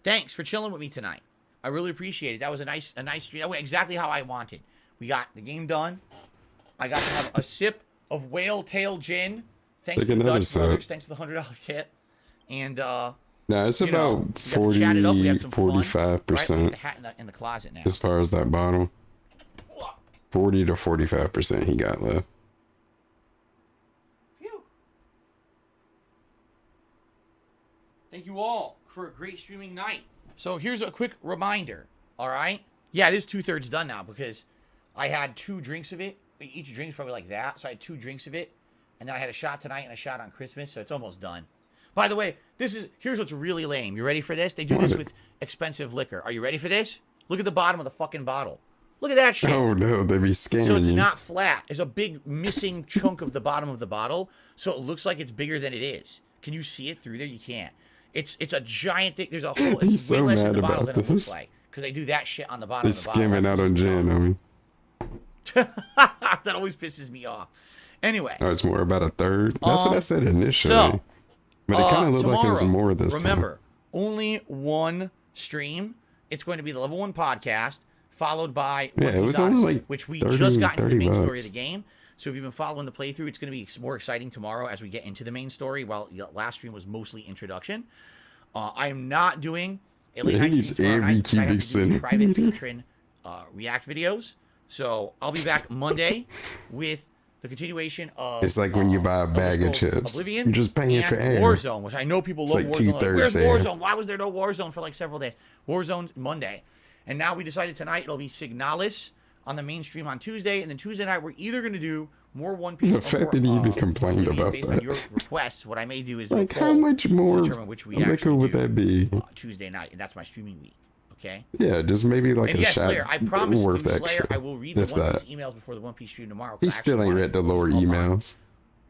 thanks for chilling with me tonight. I really appreciate it. That was a nice stream. That went exactly how I wanted. We got the game done. I got to have a sip of whale tail gin. Thanks to the Dutch brothers. Thanks to the $100 tip. And no, it's about 45%. Right? In the closet now. As far as that bottle. 40 to 45% he got left. Phew. Thank you all for a great streaming night. So here's a quick reminder, all right? Yeah, it is 2/3 done now because I had 2 drinks of it. Each drink's probably like that. So I had 2 drinks of it. And then I had a shot tonight and a shot on Christmas. So it's almost done. By the way, here's what's really lame. You ready for this? They do this with expensive liquor. Are you ready for this? Look at the bottom of the fucking bottle. Look at that shit. Oh no, they be scamming So it's you. not flat. There's a big missing chunk of the bottom of the bottle, so it looks like it's bigger than it is. Can you see it through there? You can't. It's a giant thing. There's a whole. It's way less in the bottle than it looks like, because they do that shit on the bottom of the bottle. They're skimming out on gin. I mean, that always pisses me off. Anyway. Oh, it's more about a third. That's what I said initially. So, but it kind of looked like it was more this remember, time. only one stream. It's going to be the Level 1 podcast, followed by it was only like which we 30, just got into the main story of bucks. the game. So if you've been following the playthrough, it's going to be more exciting tomorrow as we get into the main story, while the last stream was mostly introduction. I am not doing a late night stream tomorrow night because I have to do private patron react videos. So I'll be back Monday with the continuation of. It's like when you buy a bag of chips. Oblivion, you're just paying for air. Warzone, which I know people love. Like Warzone. Like, where's air. Warzone? Why was there no Warzone for like several days? Warzone's Monday, and now we decided tonight it'll be Signalis on the main stream on Tuesday, and then Tuesday night we're either going to do more One Piece. The fact that you even complained about based that. on your requests, what I may do is like how much more liquor would that be? Tuesday night, and that's my streaming week. Okay. Yeah, just maybe like a shot. Slayer, I promise worth you, extra. Slayer, I will read the One Piece emails before the One Piece stream tomorrow. He still ain't read the lore emails.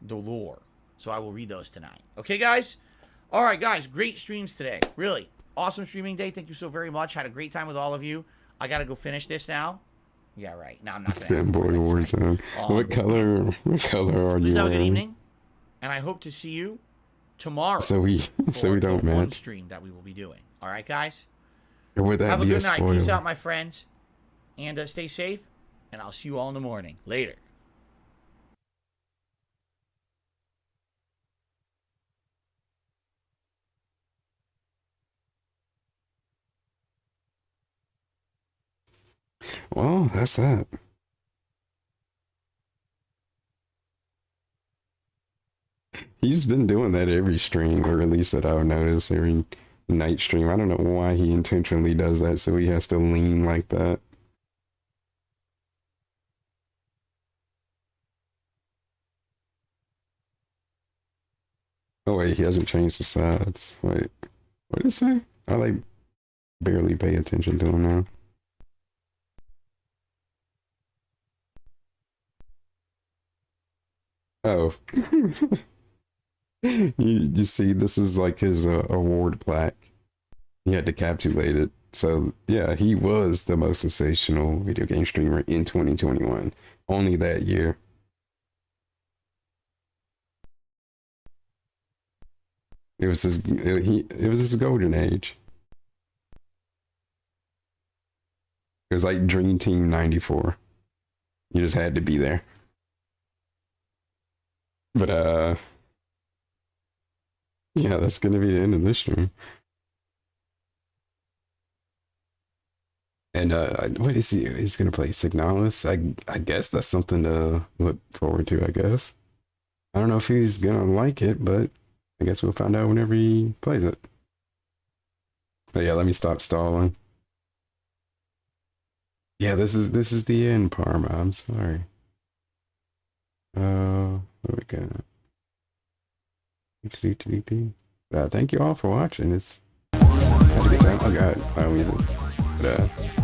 The lore. So I will read those tonight. Okay, guys? All right, guys. Great streams today. Really. Awesome streaming day. Thank you so very much. Had a great time with all of you. I got to go finish this now. Yeah, right. No, I'm not going to. Fanboy Warzone. What color are you Please have a good wearing? evening. And I hope to see you tomorrow. So we don't one match. Stream that we will be doing. All right, guys? Or would that have a be good night. spoiler? Peace out, my friends. And stay safe. And I'll see you all in the morning. Later. Well, that's that. He's been doing that every stream, or at least that I've noticed every night stream. I don't know why he intentionally does that, so he has to lean like that. Oh wait, he hasn't changed the sides. Wait, what did it say? I like barely pay attention to him now. Oh. you see, this is like his award plaque. He had to capsulate it. So, yeah, he was the most sensational video game streamer in 2021. Only that year. It was his golden age. It was like Dream Team 94. You just had to be there. But, yeah, that's gonna be the end of this stream. And, what is he? He's gonna play Signalis? I guess that's something to look forward to, I guess. I don't know if he's gonna like it, but I guess we'll find out whenever he plays it. But yeah, let me stop stalling. Yeah, this is the end, Parma. I'm sorry. What we got? Thank you all for watching. It's had a good time. Oh god, I don't either. But,